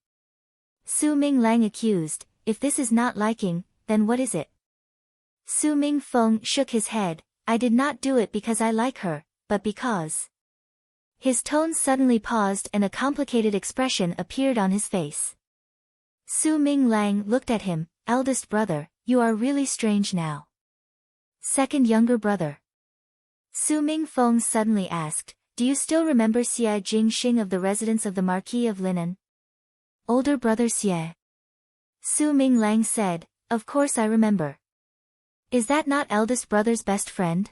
Su Ming Lang accused. "If this is not liking, then what is it?" Su Ming Feng shook his head. "I did not do it because I like her, but because..." His tone suddenly paused and a complicated expression appeared on his face. Su Ming Lang looked at him. "Eldest brother, you are really strange now." "Second younger brother?" Su Ming Feng suddenly asked. "Do you still remember Xie Jingxing of the residence of the Marquis of Linan?" "Older brother Xie?" Su Ming Lang said, "Of course I remember. Is that not eldest brother's best friend?"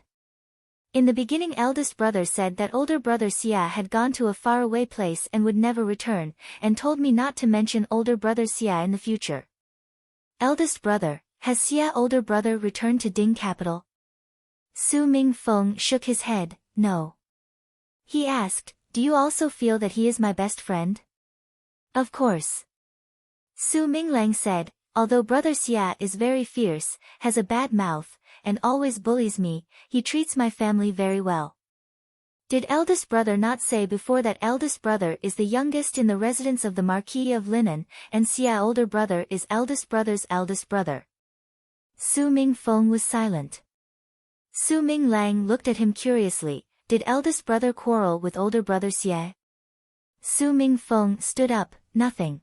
In the beginning eldest brother said that older brother Xia had gone to a faraway place and would never return, and told me not to mention older brother Xia in the future. "Eldest brother, has Xia older brother returned to Ding capital?" Su Ming Feng shook his head. "No." He asked, "Do you also feel that he is my best friend?" "Of course." Su Ming Lang said, "Although brother Xia is very fierce, has a bad mouth, and always bullies me, he treats my family very well. Did eldest brother not say before that eldest brother is the youngest in the residence of the Marquis of Linan, and Xia older brother is eldest brother's eldest brother? Su Mingfeng was silent. Su Minglang looked at him curiously. Did eldest brother quarrel with older brother Xie? Su Mingfeng stood up. Nothing.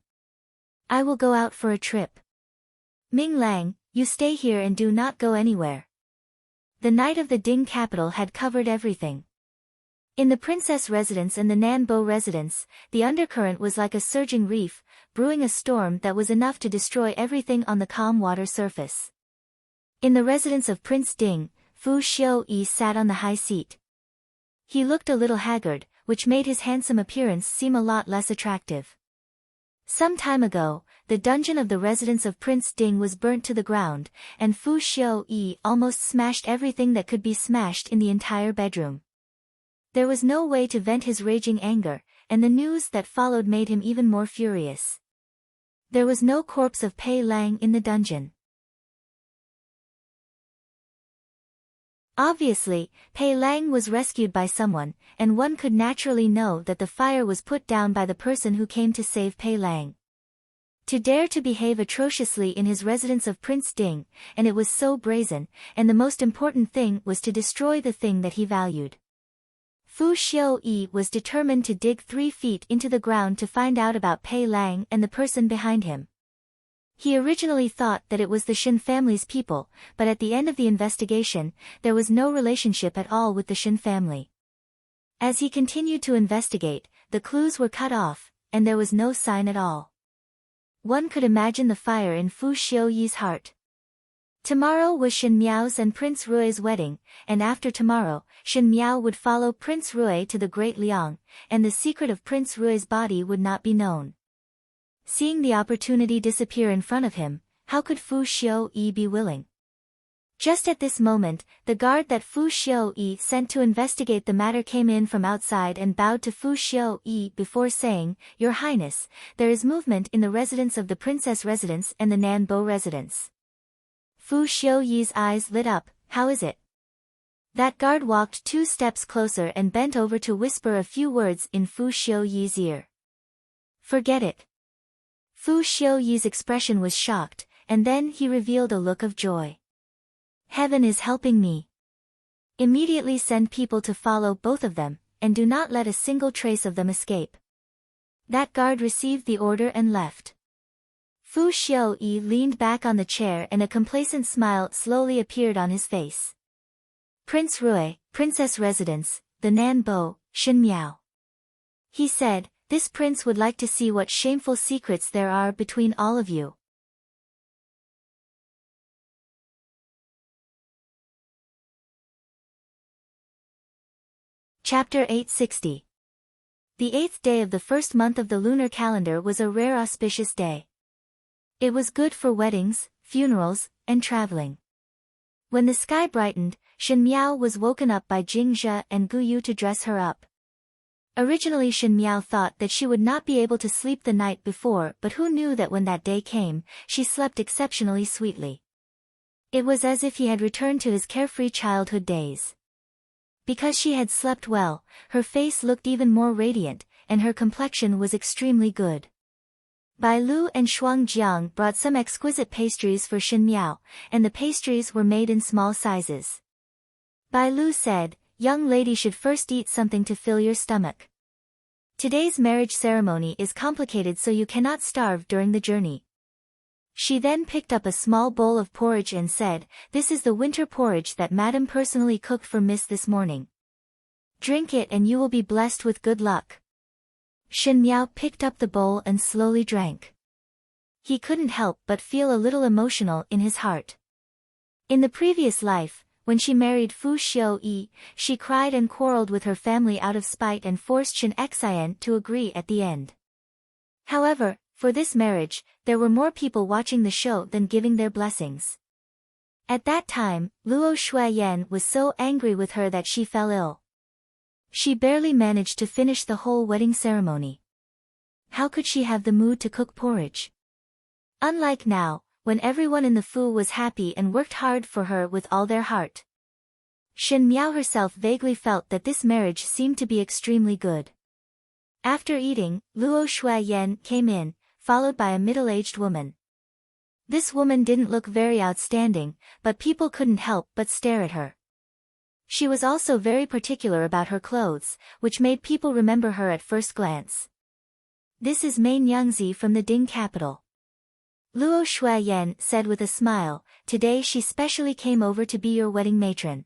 I will go out for a trip. Minglang, you stay here and do not go anywhere. The night of the Ding capital had covered everything. In the princess residence and the Nanbo residence, the undercurrent was like a surging reef, brewing a storm that was enough to destroy everything on the calm water surface. In the residence of Prince Ding, Fu Xiu-yi sat on the high seat. He looked a little haggard, which made his handsome appearance seem a lot less attractive. Some time ago, the dungeon of the residence of Prince Ding was burnt to the ground, and Fu Xiu-yi almost smashed everything that could be smashed in the entire bedroom. There was no way to vent his raging anger, and the news that followed made him even more furious. There was no corpse of Pei Lang in the dungeon. Obviously, Pei Lang was rescued by someone, and one could naturally know that the fire was put down by the person who came to save Pei Lang. To dare to behave atrociously in his residence of Prince Ding, and it was so brazen, and the most important thing was to destroy the thing that he valued. Fu Xiu-yi was determined to dig 3 feet into the ground to find out about Pei Lang and the person behind him. He originally thought that it was the Shin family's people, but at the end of the investigation, there was no relationship at all with the Shin family. As he continued to investigate, the clues were cut off, and there was no sign at all. One could imagine the fire in Fu Xiu-yi's heart. Tomorrow was Shin Miao's and Prince Rui's wedding, and after tomorrow, Shin Miao would follow Prince Rui to the Great Liang, and the secret of Prince Rui's body would not be known. Seeing the opportunity disappear in front of him, how could Fu Xiu-yi be willing? Just at this moment, the guard that Fu Xiu-yi sent to investigate the matter came in from outside and bowed to Fu Xiu-yi before saying, "Your Highness, there is movement in the residence of the Princess residence and the Nanbo residence." Fu Xiu-yi's eyes lit up. How is it? That guard walked 2 steps closer and bent over to whisper a few words in Fu Xiu-yi's ear. Forget it. Fu Xiu-yi's expression was shocked, and then he revealed a look of joy. Heaven is helping me. Immediately send people to follow both of them, and do not let a single trace of them escape. That guard received the order and left. Fu Xiu-yi leaned back on the chair and a complacent smile slowly appeared on his face. Prince Rui, Princess Residence, the Nanbo, Shin Miao. He said, this prince would like to see what shameful secrets there are between all of you. Chapter 860. The 8th day of the first month of the lunar calendar was a rare auspicious day. It was good for weddings, funerals, and traveling. When the sky brightened, Shin Miao was woken up by Jing Zhe and Gu Yu to dress her up. Originally Shin Miao thought that she would not be able to sleep the night before, but who knew that when that day came, she slept exceptionally sweetly. It was as if he had returned to his carefree childhood days. Because she had slept well, her face looked even more radiant, and her complexion was extremely good. Bai Lu and Shuang Jiang brought some exquisite pastries for Shin Miao, and the pastries were made in small sizes. Bai Lu said, "Young lady should first eat something to fill your stomach. Today's marriage ceremony is complicated, so you cannot starve during the journey." She then picked up a small bowl of porridge and said, "This is the winter porridge that Madam personally cooked for Miss this morning. Drink it and you will be blessed with good luck." Shin Miao picked up the bowl and slowly drank. He couldn't help but feel a little emotional in his heart. In the previous life, when she married Fu Xiu-yi, she cried and quarreled with her family out of spite and forced Shin Xian to agree at the end. However, for this marriage, there were more people watching the show than giving their blessings. At that time, Luo Shuiyan was so angry with her that she fell ill. She barely managed to finish the whole wedding ceremony. How could she have the mood to cook porridge? Unlike now, when everyone in the Fu was happy and worked hard for her with all their heart. Shen Miao herself vaguely felt that this marriage seemed to be extremely good. After eating, Luo Shuaiyan came in, followed by a middle-aged woman. This woman didn't look very outstanding, but people couldn't help but stare at her. She was also very particular about her clothes, which made people remember her at first glance. This is Mei Nyangzi from the Ding capital. Luo Shuaiyan said with a smile, today she specially came over to be your wedding matron.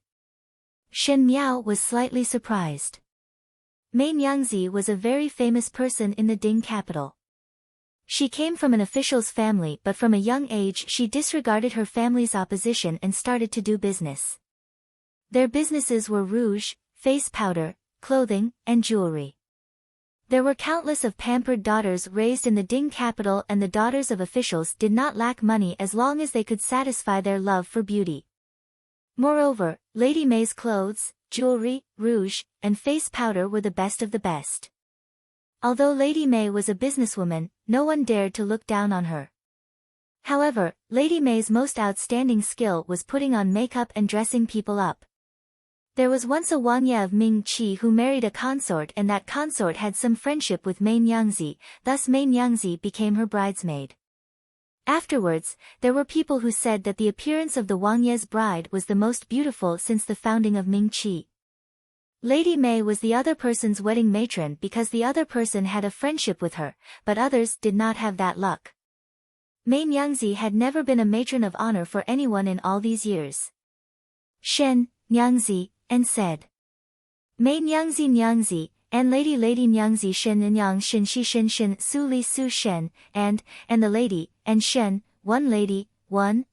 Shen Miao was slightly surprised. Mei Nyangzi was a very famous person in the Ding capital. She came from an official's family, but from a young age she disregarded her family's opposition and started to do business. Their businesses were rouge, face powder, clothing, and jewelry. There were countless of pampered daughters raised in the Ding capital, and the daughters of officials did not lack money as long as they could satisfy their love for beauty. Moreover, Lady Mei's clothes, jewelry, rouge, and face powder were the best of the best. Although Lady Mei was a businesswoman, no one dared to look down on her. However, Lady Mei's most outstanding skill was putting on makeup and dressing people up. There was once a Wang Ye of Ming Qi who married a consort, and that consort had some friendship with Mei Nyangzi, thus Mei Nyangzi became her bridesmaid. Afterwards, there were people who said that the appearance of the Wang Ye's bride was the most beautiful since the founding of Ming Qi. Lady Mei was the other person's wedding matron because the other person had a friendship with her, but others did not have that luck. Mei Nyangzi had never been a matron of honor for anyone in all these years. Shen, Nyangzi, and said. Mei Nyangzi Nyangzi, and Lady Nyangzi Shen and Yang Shen Shi Shen Shen Su Li Su Shen, and the lady, and Shen, one lady, one,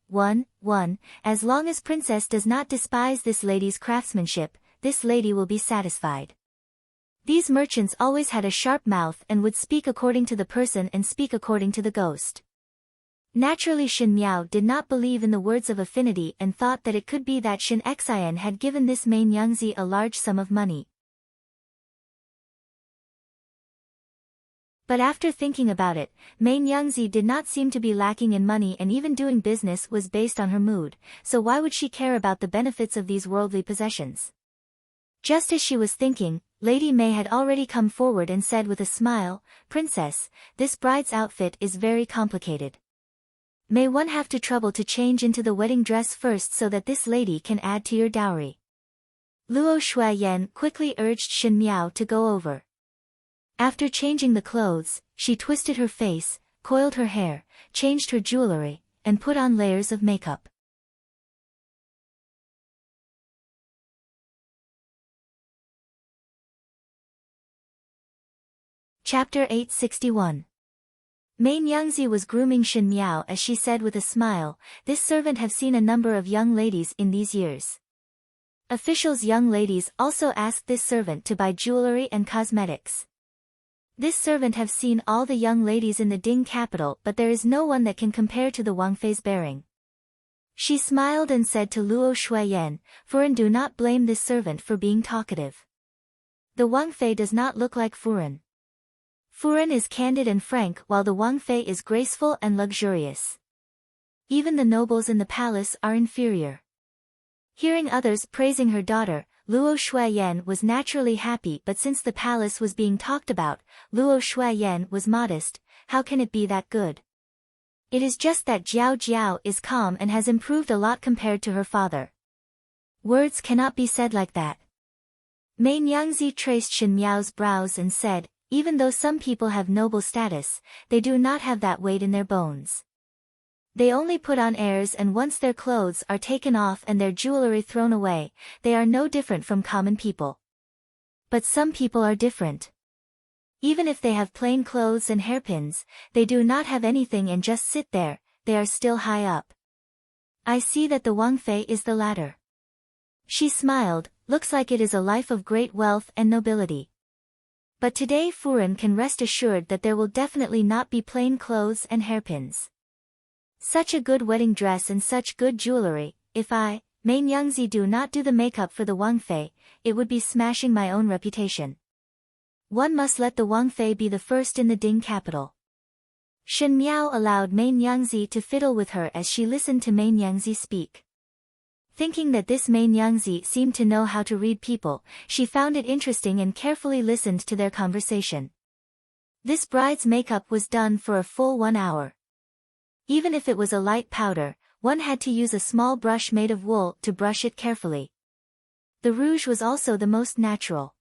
as long as princess does not despise this lady's craftsmanship, this lady will be satisfied. These merchants always had a sharp mouth and would speak according to the person and speak according to the ghost. Naturally Shen Miao did not believe in the words of affinity and thought that it could be that Shen Xian had given this Mei Nyangzi a large sum of money. But after thinking about it, Mei Nyangzi did not seem to be lacking in money, and even doing business was based on her mood, so why would she care about the benefits of these worldly possessions? Just as she was thinking, Lady Mei had already come forward and said with a smile, Princess, this bride's outfit is very complicated. May one have to trouble to change into the wedding dress first so that this lady can add to your dowry? Luo Shuaiyan quickly urged Shen Miao to go over. After changing the clothes, she twisted her face, coiled her hair, changed her jewelry, and put on layers of makeup. Chapter 861. Mei Nyangzi was grooming Shen Miao as she said with a smile, this servant have seen a number of young ladies in these years. Officials' young ladies also asked this servant to buy jewelry and cosmetics. This servant have seen all the young ladies in the Ding capital, but there is no one that can compare to the Wang Fei's bearing. She smiled and said to Luo Shuaiyan, Furen, do not blame this servant for being talkative. The Wang Fei does not look like Furen. Furen is candid and frank while the Wang Fei is graceful and luxurious. Even the nobles in the palace are inferior. Hearing others praising her daughter, Luo Shuaiyan was naturally happy, but since the palace was being talked about, Luo Shuaiyan was modest. How can it be that good? It is just that Jiao Jiao is calm and has improved a lot compared to her father. Words cannot be said like that. Mei Nyangzi traced Shen Miao's brows and said, even though some people have noble status, they do not have that weight in their bones. They only put on airs, and once their clothes are taken off and their jewelry thrown away, they are no different from common people. But some people are different. Even if they have plain clothes and hairpins, they do not have anything and just sit there, they are still high up. I see that the Wang Fei is the latter. She smiled, looks like it is a life of great wealth and nobility. But today Furen can rest assured that there will definitely not be plain clothes and hairpins. Such a good wedding dress and such good jewelry, if I, Mei Nyangzi, do not do the makeup for the Wang Fei, it would be smashing my own reputation. One must let the Wang Fei be the first in the Ding capital. Shen Miao allowed Mei Nyangzi to fiddle with her as she listened to Mei Nyangzi speak. Thinking that this main Yangzi seemed to know how to read people, she found it interesting and carefully listened to their conversation. This bride's makeup was done for a full 1 hour. Even if it was a light powder, one had to use a small brush made of wool to brush it carefully. The rouge was also the most natural.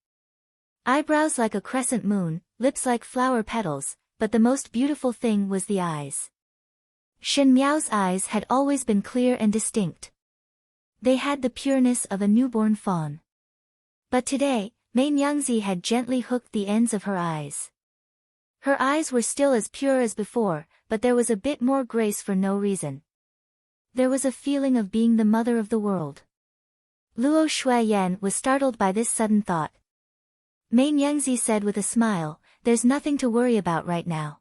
Eyebrows like a crescent moon, lips like flower petals, but the most beautiful thing was the eyes. Shen Miao's eyes had always been clear and distinct. They had the pureness of a newborn fawn. But today, Main Yangzi had gently hooked the ends of her eyes. Her eyes were still as pure as before, but there was a bit more grace for no reason. There was a feeling of being the mother of the world. Luo Shuiyan was startled by this sudden thought. Main Yangzi said with a smile, "There's nothing to worry about right now.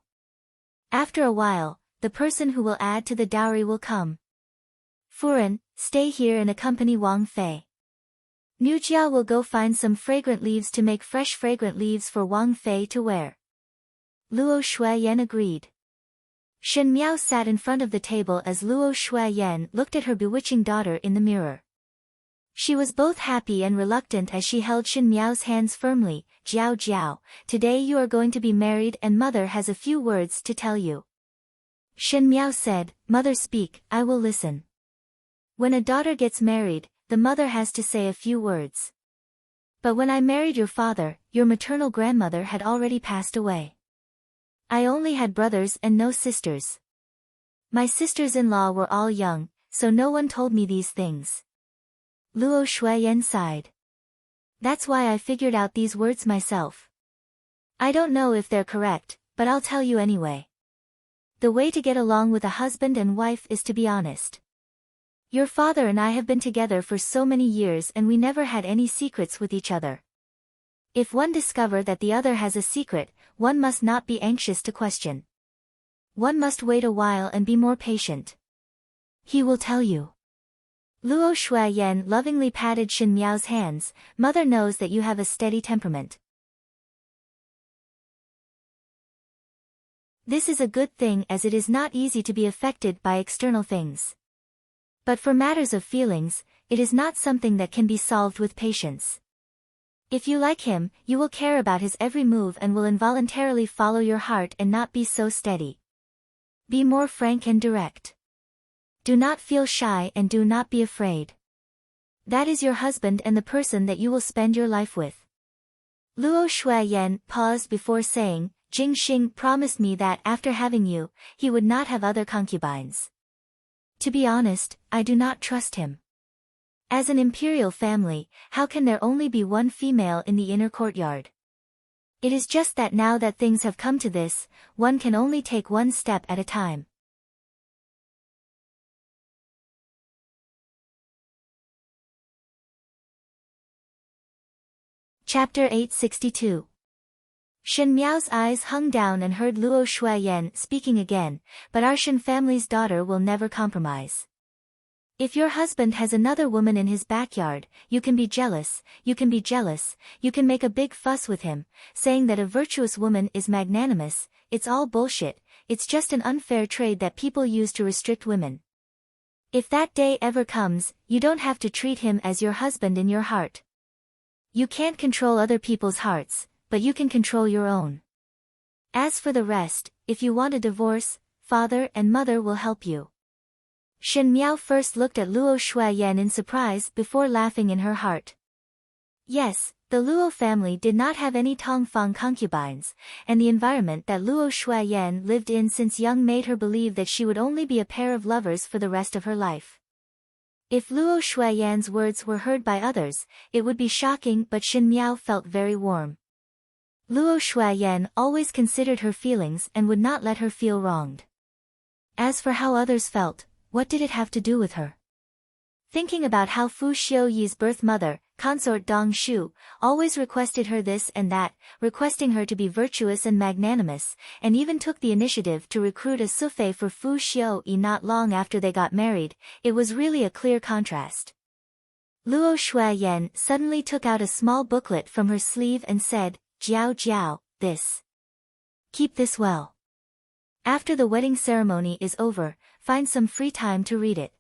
After a while, the person who will add to the dowry will come. Furen, stay here and accompany Wang Fei. Nujia will go find some fragrant leaves to make fresh fragrant leaves for Wang Fei to wear." Luo Shuiyan agreed. Shen Miao sat in front of the table as Luo Shuiyan looked at her bewitching daughter in the mirror. She was both happy and reluctant as she held Shen Miao's hands firmly. "Jiao Jiao, today you are going to be married and mother has a few words to tell you." Shen Miao said, "Mother speak, I will listen." When a daughter gets married, the mother has to say a few words. But when I married your father, your maternal grandmother had already passed away. I only had brothers and no sisters. My sisters-in-law were all young, so no one told me these things. Luo Shuiyan sighed. That's why I figured out these words myself. I don't know if they're correct, but I'll tell you anyway. The way to get along with a husband and wife is to be honest. Your father and I have been together for so many years and we never had any secrets with each other. If one discover that the other has a secret, one must not be anxious to question. One must wait a while and be more patient. He will tell you. Luo Shuiyan lovingly patted Shen Miao's hands. "Mother knows that you have a steady temperament. This is a good thing as it is not easy to be affected by external things. But for matters of feelings, it is not something that can be solved with patience. If you like him, you will care about his every move and will involuntarily follow your heart and not be so steady. Be more frank and direct. Do not feel shy and do not be afraid. That is your husband and the person that you will spend your life with." Luo Shuiyan paused before saying, "Jing Xing promised me that after having you, he would not have other concubines. To be honest, I do not trust him. As an imperial family, how can there only be one female in the inner courtyard? It is just that now that things have come to this, one can only take one step at a time." Chapter 862. Shen Miao's eyes hung down and heard Luo Shuiyan speaking again, "But our Shen family's daughter will never compromise. If your husband has another woman in his backyard, you can be jealous, you can make a big fuss with him, saying that a virtuous woman is magnanimous. It's all bullshit, it's just an unfair trade that people use to restrict women. If that day ever comes, you don't have to treat him as your husband in your heart. You can't control other people's hearts, but you can control your own. As for the rest, if you want a divorce, father and mother will help you." Shen Miao first looked at Luo Shuiyan in surprise before laughing in her heart. Yes, the Luo family did not have any Tongfang concubines, and the environment that Luo Shuiyan lived in since young made her believe that she would only be a pair of lovers for the rest of her life. If Luo Shuiyan's words were heard by others, it would be shocking, but Shen Miao felt very warm. Luo Shuiyan always considered her feelings and would not let her feel wronged. As for how others felt, what did it have to do with her? Thinking about how Fu Xiuyi's birth mother, consort Dong Shu, always requested her this and that, requesting her to be virtuous and magnanimous, and even took the initiative to recruit a Sufei for Fu Xiuyi not long after they got married, it was really a clear contrast. Luo Shuiyan suddenly took out a small booklet from her sleeve and said, "Jiao Jiao, this. Keep this well. After the wedding ceremony is over, find some free time to read it.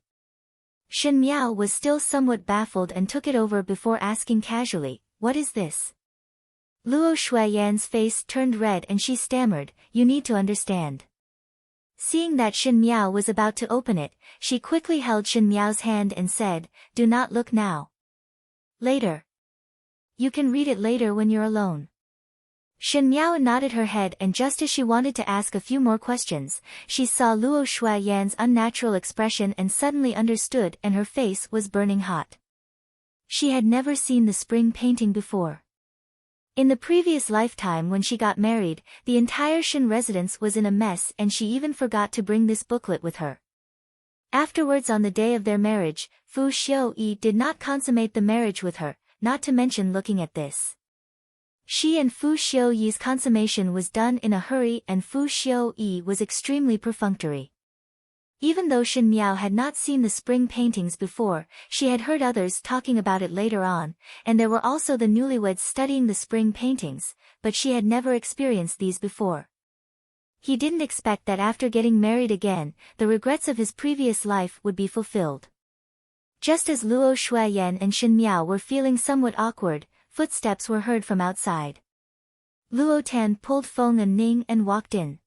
Shen Miao was still somewhat baffled and took it over before asking casually, "What is this?" Luo Shuiyan's face turned red and she stammered, "You need to understand." Seeing that Shen Miao was about to open it, she quickly held Shen Miao's hand and said, "Do not look now. Later. You can read it later when you're alone." Shen Miao nodded her head, and just as she wanted to ask a few more questions, she saw Luo Shuiyan's unnatural expression and suddenly understood, and her face was burning hot. She had never seen the spring painting before. In the previous lifetime when she got married, the entire Shen residence was in a mess and she even forgot to bring this booklet with her. Afterwards, on the day of their marriage, Fu Xiuyi did not consummate the marriage with her, not to mention looking at this. She and Fu Xiuyi's consummation was done in a hurry and Fu Xiuyi was extremely perfunctory. Even though Shen Miao had not seen the spring paintings before, she had heard others talking about it later on, and there were also the newlyweds studying the spring paintings, but she had never experienced these before. He didn't expect that after getting married again, the regrets of his previous life would be fulfilled. Just as Luo Shuiyan and Shen Miao were feeling somewhat awkward, footsteps were heard from outside. Luo Tan pulled Feng and Ning and walked in.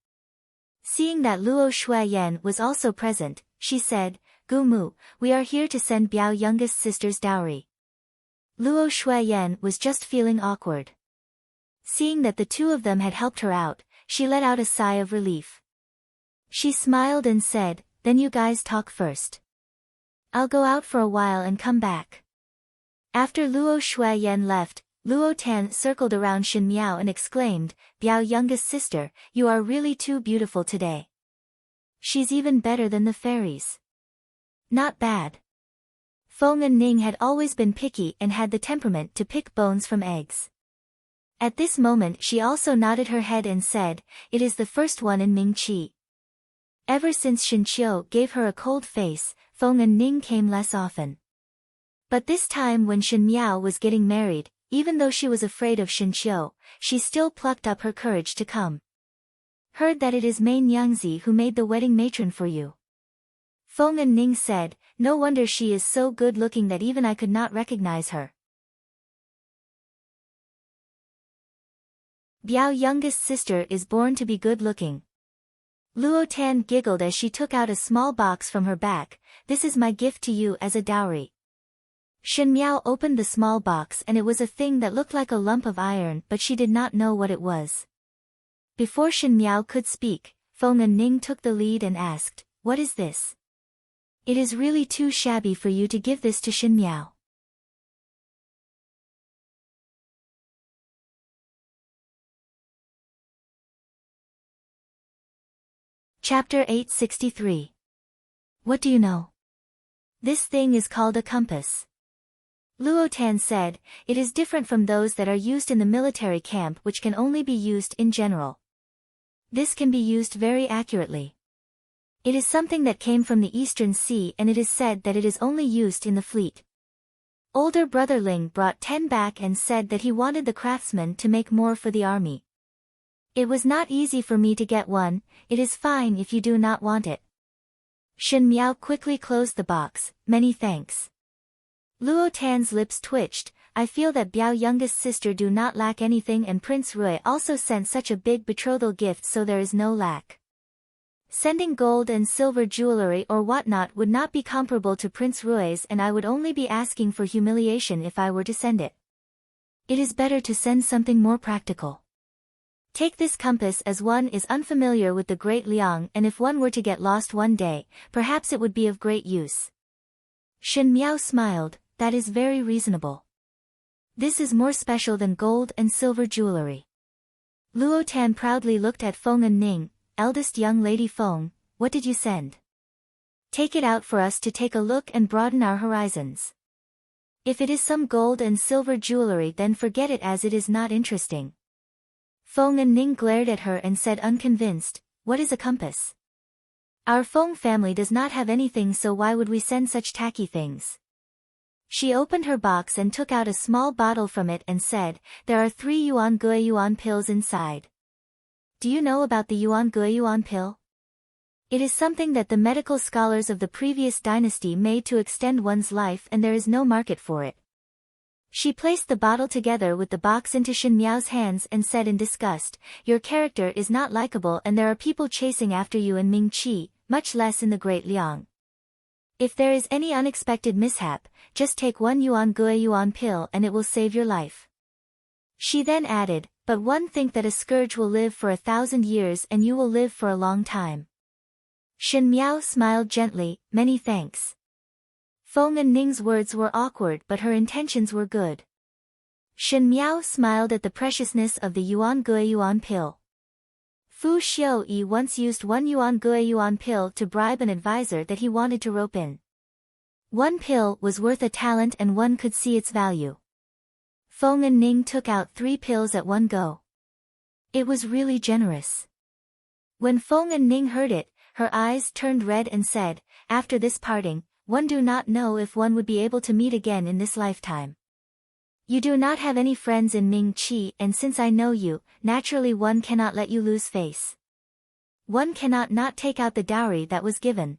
Seeing that Luo Shuiyan was also present, she said, "Gu Mu, we are here to send Biao youngest sister's dowry." Luo Shuiyan was just feeling awkward. Seeing that the two of them had helped her out, she let out a sigh of relief. She smiled and said, "Then you guys talk first. I'll go out for a while and come back." After Luo Shuiyan left, Luo Tan circled around Shen Miao and exclaimed, "Biao youngest sister, you are really too beautiful today. She's even better than the fairies." Not bad. Feng and Ning had always been picky and had the temperament to pick bones from eggs. At this moment she also nodded her head and said, "It is the first one in Ming Qi." Ever since Shen Qiu gave her a cold face, Feng and Ning came less often. But this time when Shen Miao was getting married, even though she was afraid of Shen Qiu, she still plucked up her courage to come. "Heard that it is Mei Nyangzi who made the wedding matron for you." Feng and Ning said, "No wonder she is so good looking that even I could not recognize her." Biao youngest sister is born to be good looking. Luo Tan giggled as she took out a small box from her back. "This is my gift to you as a dowry." Shen Miao opened the small box and it was a thing that looked like a lump of iron, but she did not know what it was. Before Shen Miao could speak, Feng and Ning took the lead and asked, "What is this? It is really too shabby for you to give this to Shen Miao." Chapter 863. What do you know? This thing is called a compass. Luo Tan said, "It is different from those that are used in the military camp, which can only be used in general. This can be used very accurately. It is something that came from the Eastern Sea and it is said that it is only used in the fleet." Older brother Ling brought 10 back and said that he wanted the craftsman to make more for the army. "It was not easy for me to get one, it is fine if you do not want it." Shen Miao quickly closed the box, "Many thanks." Luo Tan's lips twitched. "I feel that Biao youngest sister do not lack anything, and Prince Rui also sent such a big betrothal gift, so there is no lack. Sending gold and silver jewelry or whatnot would not be comparable to Prince Rui's, and I would only be asking for humiliation if I were to send it. It is better to send something more practical. Take this compass, as one is unfamiliar with the Great Liang, and if one were to get lost one day, perhaps it would be of great use." Shen Miao smiled, "That is very reasonable. This is more special than gold and silver jewelry." Luo Tan proudly looked at Feng and Ning. "Eldest young lady Feng, what did you send? Take it out for us to take a look and broaden our horizons. If it is some gold and silver jewelry, then forget it, as it is not interesting." Feng and Ning glared at her and said unconvinced, "What is a compass? Our Feng family does not have anything, so why would we send such tacky things?" She opened her box and took out a small bottle from it and said, "There are 3 Yuan Gui Yuan pills inside. Do you know about the Yuan Gui Yuan pill?" It is something that the medical scholars of the previous dynasty made to extend one's life, and there is no market for it. She placed the bottle together with the box into Shen Miao's hands and said in disgust, "Your character is not likable and there are people chasing after you in Mingqi, much less in the Great Liang. If there is any unexpected mishap, just take 1 yuan gui yuan pill and it will save your life." She then added, "But one think that a scourge will live for 1,000 years and you will live for a long time." Shen Miao smiled gently, "Many thanks." Feng and Ning's words were awkward but her intentions were good. Shen Miao smiled at the preciousness of the yuan gui yuan pill. Fu Xiuyi once used 1 yuan gui yuan pill to bribe an advisor that he wanted to rope in. 1 pill was worth a talent and one could see its value. Feng and Ning took out 3 pills at one go. It was really generous. When Feng and Ning heard it, her eyes turned red and said, "After this parting, one do not know if one would be able to meet again in this lifetime. You do not have any friends in Mingqi and since I know you, naturally one cannot let you lose face. One cannot not take out the dowry that was given."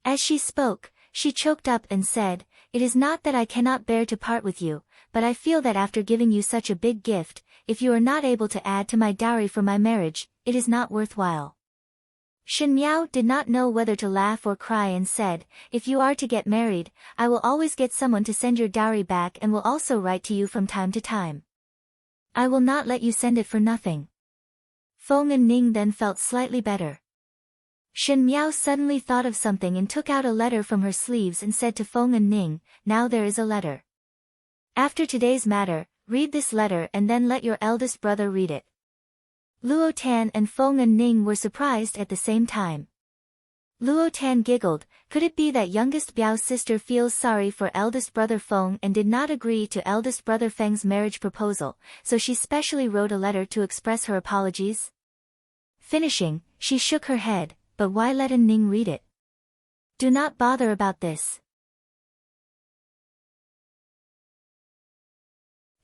As she spoke, she choked up and said, "It is not that I cannot bear to part with you, but I feel that after giving you such a big gift, if you are not able to add to my dowry for my marriage, it is not worthwhile." Shen Miao did not know whether to laugh or cry and said, "If you are to get married, I will always get someone to send your dowry back and will also write to you from time to time. I will not let you send it for nothing." Feng and Ning then felt slightly better. Shen Miao suddenly thought of something and took out a letter from her sleeves and said to Feng and Ning, "Now there is a letter. After today's matter, read this letter and then let your eldest brother read it." Luo Tan and Feng and Ning were surprised at the same time. Luo Tan giggled, could it be that youngest Biao's sister feels sorry for eldest brother Feng and did not agree to eldest brother Feng's marriage proposal, so she specially wrote a letter to express her apologies? Finishing, she shook her head, "But why let Ning read it? Do not bother about this."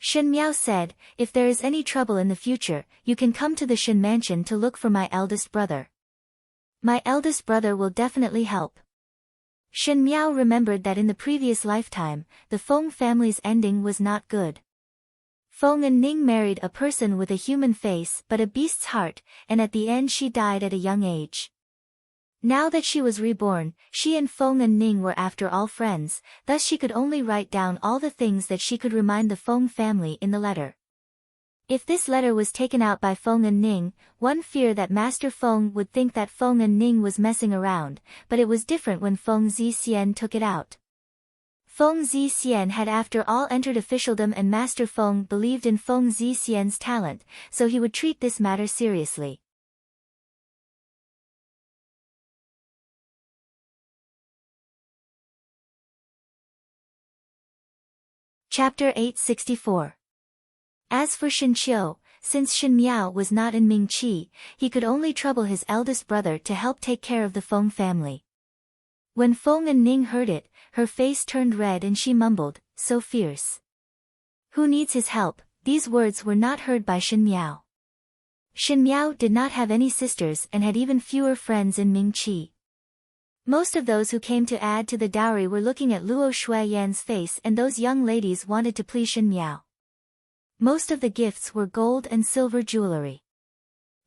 Shen Miao said, "If there is any trouble in the future, you can come to the Shen mansion to look for my eldest brother. My eldest brother will definitely help." Shen Miao remembered that in the previous lifetime, the Feng family's ending was not good. Feng and Ning married a person with a human face but a beast's heart, and at the end she died at a young age. Now that she was reborn, she and Feng and Ning were after all friends, thus she could only write down all the things that she could remind the Feng family in the letter. If this letter was taken out by Feng and Ning, one feared that Master Feng would think that Feng and Ning was messing around, but it was different when Feng Zixian took it out. Feng Zixian had after all entered officialdom and Master Feng believed in Feng Zixian's talent, so he would treat this matter seriously. Chapter 864. As for Shen Qiu, since Shen Miao was not in Mingqi, he could only trouble his eldest brother to help take care of the Feng family. When Feng and Ning heard it, her face turned red and she mumbled, "So fierce. Who needs his help?" These words were not heard by Shen Miao. Shen Miao did not have any sisters and had even fewer friends in Mingqi. Most of those who came to add to the dowry were looking at Luo Shuiyan's face and those young ladies wanted to please Shen Miao. Most of the gifts were gold and silver jewelry.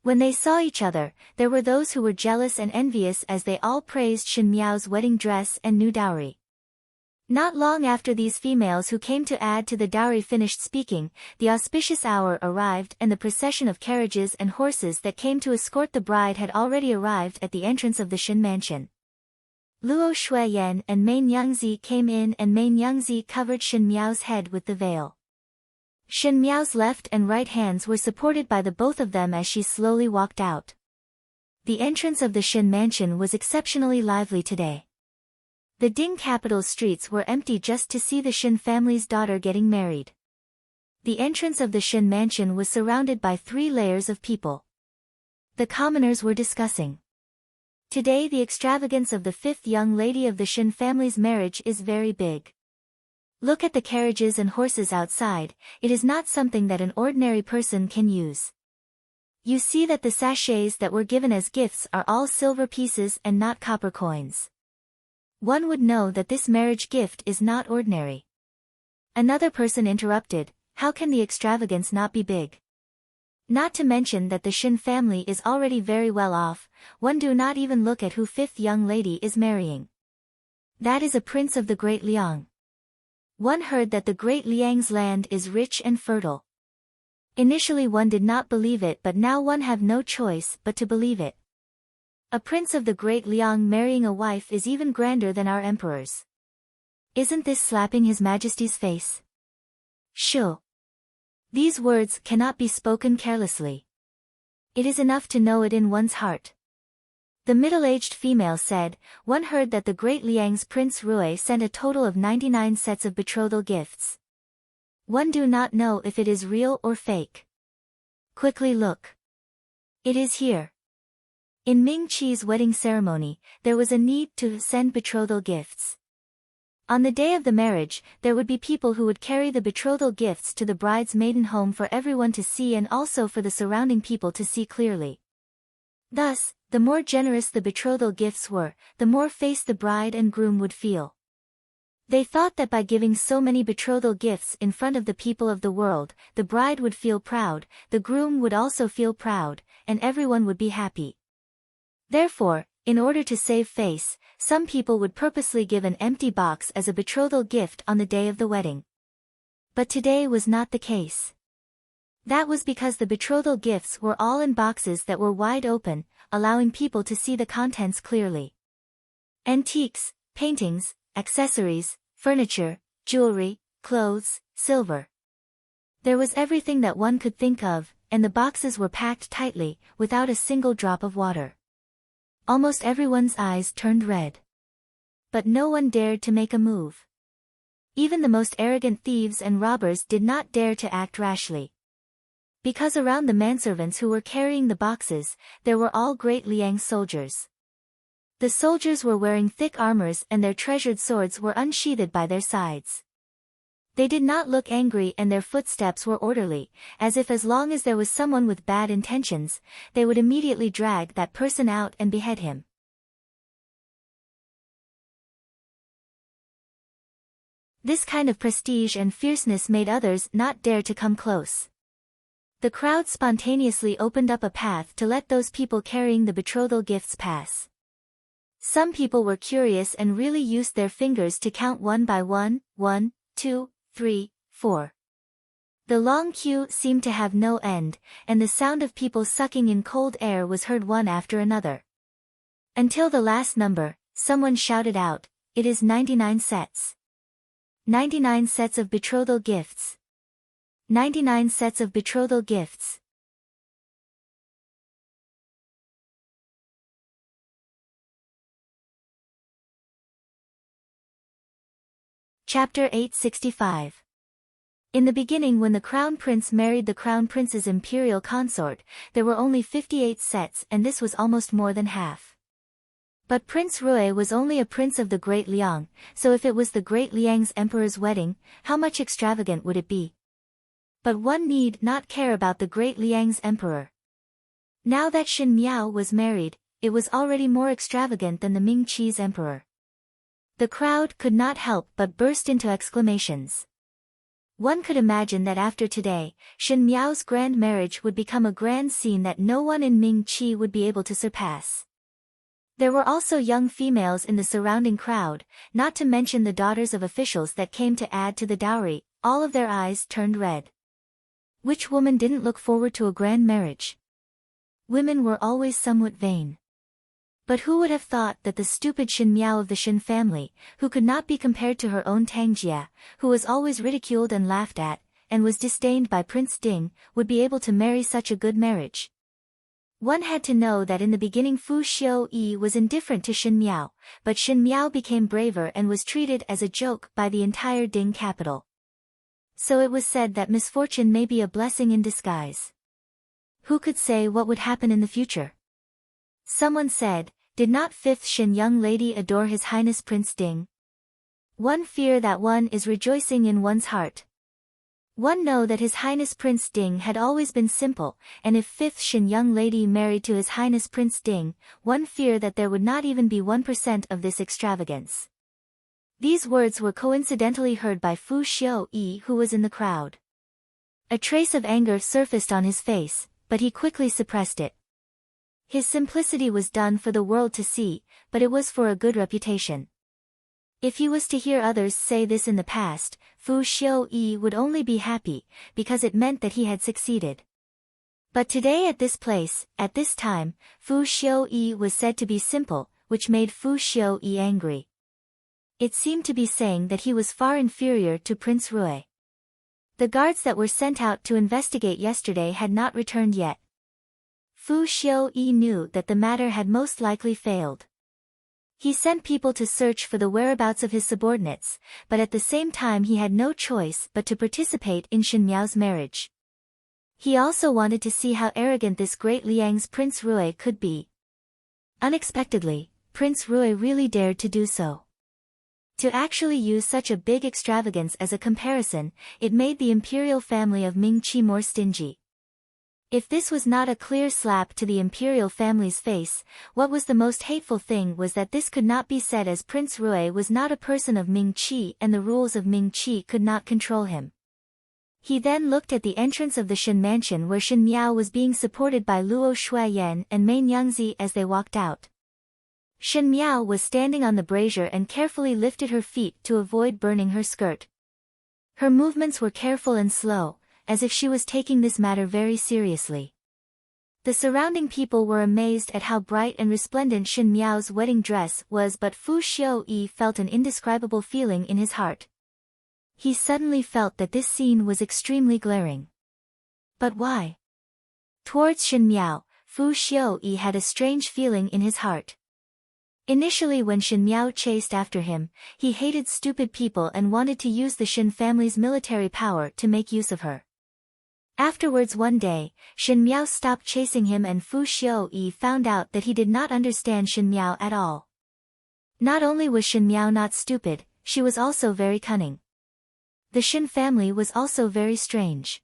When they saw each other, there were those who were jealous and envious as they all praised Shen Miao's wedding dress and new dowry. Not long after these females who came to add to the dowry finished speaking, the auspicious hour arrived and the procession of carriages and horses that came to escort the bride had already arrived at the entrance of the Shen mansion. Luo Shuiyan and Main Yangzi came in and Main Yangzi covered Shen Miao's head with the veil. Shen Miao's left and right hands were supported by the both of them as she slowly walked out. The entrance of the Shen mansion was exceptionally lively today. The Ding capital's streets were empty just to see the Shen family's daughter getting married. The entrance of the Shen mansion was surrounded by 3 layers of people. The commoners were discussing. Today the extravagance of the 5th young lady of the Shen family's marriage is very big. Look at the carriages and horses outside, it is not something that an ordinary person can use. You see that the sachets that were given as gifts are all silver pieces and not copper coins. One would know that this marriage gift is not ordinary. Another person interrupted, how can the extravagance not be big? Not to mention that the Shin family is already very well off, one do not even look at who fifth young lady is marrying. That is a prince of the Great Liang. One heard that the Great Liang's land is rich and fertile. Initially one did not believe it, but now one have no choice but to believe it. A prince of the Great Liang marrying a wife is even grander than our emperors. Isn't this slapping His Majesty's face? Shoo. These words cannot be spoken carelessly. It is enough to know it in one's heart. The middle-aged female said, one heard that the Great Liang's Prince Rui sent a total of 99 sets of betrothal gifts. One do not know if it is real or fake. Quickly look. It is here. In Ming Qi's wedding ceremony, there was a need to send betrothal gifts. On the day of the marriage, there would be people who would carry the betrothal gifts to the bride's maiden home for everyone to see and also for the surrounding people to see clearly. Thus, the more generous the betrothal gifts were, the more face the bride and groom would feel. They thought that by giving so many betrothal gifts in front of the people of the world, the bride would feel proud, the groom would also feel proud, and everyone would be happy. Therefore, in order to save face, some people would purposely give an empty box as a betrothal gift on the day of the wedding. But today was not the case. That was because the betrothal gifts were all in boxes that were wide open, allowing people to see the contents clearly. Antiques, paintings, accessories, furniture, jewelry, clothes, silver. There was everything that one could think of, and the boxes were packed tightly, without a single drop of water. Almost everyone's eyes turned red. But no one dared to make a move. Even the most arrogant thieves and robbers did not dare to act rashly. Because around the manservants who were carrying the boxes, there were all Great Liang soldiers. The soldiers were wearing thick armors and their treasured swords were unsheathed by their sides. They did not look angry and their footsteps were orderly, as if as long as there was someone with bad intentions, they would immediately drag that person out and behead him. This kind of prestige and fierceness made others not dare to come close. The crowd spontaneously opened up a path to let those people carrying the betrothal gifts pass. Some people were curious and really used their fingers to count one by one, 1, 2, 3, 4. The long queue seemed to have no end, and the sound of people sucking in cold air was heard one after another. Until the last number, someone shouted out, it is 99 sets. 99 sets of betrothal gifts. 99 sets of betrothal gifts. Chapter 865. In the beginning, when the Crown Prince married the Crown Prince's imperial consort, there were only 58 sets and this was almost more than half. But Prince Rui was only a prince of the Great Liang, so if it was the Great Liang's emperor's wedding, how much extravagant would it be? But one need not care about the Great Liang's emperor. Now that Shin Miao was married, it was already more extravagant than the Ming Qi's emperor. The crowd could not help but burst into exclamations. One could imagine that after today, Shin Miao's grand marriage would become a grand scene that no one in Ming Qi would be able to surpass. There were also young females in the surrounding crowd, not to mention the daughters of officials that came to add to the dowry, all of their eyes turned red. Which woman didn't look forward to a grand marriage? Women were always somewhat vain. But who would have thought that the stupid Shin Miao of the Shin family, who could not be compared to her own Tang Jia, who was always ridiculed and laughed at, and was disdained by Prince Ding, would be able to marry such a good marriage? One had to know that in the beginning Fu Xiu-yi was indifferent to Shin Miao, but Shin Miao became braver and was treated as a joke by the entire Ding capital. So it was said that misfortune may be a blessing in disguise. Who could say what would happen in the future? Someone said, did not fifth Shin young lady adore His Highness Prince Ding? One fear that one is rejoicing in one's heart. One know that His Highness Prince Ding had always been simple, and if 5th Shin young lady married to His Highness Prince Ding, one fear that there would not even be 1% of this extravagance. These words were coincidentally heard by Fu Xiu-yi, who was in the crowd. A trace of anger surfaced on his face, but he quickly suppressed it. His simplicity was done for the world to see, but it was for a good reputation. If he was to hear others say this in the past, Fu Xiu-yi would only be happy, because it meant that he had succeeded. But today at this place, at this time, Fu Xiu-yi was said to be simple, which made Fu Xiu-yi angry. It seemed to be saying that he was far inferior to Prince Rui. The guards that were sent out to investigate yesterday had not returned yet. Fu Xiu-yi knew that the matter had most likely failed. He sent people to search for the whereabouts of his subordinates, but at the same time he had no choice but to participate in Shen Miao's marriage. He also wanted to see how arrogant this great Liang's Prince Rui could be. Unexpectedly, Prince Rui really dared to do so. To actually use such a big extravagance as a comparison, it made the imperial family of Ming-Chi more stingy. If this was not a clear slap to the imperial family's face, what was the most hateful thing was that this could not be said, as Prince Rui was not a person of Ming-Chi and the rules of Ming-Chi could not control him. He then looked at the entrance of the Shen mansion where Shen Miao was being supported by Luo Shuiyan and Mei Nyangzi as they walked out. Shen Miao was standing on the brazier and carefully lifted her feet to avoid burning her skirt. Her movements were careful and slow, as if she was taking this matter very seriously. The surrounding people were amazed at how bright and resplendent Shen Miao's wedding dress was, but Fu Xiu-yi felt an indescribable feeling in his heart. He suddenly felt that this scene was extremely glaring. But why? Towards Shen Miao, Fu Xiu-yi had a strange feeling in his heart. Initially, when Shen Miao chased after him, he hated stupid people and wanted to use the Shen family's military power to make use of her. Afterwards, one day, Shen Miao stopped chasing him and Fu Xiu-yi found out that he did not understand Shen Miao at all. Not only was Shen Miao not stupid, she was also very cunning. The Shen family was also very strange.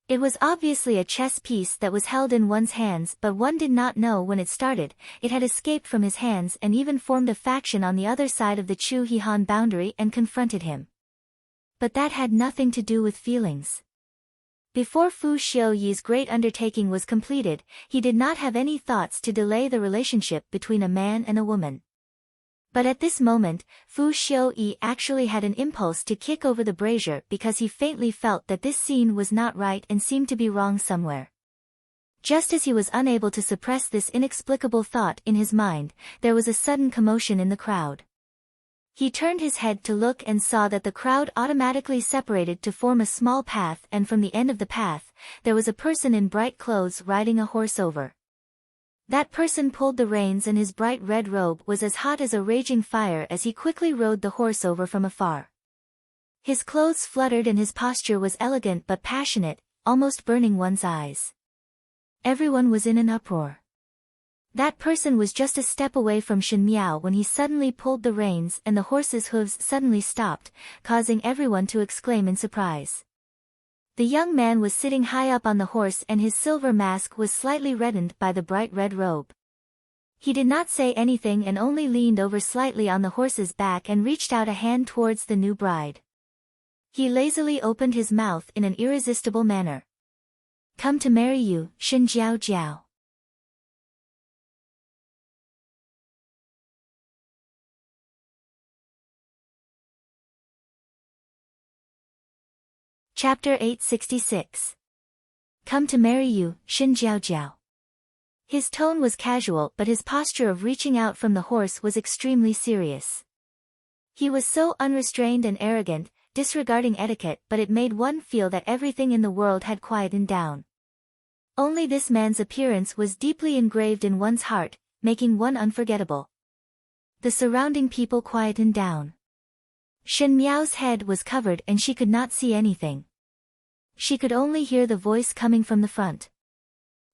It was obviously a chess piece that was held in one's hands, but one did not know when it started, it had escaped from his hands and even formed a faction on the other side of the Chu Hehan boundary and confronted him. But that had nothing to do with feelings. Before Fu Xiu-yi's great undertaking was completed, he did not have any thoughts to delay the relationship between a man and a woman. But at this moment, Fu Xiu-yi actually had an impulse to kick over the brazier because he faintly felt that this scene was not right and seemed to be wrong somewhere. Just as he was unable to suppress this inexplicable thought in his mind, there was a sudden commotion in the crowd. He turned his head to look and saw that the crowd automatically separated to form a small path, and from the end of the path, there was a person in bright clothes riding a horse over. That person pulled the reins and his bright red robe was as hot as a raging fire as he quickly rode the horse over from afar. His clothes fluttered and his posture was elegant but passionate, almost burning one's eyes. Everyone was in an uproar. That person was just a step away from Shen Miao when he suddenly pulled the reins and the horse's hooves suddenly stopped, causing everyone to exclaim in surprise. The young man was sitting high up on the horse and his silver mask was slightly reddened by the bright red robe. He did not say anything and only leaned over slightly on the horse's back and reached out a hand towards the new bride. He lazily opened his mouth in an irresistible manner. "Come to marry you, Shen Jiao Jiao." Chapter 866. Come to marry you, Shen Jiao Jiao. His tone was casual but his posture of reaching out from the horse was extremely serious. He was so unrestrained and arrogant, disregarding etiquette, but it made one feel that everything in the world had quietened down. Only this man's appearance was deeply engraved in one's heart, making one unforgettable. The surrounding people quietened down. Shen Miao's head was covered and she could not see anything. She could only hear the voice coming from the front.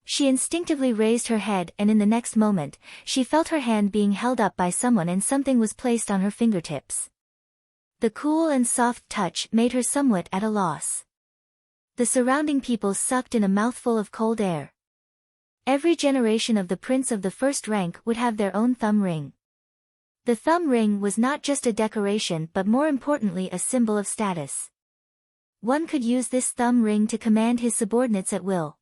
She instinctively raised her head and in the next moment, she felt her hand being held up by someone and something was placed on her fingertips. The cool and soft touch made her somewhat at a loss. The surrounding people sucked in a mouthful of cold air. Every generation of the prince of the first rank would have their own thumb ring. The thumb ring was not just a decoration but more importantly a symbol of status. One could use this thumb ring to command his subordinates at will.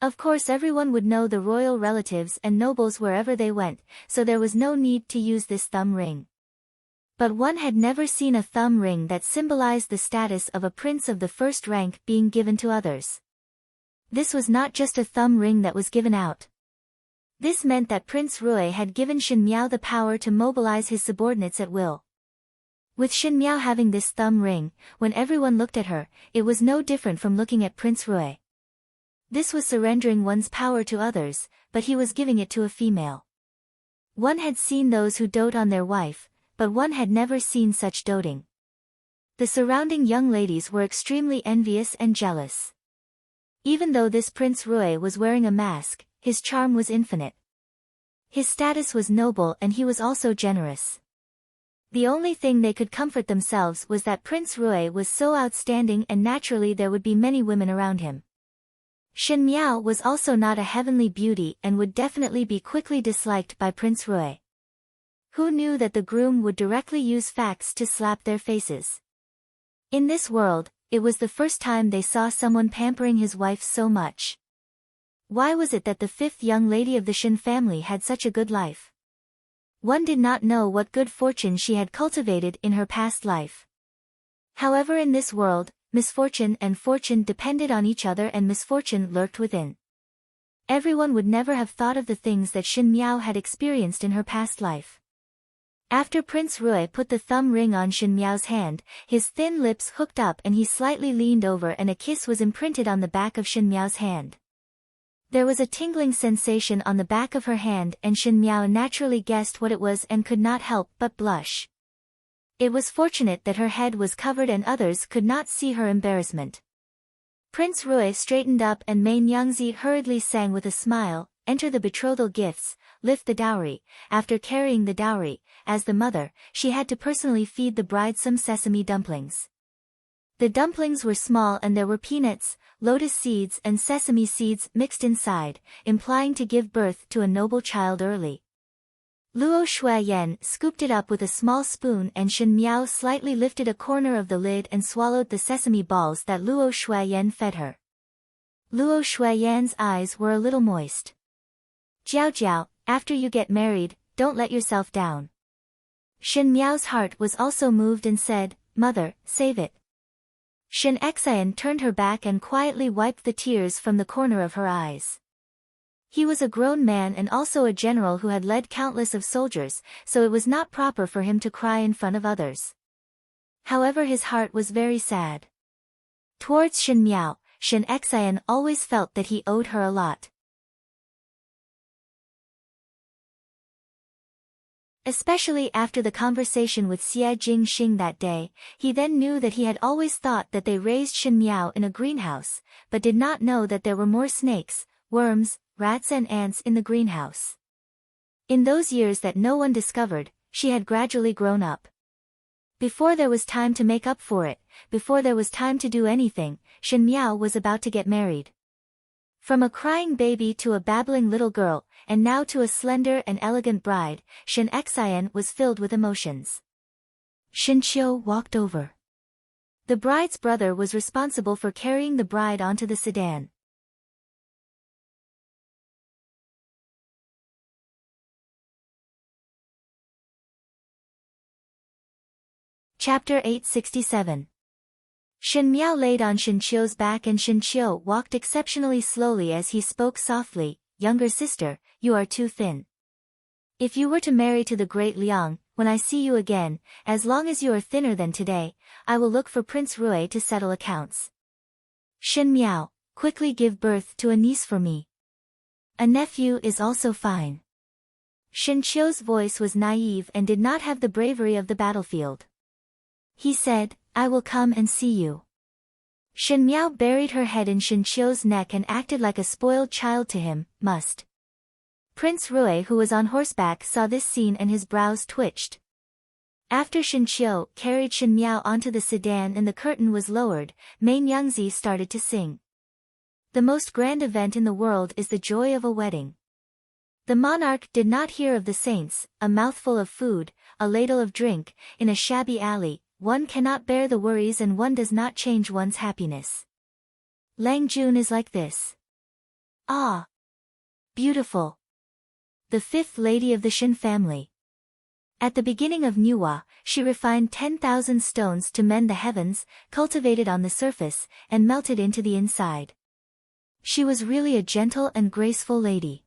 Of course everyone would know the royal relatives and nobles wherever they went, so there was no need to use this thumb ring. But one had never seen a thumb ring that symbolized the status of a prince of the first rank being given to others. This was not just a thumb ring that was given out. This meant that Prince Rui had given Shen Miao the power to mobilize his subordinates at will. With Shen Miao having this thumb ring, when everyone looked at her, it was no different from looking at Prince Rui. This was surrendering one's power to others, but he was giving it to a female. One had seen those who dote on their wife, but one had never seen such doting. The surrounding young ladies were extremely envious and jealous. Even though this Prince Rui was wearing a mask, his charm was infinite. His status was noble and he was also generous. The only thing they could comfort themselves was that Prince Rui was so outstanding and naturally there would be many women around him. Shen Miao was also not a heavenly beauty and would definitely be quickly disliked by Prince Rui. Who knew that the groom would directly use facts to slap their faces? In this world, it was the first time they saw someone pampering his wife so much. Why was it that the fifth young lady of the Shen family had such a good life? One did not know what good fortune she had cultivated in her past life. However, in this world, misfortune and fortune depended on each other and misfortune lurked within. Everyone would never have thought of the things that Shen Miao had experienced in her past life. After Prince Rui put the thumb ring on Shen Miao's hand, his thin lips hooked up and he slightly leaned over and a kiss was imprinted on the back of Shen Miao's hand. There was a tingling sensation on the back of her hand and Shen Miao naturally guessed what it was and could not help but blush. It was fortunate that her head was covered and others could not see her embarrassment. Prince Rui straightened up and Mei Nyangzi hurriedly sang with a smile, "Enter the betrothal gifts, lift the dowry." After carrying the dowry, as the mother, she had to personally feed the bride some sesame dumplings. The dumplings were small and there were peanuts, lotus seeds and sesame seeds mixed inside, implying to give birth to a noble child early. Luo Shuayan scooped it up with a small spoon and Shen Miao slightly lifted a corner of the lid and swallowed the sesame balls that Luo Shuayan fed her. Luo Shuayan's eyes were a little moist. "Jiao Jiao, after you get married, don't let yourself down." Shen Miao's heart was also moved and said, "Mother, save it." Shen Xian turned her back and quietly wiped the tears from the corner of her eyes. He was a grown man and also a general who had led countless of soldiers, so it was not proper for him to cry in front of others. However, his heart was very sad. Towards Shen Miao, Shen Xian always felt that he owed her a lot. Especially after the conversation with Xie Jingxing that day, he then knew that he had always thought that they raised Shen Miao in a greenhouse, but did not know that there were more snakes, worms, rats and ants in the greenhouse. In those years that no one discovered, she had gradually grown up. Before there was time to make up for it, before there was time to do anything, Shen Miao was about to get married. From a crying baby to a babbling little girl, and now to a slender and elegant bride, Shen Xian was filled with emotions. Shen Qiu walked over. The bride's brother was responsible for carrying the bride onto the sedan. Chapter 867. Shen Miao laid on Shen Qiu's back and Shen Qiu walked exceptionally slowly as he spoke softly, "Younger sister, you are too thin. If you were to marry to the great Liang, when I see you again, as long as you are thinner than today, I will look for Prince Rui to settle accounts. Shen Miao, quickly give birth to a niece for me. A nephew is also fine." Shen Qiu's voice was naive and did not have the bravery of the battlefield. He said, "I will come and see you." Shen Miao buried her head in Shen Qiu's neck and acted like a spoiled child to him, "Must." Prince Rui, who was on horseback, saw this scene and his brows twitched. After Shen Qiu carried Shen Miao onto the sedan and the curtain was lowered, Mei Nyangzi started to sing. The most grand event in the world is the joy of a wedding. The monarch did not hear of the saints, a mouthful of food, a ladle of drink, in a shabby alley. One cannot bear the worries and one does not change one's happiness. Lang Jun is like this. Ah! Beautiful. The fifth lady of the Shen family. At the beginning of Nuwa, she refined 10,000 stones to mend the heavens, cultivated on the surface, and melted into the inside. She was really a gentle and graceful lady.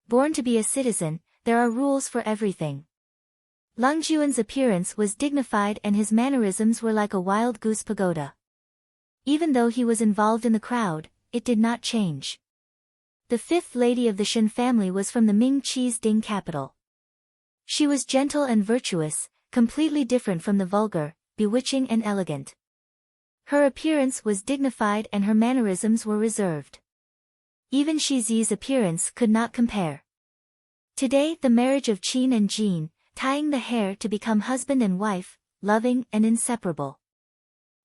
Born to be a citizen, there are rules for everything. Lang Juan's appearance was dignified and his mannerisms were like a wild goose pagoda. Even though he was involved in the crowd, it did not change. The fifth lady of the Shen family was from the Ming Qi's Ding capital. She was gentle and virtuous, completely different from the vulgar, bewitching and elegant. Her appearance was dignified and her mannerisms were reserved. Even Shi Zi's appearance could not compare. Today the marriage of Qin and Jean, tying the hair to become husband and wife, loving and inseparable.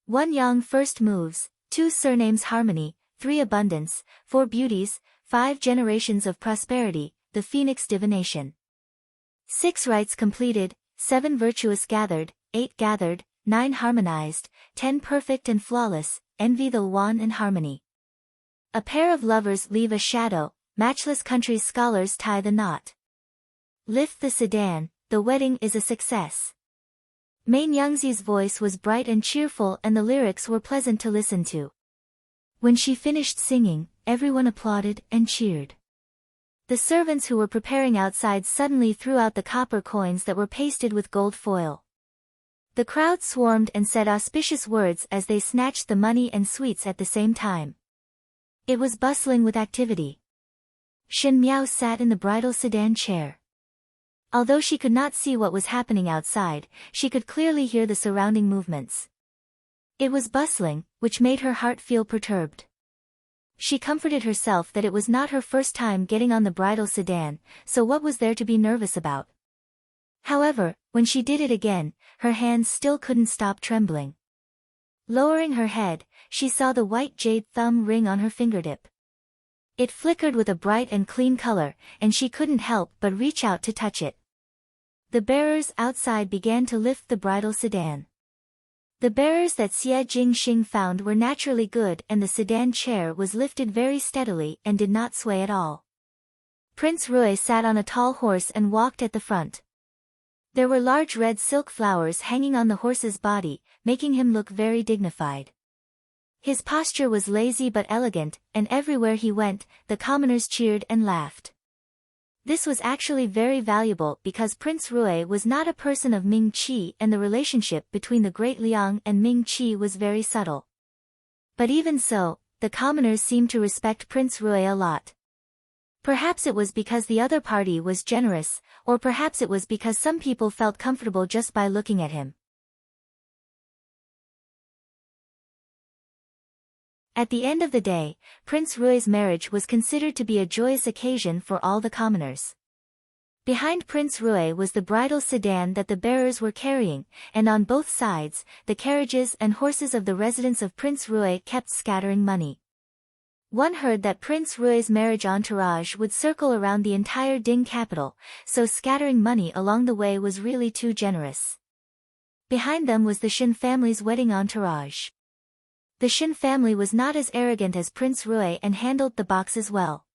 1 Yang first moves, 2 surnames harmony, 3 abundance, 4 beauties, 5 generations of prosperity, the phoenix divination. 6 rites completed, 7 virtuous gathered, 8 gathered, 9 harmonized, 10 perfect and flawless, envy the one and harmony. A pair of lovers leave a shadow, matchless country's scholars tie the knot. Lift the sedan, the wedding is a success. Mei Nyangzi's voice was bright and cheerful and the lyrics were pleasant to listen to. When she finished singing, everyone applauded and cheered. The servants who were preparing outside suddenly threw out the copper coins that were pasted with gold foil. The crowd swarmed and said auspicious words as they snatched the money and sweets at the same time. It was bustling with activity. Shen Miao sat in the bridal sedan chair. Although she could not see what was happening outside, she could clearly hear the surrounding movements. It was bustling, which made her heart feel perturbed. She comforted herself that it was not her first time getting on the bridal sedan, so what was there to be nervous about? However, when she did it again, her hands still couldn't stop trembling. Lowering her head, she saw the white jade thumb ring on her fingertip. It flickered with a bright and clean color, and she couldn't help but reach out to touch it. The bearers outside began to lift the bridal sedan. The bearers that Xie Jingxing found were naturally good and the sedan chair was lifted very steadily and did not sway at all. Prince Rui sat on a tall horse and walked at the front. There were large red silk flowers hanging on the horse's body, making him look very dignified. His posture was lazy but elegant, and everywhere he went, the commoners cheered and laughed. This was actually very valuable because Prince Rui was not a person of Ming Qi and the relationship between the Great Liang and Ming Qi was very subtle. But even so, the commoners seemed to respect Prince Rui a lot. Perhaps it was because the other party was generous, or perhaps it was because some people felt comfortable just by looking at him. At the end of the day, Prince Rui's marriage was considered to be a joyous occasion for all the commoners. Behind Prince Rui was the bridal sedan that the bearers were carrying, and on both sides, the carriages and horses of the residents of Prince Rui kept scattering money. One heard that Prince Rui's marriage entourage would circle around the entire Ding capital, so scattering money along the way was really too generous. Behind them was the Shen family's wedding entourage. The Shen family was not as arrogant as Prince Rui and handled the boxes well.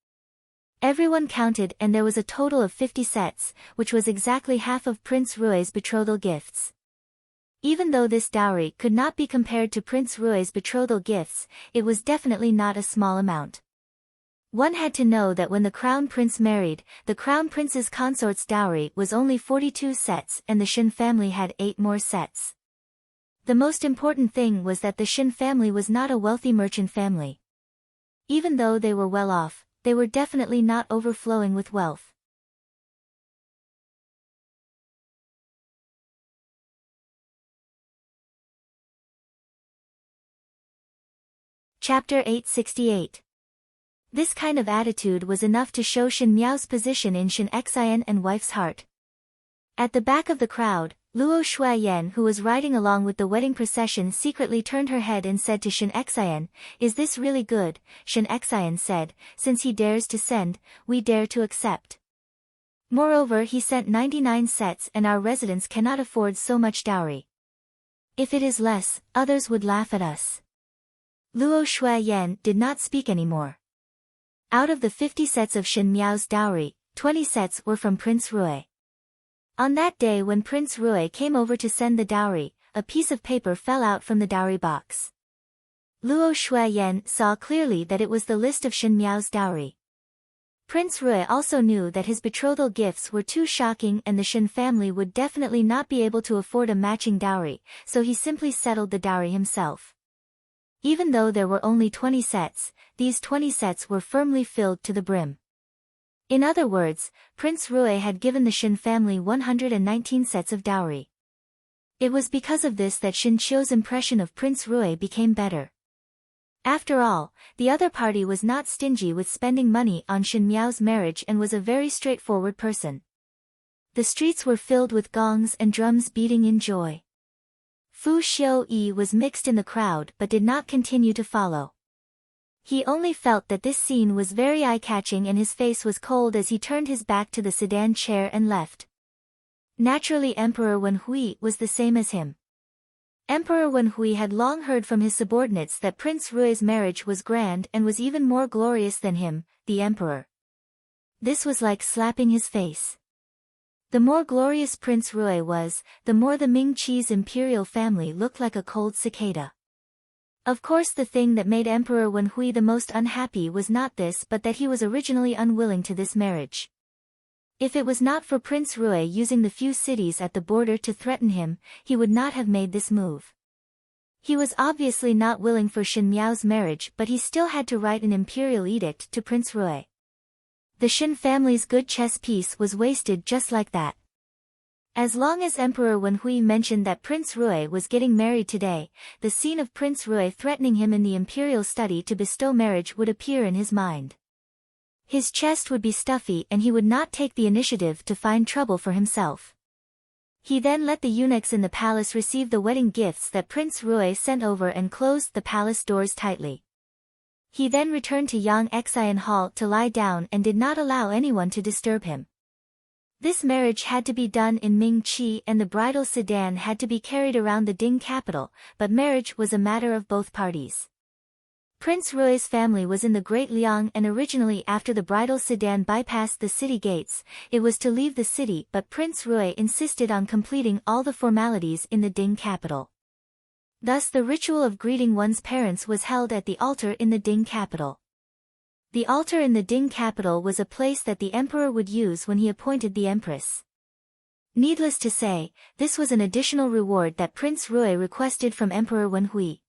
Everyone counted and there was a total of 50 sets, which was exactly half of Prince Rui's betrothal gifts. Even though this dowry could not be compared to Prince Rui's betrothal gifts, it was definitely not a small amount. One had to know that when the Crown Prince married, the Crown Prince's consort's dowry was only 42 sets and the Shen family had 8 more sets. The most important thing was that the Shen family was not a wealthy merchant family. Even though they were well off, they were definitely not overflowing with wealth. Chapter 868. This kind of attitude was enough to show Shen Miao's position in Shen Xian and wife's heart. At the back of the crowd, Luo Shuaiyan, who was riding along with the wedding procession, secretly turned her head and said to Shen Xian, "Is this really good?" Shen Xian said, "Since he dares to send, we dare to accept. Moreover, he sent 99 sets and our residents cannot afford so much dowry. If it is less, others would laugh at us." Luo Shuaiyan did not speak anymore. Out of the 50 sets of Shen Miao's dowry, 20 sets were from Prince Rui. On that day when Prince Rui came over to send the dowry, a piece of paper fell out from the dowry box. Luo Shuaiyan saw clearly that it was the list of Shen Miao's dowry. Prince Rui also knew that his betrothal gifts were too shocking and the Shen family would definitely not be able to afford a matching dowry, so he simply settled the dowry himself. Even though there were only 20 sets, these 20 sets were firmly filled to the brim. In other words, Prince Rui had given the Shen family 119 sets of dowry. It was because of this that Shen Qiu's impression of Prince Rui became better. After all, the other party was not stingy with spending money on Shen Miao's marriage and was a very straightforward person. The streets were filled with gongs and drums beating in joy. Fu Xiuyi was mixed in the crowd but did not continue to follow. He only felt that this scene was very eye-catching and his face was cold as he turned his back to the sedan chair and left. Naturally, Emperor Wenhui was the same as him. Emperor Wenhui had long heard from his subordinates that Prince Rui's marriage was grand and was even more glorious than him, the emperor. This was like slapping his face. The more glorious Prince Rui was, the more the Ming Qi's imperial family looked like a cold cicada. Of course, the thing that made Emperor Wenhui the most unhappy was not this but that he was originally unwilling to this marriage. If it was not for Prince Rui using the few cities at the border to threaten him, he would not have made this move. He was obviously not willing for Shen Miao's marriage, but he still had to write an imperial edict to Prince Rui. The Shen family's good chess piece was wasted just like that. As long as Emperor Wenhui mentioned that Prince Rui was getting married today, the scene of Prince Rui threatening him in the imperial study to bestow marriage would appear in his mind. His chest would be stuffy and he would not take the initiative to find trouble for himself. He then let the eunuchs in the palace receive the wedding gifts that Prince Rui sent over and closed the palace doors tightly. He then returned to Yang Xian Hall to lie down and did not allow anyone to disturb him. This marriage had to be done in Ming Qi and the bridal sedan had to be carried around the Ding capital, but marriage was a matter of both parties. Prince Rui's family was in the Great Liang and originally after the bridal sedan bypassed the city gates, it was to leave the city, but Prince Rui insisted on completing all the formalities in the Ding capital. Thus the ritual of greeting one's parents was held at the altar in the Ding capital. The altar in the Ding capital was a place that the emperor would use when he appointed the empress. Needless to say, this was an additional reward that Prince Rui requested from Emperor Wenhui.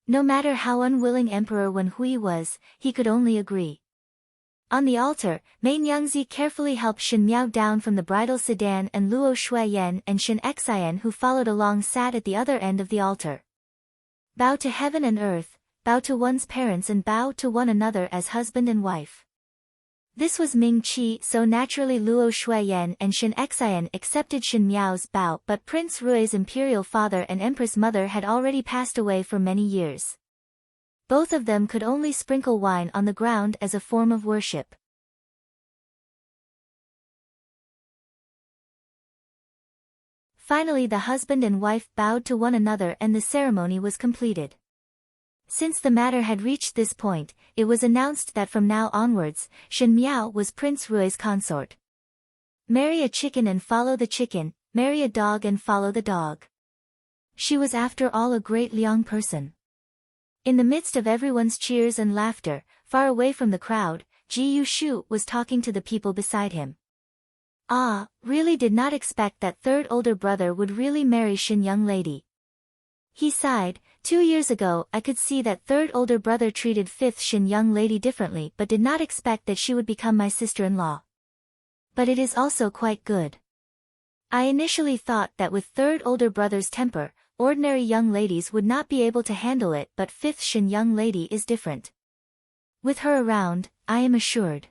No matter how unwilling Emperor Wenhui was, he could only agree. On the altar, Mei Nyangzi carefully helped Shen Miao down from the bridal sedan and Luo Shuaiyan and Shen Xian who followed along sat at the other end of the altar. Bow to heaven and earth, bow to one's parents and bow to one another as husband and wife. This was Ming Qi, so naturally Luo Shuaiyan and Shen Xian accepted Shen Miao's bow, but Prince Rui's imperial father and Empress mother had already passed away for many years. Both of them could only sprinkle wine on the ground as a form of worship. Finally the husband and wife bowed to one another and the ceremony was completed. Since the matter had reached this point, it was announced that from now onwards, Shen Miao was Prince Rui's consort. Marry a chicken and follow the chicken, marry a dog and follow the dog. She was after all a great Liang person. In the midst of everyone's cheers and laughter, far away from the crowd, Ji Yushu was talking to the people beside him. Ah, really did not expect that third older brother would really marry Shen young lady. He sighed. 2 years ago I could see that third older brother treated fifth Shen young lady differently but did not expect that she would become my sister-in-law. But it is also quite good. I initially thought that with third older brother's temper, ordinary young ladies would not be able to handle it, but fifth Shen young lady is different. With her around, I am assured.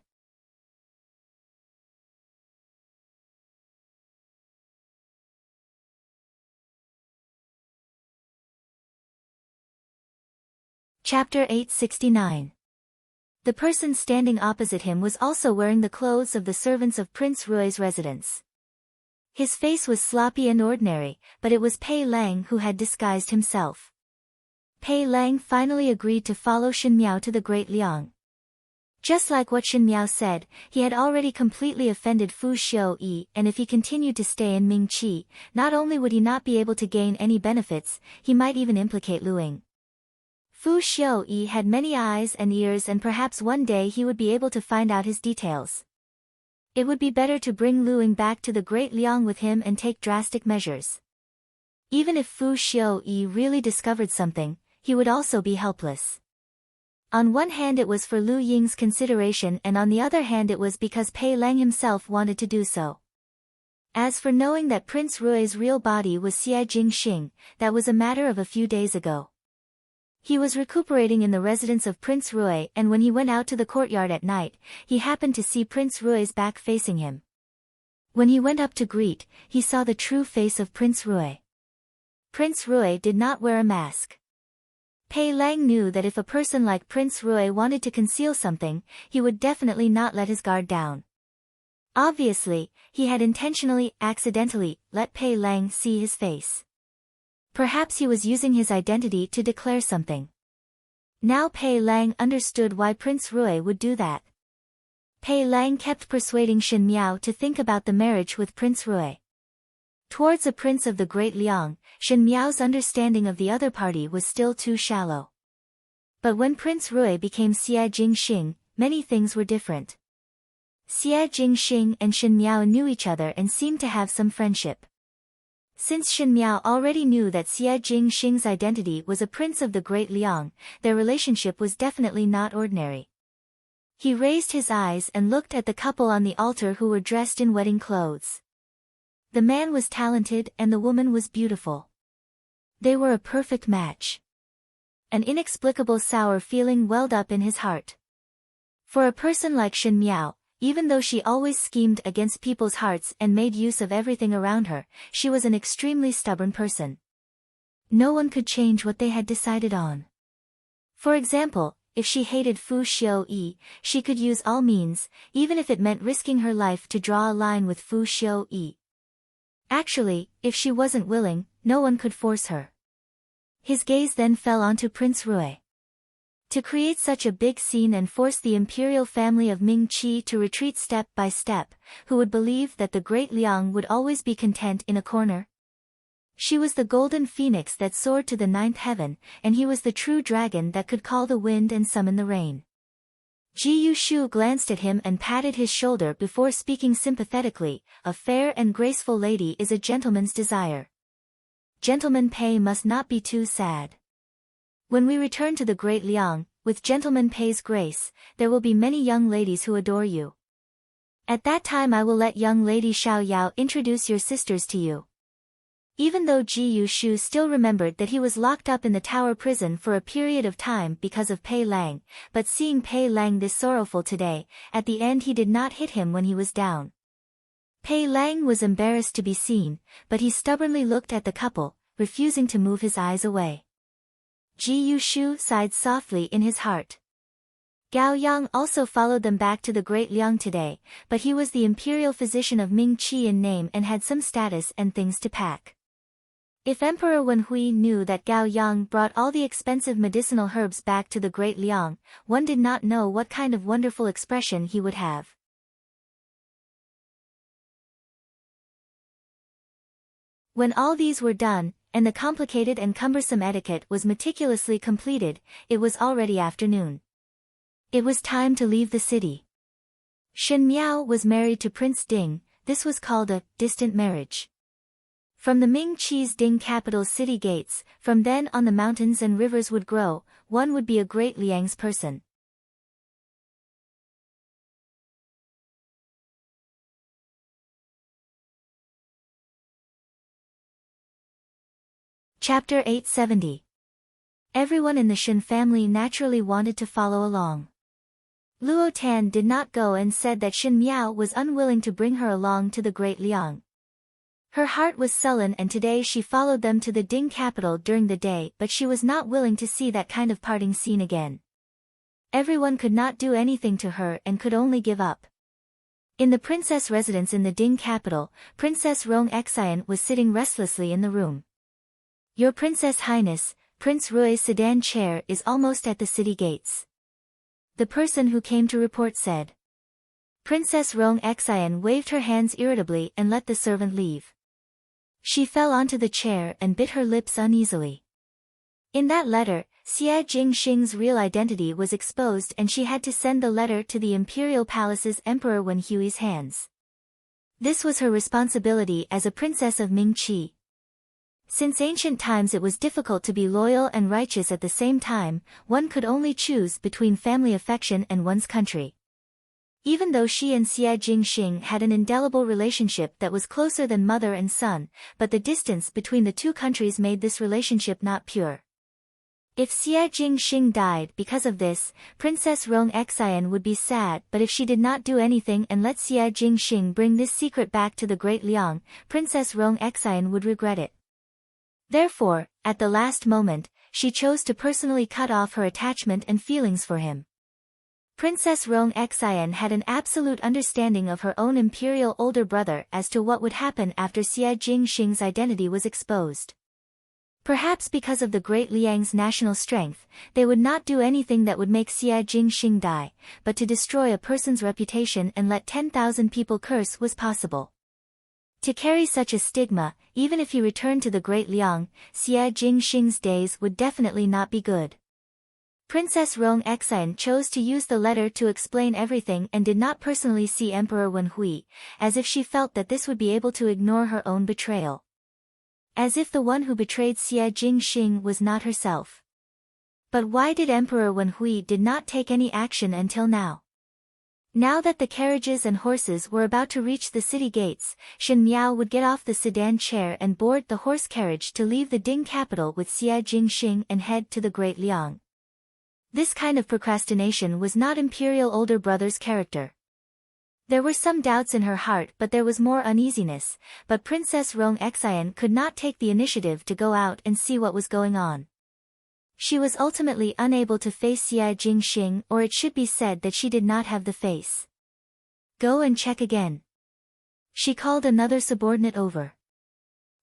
Chapter 869. The person standing opposite him was also wearing the clothes of the servants of Prince Rui's residence. His face was sloppy and ordinary, but it was Pei Lang who had disguised himself. Pei Lang finally agreed to follow Shen Miao to the Great Liang. Just like what Shen Miao said, he had already completely offended Fu Xiuyi, and if he continued to stay in Mingqi, not only would he not be able to gain any benefits, he might even implicate Luing. Fu Xiuyi had many eyes and ears, and perhaps one day he would be able to find out his details. It would be better to bring Luing back to the Great Liang with him and take drastic measures. Even if Fu Xiuyi really discovered something, he would also be helpless. On one hand it was for Lu Ying's consideration, and on the other hand it was because Pei Lang himself wanted to do so. As for knowing that Prince Rui's real body was Xie Jingxing, that was a matter of a few days ago. He was recuperating in the residence of Prince Rui, and when he went out to the courtyard at night, he happened to see Prince Rui's back facing him. When he went up to greet, he saw the true face of Prince Rui. Prince Rui did not wear a mask. Pei Lang knew that if a person like Prince Rui wanted to conceal something, he would definitely not let his guard down. Obviously, he had intentionally, accidentally, let Pei Lang see his face. Perhaps he was using his identity to declare something. Now Pei Lang understood why Prince Rui would do that. Pei Lang kept persuading Shen Miao to think about the marriage with Prince Rui. Towards a prince of the Great Liang, Shen Miao's understanding of the other party was still too shallow. But when Prince Rui became Xie Jingxing, many things were different. Xie Jingxing and Shen Miao knew each other and seemed to have some friendship. Since Shen Miao already knew that Xie Jingxing's identity was a prince of the Great Liang, their relationship was definitely not ordinary. He raised his eyes and looked at the couple on the altar who were dressed in wedding clothes. The man was talented and the woman was beautiful. They were a perfect match. An inexplicable sour feeling welled up in his heart. For a person like Shen Miao, even though she always schemed against people's hearts and made use of everything around her, she was an extremely stubborn person. No one could change what they had decided on. For example, if she hated Fu Xiuyi, she could use all means, even if it meant risking her life to draw a line with Fu Xiuyi. Actually, if she wasn't willing, no one could force her. His gaze then fell onto Prince Rui. To create such a big scene and force the imperial family of Mingqi to retreat step by step, who would believe that the Great Liang would always be content in a corner? She was the golden phoenix that soared to the ninth heaven, and he was the true dragon that could call the wind and summon the rain. Ji Yushu glanced at him and patted his shoulder before speaking sympathetically, "A fair and graceful lady is a gentleman's desire. Gentleman Pei must not be too sad. When we return to the Great Liang, with Gentleman Pei's grace, there will be many young ladies who adore you. At that time I will let young lady Xiao Yao introduce your sisters to you." Even though Ji Yushu still remembered that he was locked up in the tower prison for a period of time because of Pei Lang, but seeing Pei Lang this sorrowful today, at the end he did not hit him when he was down. Pei Lang was embarrassed to be seen, but he stubbornly looked at the couple, refusing to move his eyes away. Ji Yushu sighed softly in his heart. Gao Yang also followed them back to the Great Liang today, but he was the imperial physician of Mingqi in name and had some status and things to pack. If Emperor Wenhui knew that Gao Yang brought all the expensive medicinal herbs back to the Great Liang, one did not know what kind of wonderful expression he would have. When all these were done, and the complicated and cumbersome etiquette was meticulously completed, it was already afternoon. It was time to leave the city. Shen Miao was married to Prince Ding. This was called a distant marriage. From the Mingqi's Ding capital city gates, from then on the mountains and rivers would grow, one would be a great Liang's person. Chapter 870. Everyone in the Shen family naturally wanted to follow along. Luo Tan did not go and said that Shen Miao was unwilling to bring her along to the Great Liang. Her heart was sullen, and today she followed them to the Ding capital during the day, but she was not willing to see that kind of parting scene again. Everyone could not do anything to her and could only give up. In the princess residence in the Ding capital, Princess Rong Xian was sitting restlessly in the room. Your Princess Highness, Prince Rui's sedan chair is almost at the city gates. The person who came to report said. Princess Rong Xian waved her hands irritably and let the servant leave. She fell onto the chair and bit her lips uneasily. In that letter, Xia Jingxing's real identity was exposed, and she had to send the letter to the imperial palace's Emperor Wen Hui's hands. This was her responsibility as a princess of Mingqi. Since ancient times it was difficult to be loyal and righteous at the same time, one could only choose between family affection and one's country. Even though she and Xia Jingxing had an indelible relationship that was closer than mother and son, but the distance between the two countries made this relationship not pure. If Xia Jingxing died because of this, Princess Rong Xian would be sad, but if she did not do anything and let Xia Jingxing bring this secret back to the Great Liang, Princess Rong Xian would regret it. Therefore, at the last moment, she chose to personally cut off her attachment and feelings for him. Princess Rong Xian had an absolute understanding of her own imperial older brother as to what would happen after Xia Jingxing's identity was exposed. Perhaps because of the Great Liang's national strength, they would not do anything that would make Xia Jingxing die, but to destroy a person's reputation and let 10,000 people curse was possible. To carry such a stigma, even if he returned to the Great Liang, Xia Jingxing's days would definitely not be good. Princess Rong Xian chose to use the letter to explain everything and did not personally see Emperor Wen Hui, as if she felt that this would be able to ignore her own betrayal. As if the one who betrayed Xia Jingxing was not herself. But why did Emperor Wen Hui did not take any action until now? Now that the carriages and horses were about to reach the city gates, Shen Miao would get off the sedan chair and board the horse carriage to leave the Ding capital with Xia Jingxing and head to the Great Liang. This kind of procrastination was not imperial older brother's character. There were some doubts in her heart, but there was more uneasiness, but Princess Rong Xian could not take the initiative to go out and see what was going on. She was ultimately unable to face Xia Jingxing, or it should be said that she did not have the face. Go and check again. She called another subordinate over.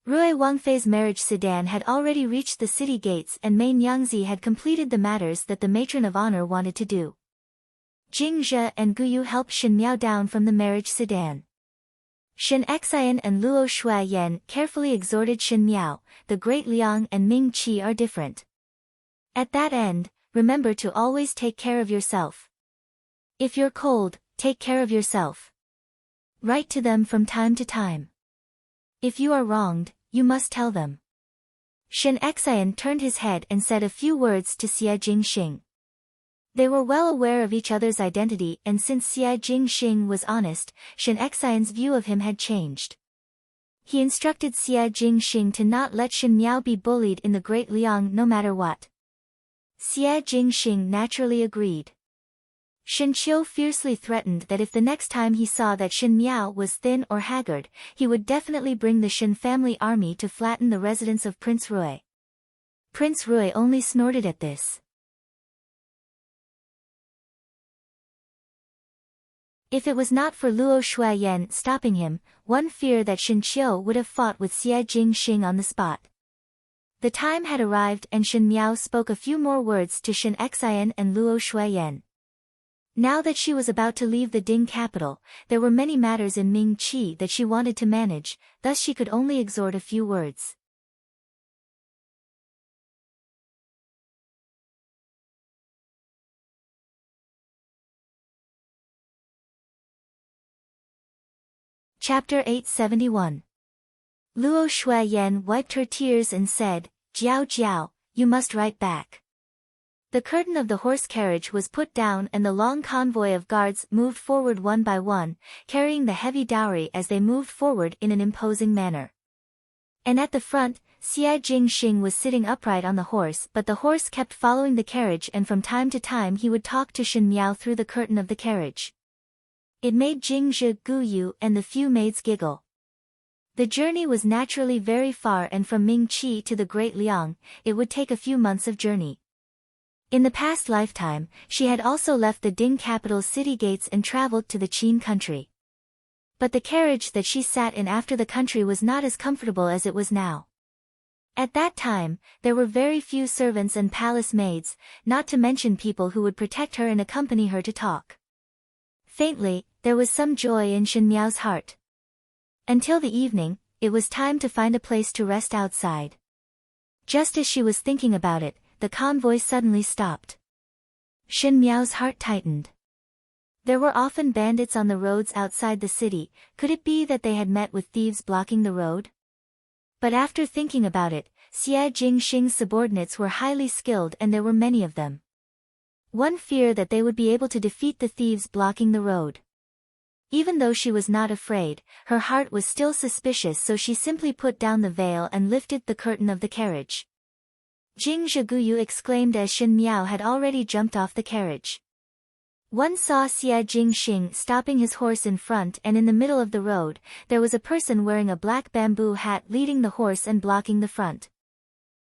Rui Wangfei's marriage sedan had already reached the city gates, and Mei Nyangzi had completed the matters that the matron of honor wanted to do. Jing Zhe and Gu Yu helped Shen Miao down from the marriage sedan. Shen Xian and Luo Shuayan carefully exhorted Shen Miao, the Great Liang and Ming Qi are different. At that end, remember to always take care of yourself. If you're cold, take care of yourself. Write to them from time to time. If you are wronged, you must tell them. Shen Xian turned his head and said a few words to Xia Jingxing. They were well aware of each other's identity, and since Xia Jingxing was honest, Shen Xian's view of him had changed. He instructed Xia Jingxing to not let Shen Miao be bullied in the Great Liang no matter what. Xia Jingxing naturally agreed. Shen Qiu fiercely threatened that if the next time he saw that Shen Miao was thin or haggard, he would definitely bring the Shen family army to flatten the residence of Prince Rui. Prince Rui only snorted at this. If it was not for Luo Shuayan stopping him, one feared that Shen Qiu would have fought with Xia Jingxing on the spot. The time had arrived, and Shen Miao spoke a few more words to Shen Xian and Luo Shuayan. Now that she was about to leave the Ding capital, there were many matters in Ming Qi that she wanted to manage, thus she could only exhort a few words. Chapter 871. Luo Shuayan wiped her tears and said, "Jiao Jiao, you must write back." The curtain of the horse carriage was put down and the long convoy of guards moved forward one by one, carrying the heavy dowry as they moved forward in an imposing manner. And at the front, Xia Jingxing was sitting upright on the horse, but the horse kept following the carriage, and from time to time he would talk to Shen Miao through the curtain of the carriage. It made Jing Zhe, Gu Yu and the few maids giggle. The journey was naturally very far, and from Mingqi to the Great Liang, it would take a few months of journey. In the past lifetime, she had also left the Ding capital's city gates and traveled to the Qin country. But the carriage that she sat in after the country was not as comfortable as it was now. At that time, there were very few servants and palace maids, not to mention people who would protect her and accompany her to talk. Faintly, there was some joy in Shen Miao's heart. Until the evening, it was time to find a place to rest outside. Just as she was thinking about it, the convoy suddenly stopped. Shen Miao's heart tightened. There were often bandits on the roads outside the city. Could it be that they had met with thieves blocking the road? But after thinking about it, Xie Jingxing's subordinates were highly skilled and there were many of them. One feared that they would be able to defeat the thieves blocking the road. Even though she was not afraid, her heart was still suspicious, so she simply put down the veil and lifted the curtain of the carriage. Jing Zhiguyu exclaimed as Shen Miao had already jumped off the carriage. One saw Xie Jingxing stopping his horse in front, and in the middle of the road, there was a person wearing a black bamboo hat leading the horse and blocking the front.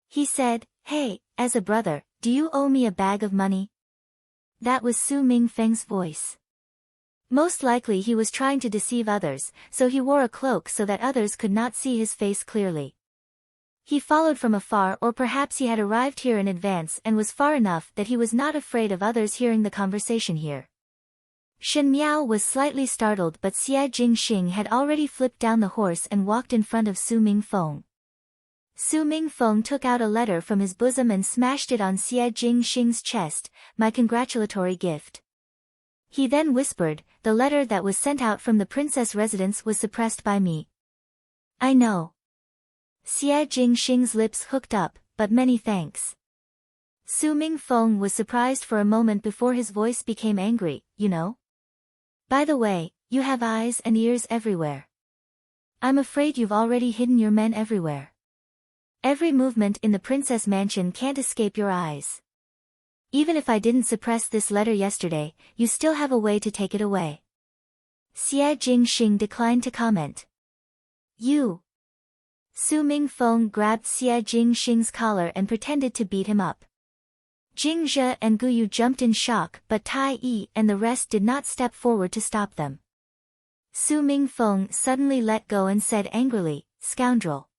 He said, "Hey, as a brother, do you owe me a bag of money?" That was Su Mingfeng's voice. Most likely he was trying to deceive others, so he wore a cloak so that others could not see his face clearly. He followed from afar, or perhaps he had arrived here in advance and was far enough that he was not afraid of others hearing the conversation here. Shen Miao was slightly startled, but Xie Jingxing had already flipped down the horse and walked in front of Su Mingfeng. Su Mingfeng took out a letter from his bosom and smashed it on Xie Jingxing's chest. "My congratulatory gift." He then whispered, "The letter that was sent out from the princess residence was suppressed by me." "I know." Xie Jingxing's lips hooked up, "But many thanks." Su Mingfeng was surprised for a moment before his voice became angry. "You know? By the way, you have eyes and ears everywhere. I'm afraid you've already hidden your men everywhere. Every movement in the princess mansion can't escape your eyes. Even if I didn't suppress this letter yesterday, you still have a way to take it away." Xie Jingxing declined to comment. "You." Su Mingfeng grabbed Xie Jingxing's collar and pretended to beat him up. Jing Zhe and Guyu jumped in shock, but Tai Yi and the rest did not step forward to stop them. Su Mingfeng suddenly let go and said angrily, "Scoundrel."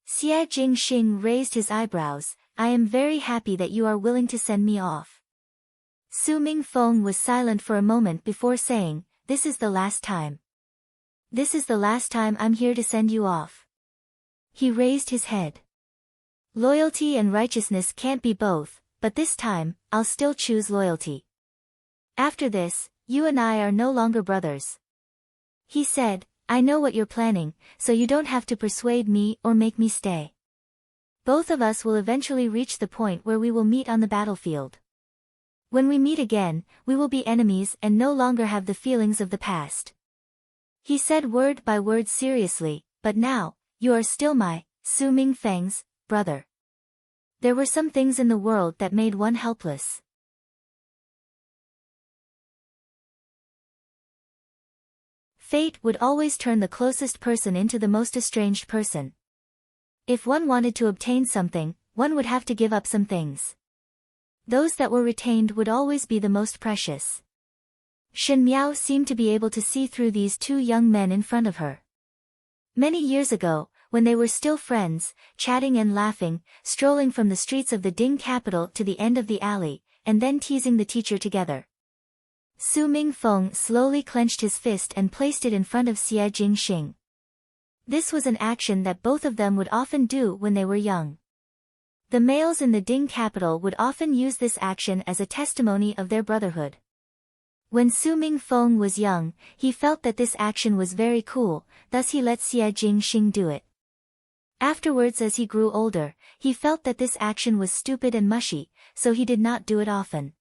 Xie Jingxing raised his eyebrows. "I am very happy that you are willing to send me off." Su Mingfeng was silent for a moment before saying, "This is the last time. This is the last time I'm here to send you off." He raised his head. "Loyalty and righteousness can't be both, but this time, I'll still choose loyalty. After this, you and I are no longer brothers." He said, "I know what you're planning, so you don't have to persuade me or make me stay. Both of us will eventually reach the point where we will meet on the battlefield. When we meet again, we will be enemies and no longer have the feelings of the past." He said word by word seriously, "But now, you are still my, Su Mingfeng's, brother." There were some things in the world that made one helpless. Fate would always turn the closest person into the most estranged person. If one wanted to obtain something, one would have to give up some things. Those that were retained would always be the most precious. Shen Miao seemed to be able to see through these two young men in front of her. Many years ago, when they were still friends, chatting and laughing, strolling from the streets of the Ding capital to the end of the alley, and then teasing the teacher together. Su Mingfeng slowly clenched his fist and placed it in front of Xie Jingxing. This was an action that both of them would often do when they were young. The males in the Ding capital would often use this action as a testimony of their brotherhood. When Su Mingfeng was young, he felt that this action was very cool, thus he let Xie Jingxing do it. Afterwards, as he grew older, he felt that this action was stupid and mushy, so he did not do it often.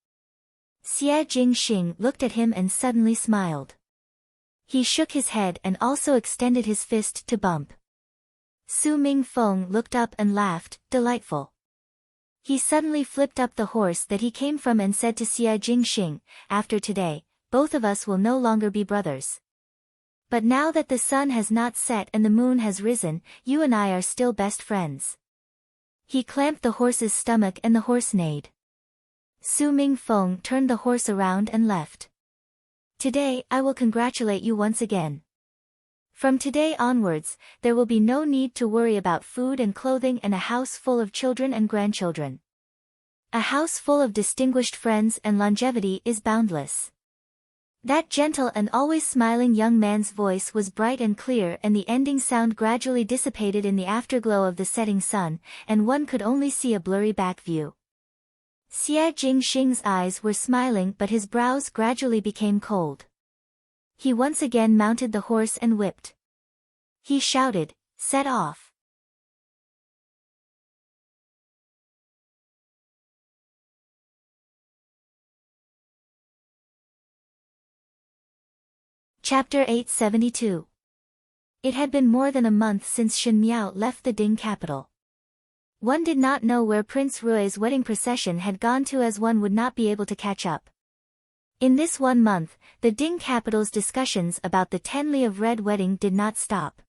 Xie Jingxing looked at him and suddenly smiled. He shook his head and also extended his fist to bump. Su Mingfeng looked up and laughed, delightful. He suddenly flipped up the horse that he came from and said to Xie Jingxing, "After today, both of us will no longer be brothers. But now that the sun has not set and the moon has risen, you and I are still best friends. He clamped the horse's stomach and the horse neighed. Su Mingfeng turned the horse around and left. Today, I will congratulate you once again. From today onwards, there will be no need to worry about food and clothing and a house full of children and grandchildren. A house full of distinguished friends and longevity is boundless. That gentle and always smiling young man's voice was bright and clear, and the ending sound gradually dissipated in the afterglow of the setting sun, and one could only see a blurry back view. Xie Jingxing's eyes were smiling, but his brows gradually became cold. He once again mounted the horse and whipped. He shouted, "Set off!" Chapter 872. It had been more than a month since Shen Miao left the Ding capital. One did not know where Prince Rui's wedding procession had gone to, as one would not be able to catch up. In this 1 month, the Ding capital's discussions about the 10 li of red wedding did not stop.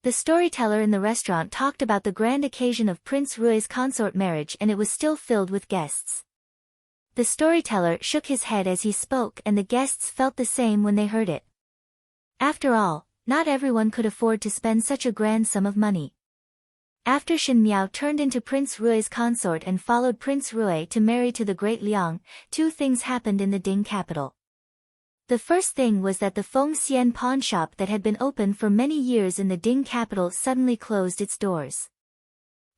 The storyteller in the restaurant talked about the grand occasion of Prince Rui's consort marriage, and it was still filled with guests. The storyteller shook his head as he spoke, and the guests felt the same when they heard it. After all, not everyone could afford to spend such a grand sum of money. After Shen Miao turned into Prince Rui's consort and followed Prince Rui to marry to the great Liang, 2 things happened in the Ding capital. The first thing was that the Feng Xian pawn shop that had been open for many years in the Ding capital suddenly closed its doors.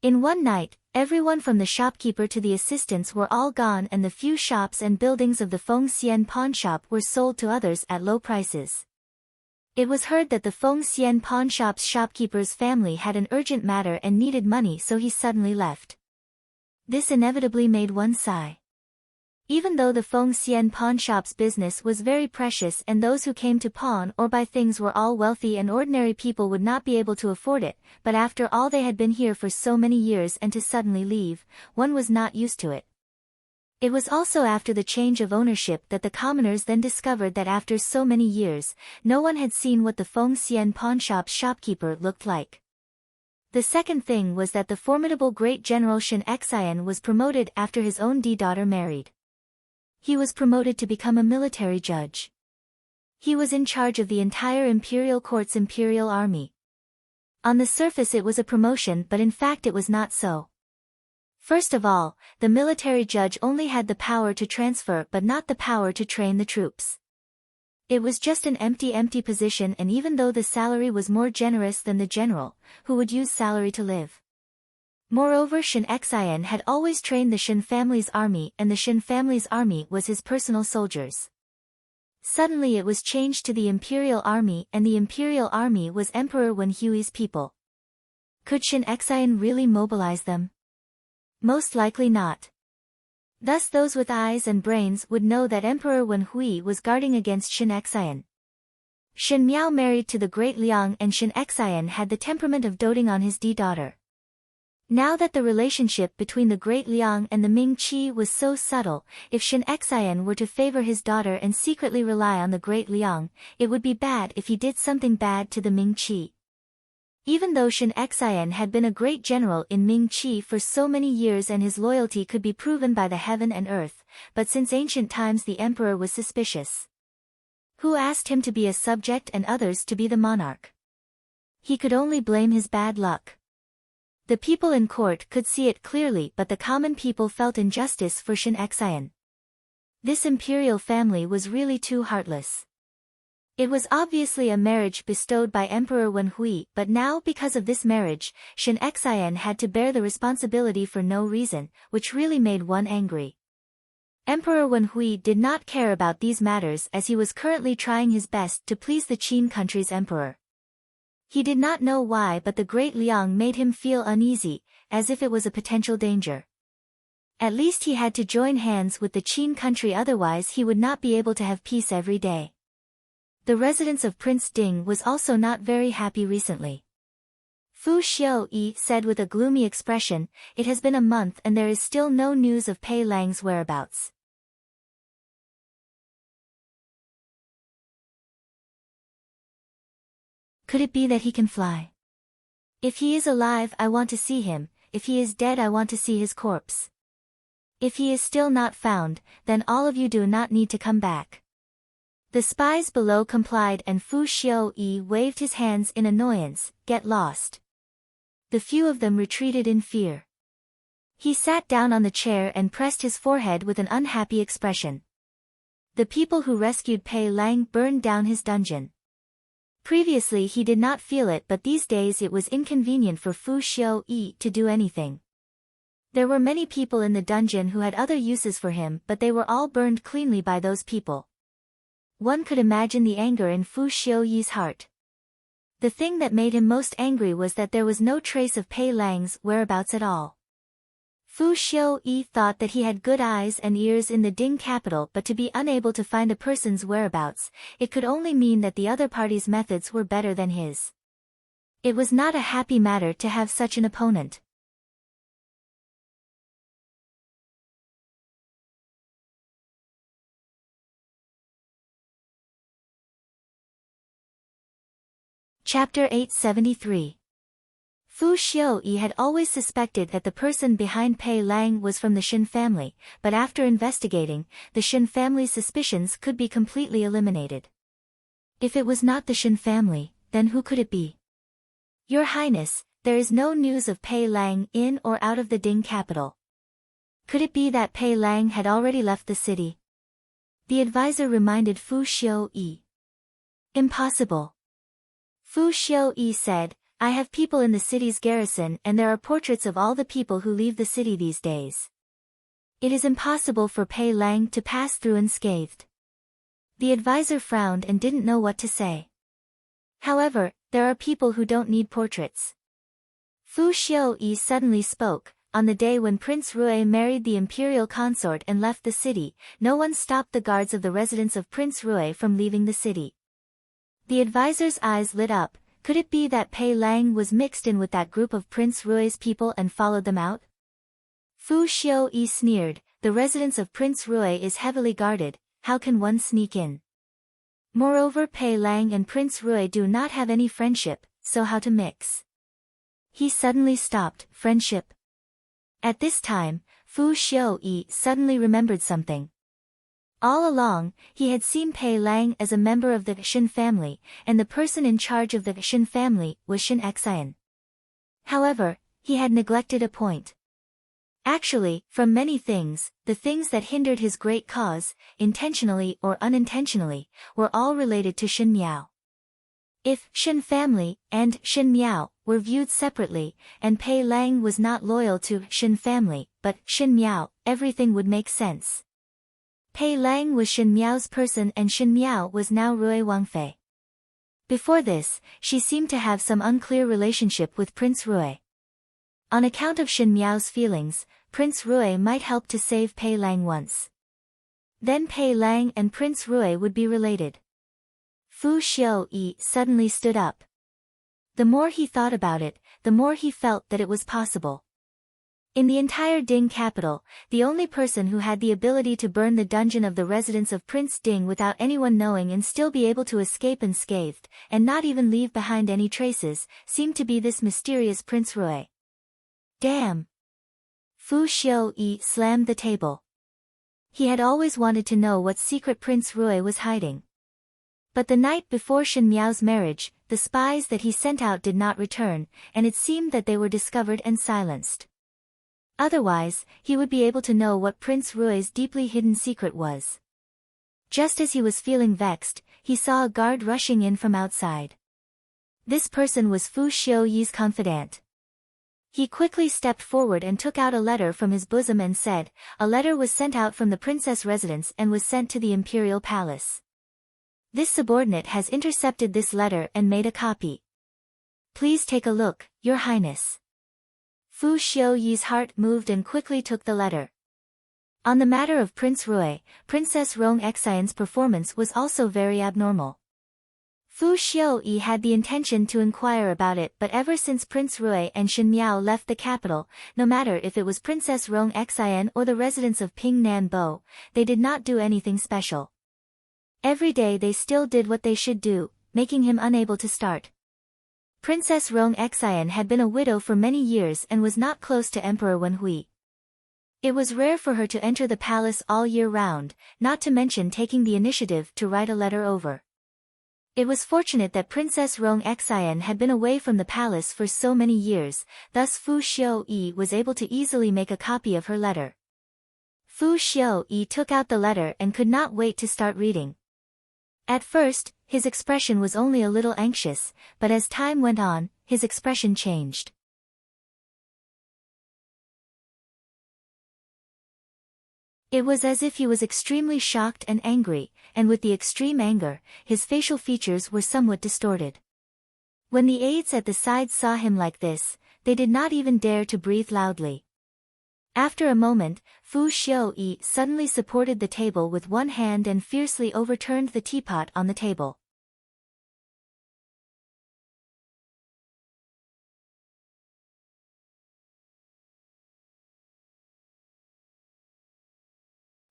In one night, everyone from the shopkeeper to the assistants were all gone, and the few shops and buildings of the Feng Xian pawn shop were sold to others at low prices. It was heard that the Feng Xian pawn shop's shopkeeper's family had an urgent matter and needed money, so he suddenly left. This inevitably made one sigh. Even though the Feng Xian pawn shop's business was very precious and those who came to pawn or buy things were all wealthy and ordinary people would not be able to afford it, but after all they had been here for so many years and to suddenly leave, one was not used to it. It was also after the change of ownership that the commoners then discovered that after so many years, no one had seen what the Feng Xian pawn shop's shopkeeper looked like. The second thing was that the formidable great general Shen Xian was promoted after his own daughter married. He was promoted to become a military judge. He was in charge of the entire imperial court's imperial army. On the surface it was a promotion, but in fact it was not so. First of all, the military judge only had the power to transfer but not the power to train the troops. It was just an empty position, and even though the salary was more generous than the general, who would use salary to live. Moreover, Shen Xian had always trained the Shen family's army, and the Shen family's army was his personal soldiers. Suddenly it was changed to the imperial army, and the imperial army was Emperor Wen Hui's people. Could Shen Xian really mobilize them? Most likely not. Thus those with eyes and brains would know that Emperor Wen Hui was guarding against Shen Xian. Shen Miao married to the great Liang, and Shen Xian had the temperament of doting on his daughter. Now that the relationship between the great Liang and the Ming Qi was so subtle, if Shen Xian were to favor his daughter and secretly rely on the great Liang, it would be bad if he did something bad to the Ming Qi. Even though Shen Xian had been a great general in Ming Qi for so many years and his loyalty could be proven by the heaven and earth, but since ancient times the emperor was suspicious. Who asked him to be a subject and others to be the monarch? He could only blame his bad luck. The people in court could see it clearly, but the common people felt injustice for Shen Xian. This imperial family was really too heartless. It was obviously a marriage bestowed by Emperor Wen Hui, but now because of this marriage, Shen Xian had to bear the responsibility for no reason, which really made one angry. Emperor Wen Hui did not care about these matters as he was currently trying his best to please the Qin country's emperor. He did not know why, but the great Liang made him feel uneasy, as if it was a potential danger. At least he had to join hands with the Qin country, otherwise he would not be able to have peace every day. The residence of Prince Ding was also not very happy recently. Fu Xiaoyi said with a gloomy expression, "It has been a month and there is still no news of Pei Lang's whereabouts." Could it be that he can fly? If he is alive, I want to see him. If he is dead, I want to see his corpse. If he is still not found, then all of you do not need to come back. The spies below complied and Fu Xiaoyi waved his hands in annoyance. Get lost. The few of them retreated in fear. He sat down on the chair and pressed his forehead with an unhappy expression. The people who rescued Pei Lang burned down his dungeon. Previously he did not feel it, but these days it was inconvenient for Fu Xiaoyi to do anything. There were many people in the dungeon who had other uses for him, but they were all burned cleanly by those people. One could imagine the anger in Fu Xiaoyi's heart. The thing that made him most angry was that there was no trace of Pei Lang's whereabouts at all. Fu Xiaoyi thought that he had good eyes and ears in the Ding capital, but to be unable to find a person's whereabouts, it could only mean that the other party's methods were better than his. It was not a happy matter to have such an opponent. Chapter 873. Fu Xiaoyi had always suspected that the person behind Pei Lang was from the Shen family, but after investigating, the Shen family's suspicions could be completely eliminated. If it was not the Shen family, then who could it be? Your Highness, there is no news of Pei Lang in or out of the Ding capital. Could it be that Pei Lang had already left the city? The advisor reminded Fu Xiaoyi. Impossible. Fu Xiaoyi said, I have people in the city's garrison and there are portraits of all the people who leave the city these days. It is impossible for Pei Lang to pass through unscathed. The advisor frowned and didn't know what to say. However, there are people who don't need portraits. Fu Xiaoyi suddenly spoke. On the day when Prince Rui married the imperial consort and left the city, no one stopped the guards of the residence of Prince Rui from leaving the city. The advisor's eyes lit up. Could it be that Pei Lang was mixed in with that group of Prince Rui's people and followed them out? Fu Xiaoyi sneered, the residence of Prince Rui is heavily guarded, how can one sneak in? Moreover, Pei Lang and Prince Rui do not have any friendship, so how to mix? He suddenly stopped. Friendship? At this time, Fu Xiaoyi suddenly remembered something. All along, he had seen Pei Lang as a member of the Shen family, and the person in charge of the Shen family was Shen Xian. However, he had neglected a point. Actually, from many things, the things that hindered his great cause, intentionally or unintentionally, were all related to Shen Miao. If Shen family and Shen Miao were viewed separately, and Pei Lang was not loyal to Shen family, but Shen Miao, everything would make sense. Pei Lang was Shen Miao's person and Shen Miao was now Rui Wangfei. Before this, she seemed to have some unclear relationship with Prince Rui. On account of Shen Miao's feelings, Prince Rui might help to save Pei Lang once. Then Pei Lang and Prince Rui would be related. Fu Xiaoyi suddenly stood up. The more he thought about it, the more he felt that it was possible. In the entire Ding capital, the only person who had the ability to burn the dungeon of the residence of Prince Ding without anyone knowing and still be able to escape unscathed, and not even leave behind any traces, seemed to be this mysterious Prince Rui. Damn! Fu Xiaoyi slammed the table. He had always wanted to know what secret Prince Rui was hiding. But the night before Shen Miao's marriage, the spies that he sent out did not return, and it seemed that they were discovered and silenced. Otherwise, he would be able to know what Prince Rui's deeply hidden secret was. Just as he was feeling vexed, he saw a guard rushing in from outside. This person was Fu Xiaoyi's confidant. He quickly stepped forward and took out a letter from his bosom and said, a letter was sent out from the princess' residence and was sent to the imperial palace. This subordinate has intercepted this letter and made a copy. Please take a look, Your Highness. Fu Xiaoyi's heart moved and quickly took the letter. On the matter of Prince Rui, Princess Rong Xian's performance was also very abnormal. Fu Xiaoyi had the intention to inquire about it, but ever since Prince Rui and Shen Miao left the capital, no matter if it was Princess Rong Xian or the residence of Ping Nan Bo, they did not do anything special. Every day they still did what they should do, making him unable to start. Princess Rong Xian had been a widow for many years and was not close to Emperor Wenhui. It was rare for her to enter the palace all year round, not to mention taking the initiative to write a letter over. It was fortunate that Princess Rong Xian had been away from the palace for so many years, thus Fu Xiuyi was able to easily make a copy of her letter. Fu Xiuyi took out the letter and could not wait to start reading. At first, his expression was only a little anxious, but as time went on, his expression changed. It was as if he was extremely shocked and angry, and with the extreme anger, his facial features were somewhat distorted. When the aides at the side saw him like this, they did not even dare to breathe loudly. After a moment, Fu Xiuyi suddenly supported the table with one hand and fiercely overturned the teapot on the table.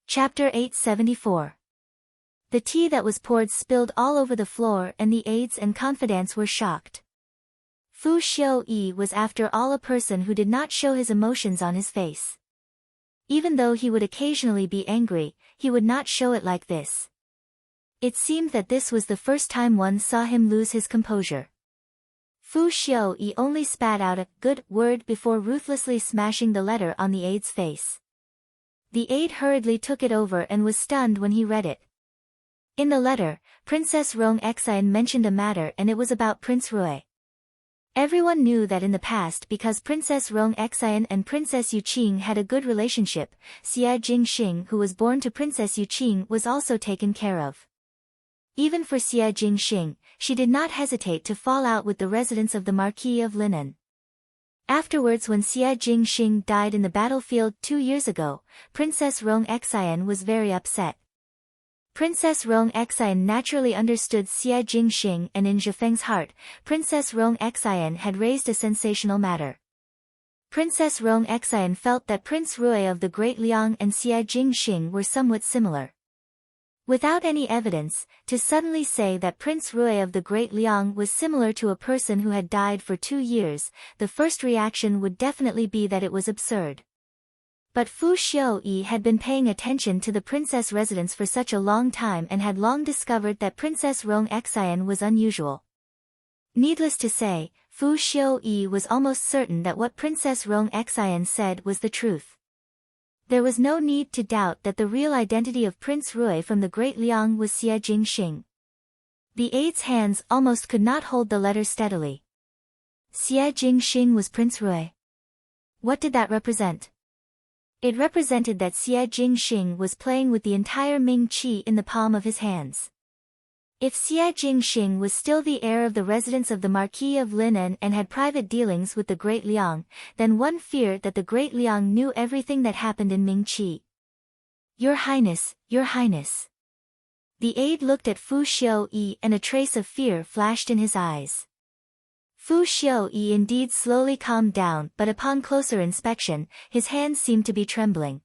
Chapter 874. The tea that was poured spilled all over the floor and the aides and confidants were shocked. Fu Xiuyi was after all a person who did not show his emotions on his face. Even though he would occasionally be angry, he would not show it like this. It seemed that this was the first time one saw him lose his composure. Fu Xiuyi only spat out a good word before ruthlessly smashing the letter on the aide's face. The aide hurriedly took it over and was stunned when he read it. In the letter, Princess Rong Xian mentioned a matter and it was about Prince Rui. Everyone knew that in the past because Princess Rong Xian and Princess Yuqing had a good relationship, Xie Jingxing who was born to Princess Yuqing was also taken care of. Even for Xie Jingxing, she did not hesitate to fall out with the residents of the Marquis of Lineage. Afterwards when Xie Jingxing died in the battlefield 2 years ago, Princess Rong Xian was very upset. Princess Rong Xian naturally understood Xie Jingxing and in Zhifeng's heart, Princess Rong Xian had raised a sensational matter. Princess Rong Xian felt that Prince Rui of the Great Liang and Xie Jingxing were somewhat similar. Without any evidence, to suddenly say that Prince Rui of the Great Liang was similar to a person who had died for 2 years, the first reaction would definitely be that it was absurd. But Fu Xiuyi had been paying attention to the princess residence for such a long time and had long discovered that Princess Rong Xian was unusual. Needless to say, Fu Xiuyi was almost certain that what Princess Rong Xian said was the truth. There was no need to doubt that the real identity of Prince Rui from the Great Liang was Xie Jingxing. The aide's hands almost could not hold the letter steadily. Xie Jingxing was Prince Rui. What did that represent? It represented that Xie Jingxing was playing with the entire Ming Qi in the palm of his hands. If Xie Jingxing was still the heir of the residents of the Marquis of Lineage and had private dealings with the Great Liang, then one feared that the Great Liang knew everything that happened in Ming Qi. Your Highness, Your Highness. The aide looked at Fu Xiuyi and a trace of fear flashed in his eyes. Fu Xiuyi indeed slowly calmed down but upon closer inspection, his hands seemed to be trembling.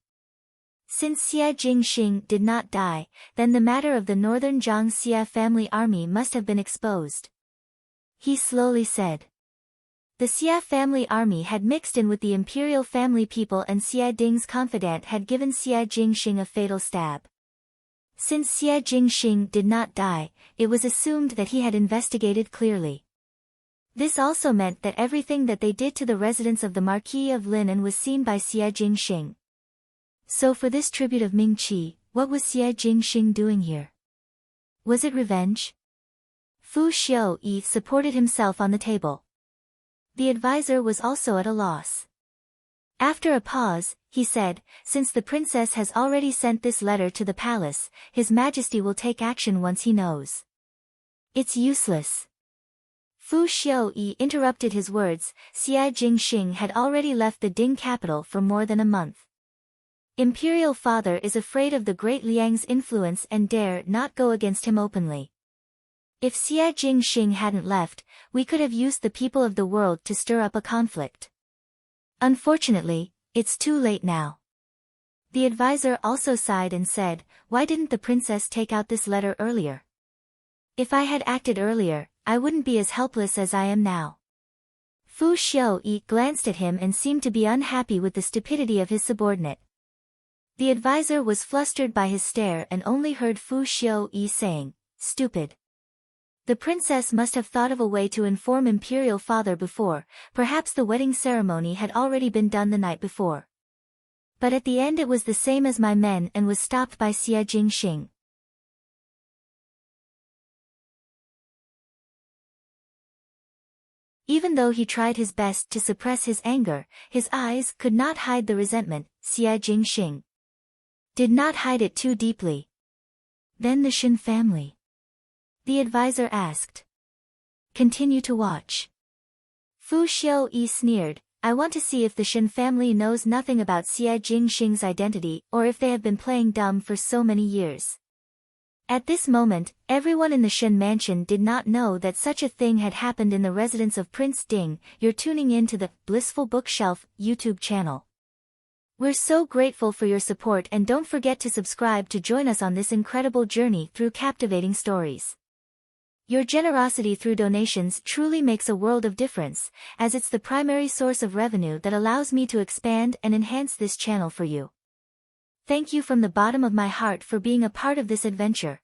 Since Xie Jingxing did not die, then the matter of the northern Zhang Xie family army must have been exposed. He slowly said. The Xie family army had mixed in with the imperial family people and Xie Ding's confidant had given Xie Jingxing a fatal stab. Since Xie Jingxing did not die, it was assumed that he had investigated clearly. This also meant that everything that they did to the residents of the Marquis of Lineage was seen by Xie Jingxing. So for this tribute of Ming Qi, what was Xie Jingxing doing here? Was it revenge? Fu Xiuyi supported himself on the table. The advisor was also at a loss. After a pause, he said, since the princess has already sent this letter to the palace, His Majesty will take action once he knows. It's useless. Fu Xiuyi interrupted his words. Xie Jingxing had already left the Ding capital for more than a month. Imperial father is afraid of the Great Liang's influence and dare not go against him openly. If Xie Jingxing hadn't left, we could have used the people of the world to stir up a conflict. Unfortunately, it's too late now. The advisor also sighed and said, why didn't the princess take out this letter earlier? If I had acted earlier, I wouldn't be as helpless as I am now. Fu Xiaoyi glanced at him and seemed to be unhappy with the stupidity of his subordinate. The advisor was flustered by his stare and only heard Fu Xiaoyi saying, "Stupid." The princess must have thought of a way to inform imperial father before, perhaps the wedding ceremony had already been done the night before. But at the end it was the same as my men and was stopped by Xie Jingxing. Even though he tried his best to suppress his anger, his eyes could not hide the resentment. Xie Jingxing did not hide it too deeply. Then the Shen family? The advisor asked. Continue to watch. Fu Xiaoyi sneered, I want to see if the Shen family knows nothing about Xie Jingxing's identity or if they have been playing dumb for so many years. At this moment, everyone in the Shen mansion did not know that such a thing had happened in the residence of Prince Ding. You're tuning in to the Blissful Bookshelf YouTube channel. We're so grateful for your support and don't forget to subscribe to join us on this incredible journey through captivating stories. Your generosity through donations truly makes a world of difference, as it's the primary source of revenue that allows me to expand and enhance this channel for you. Thank you from the bottom of my heart for being a part of this adventure.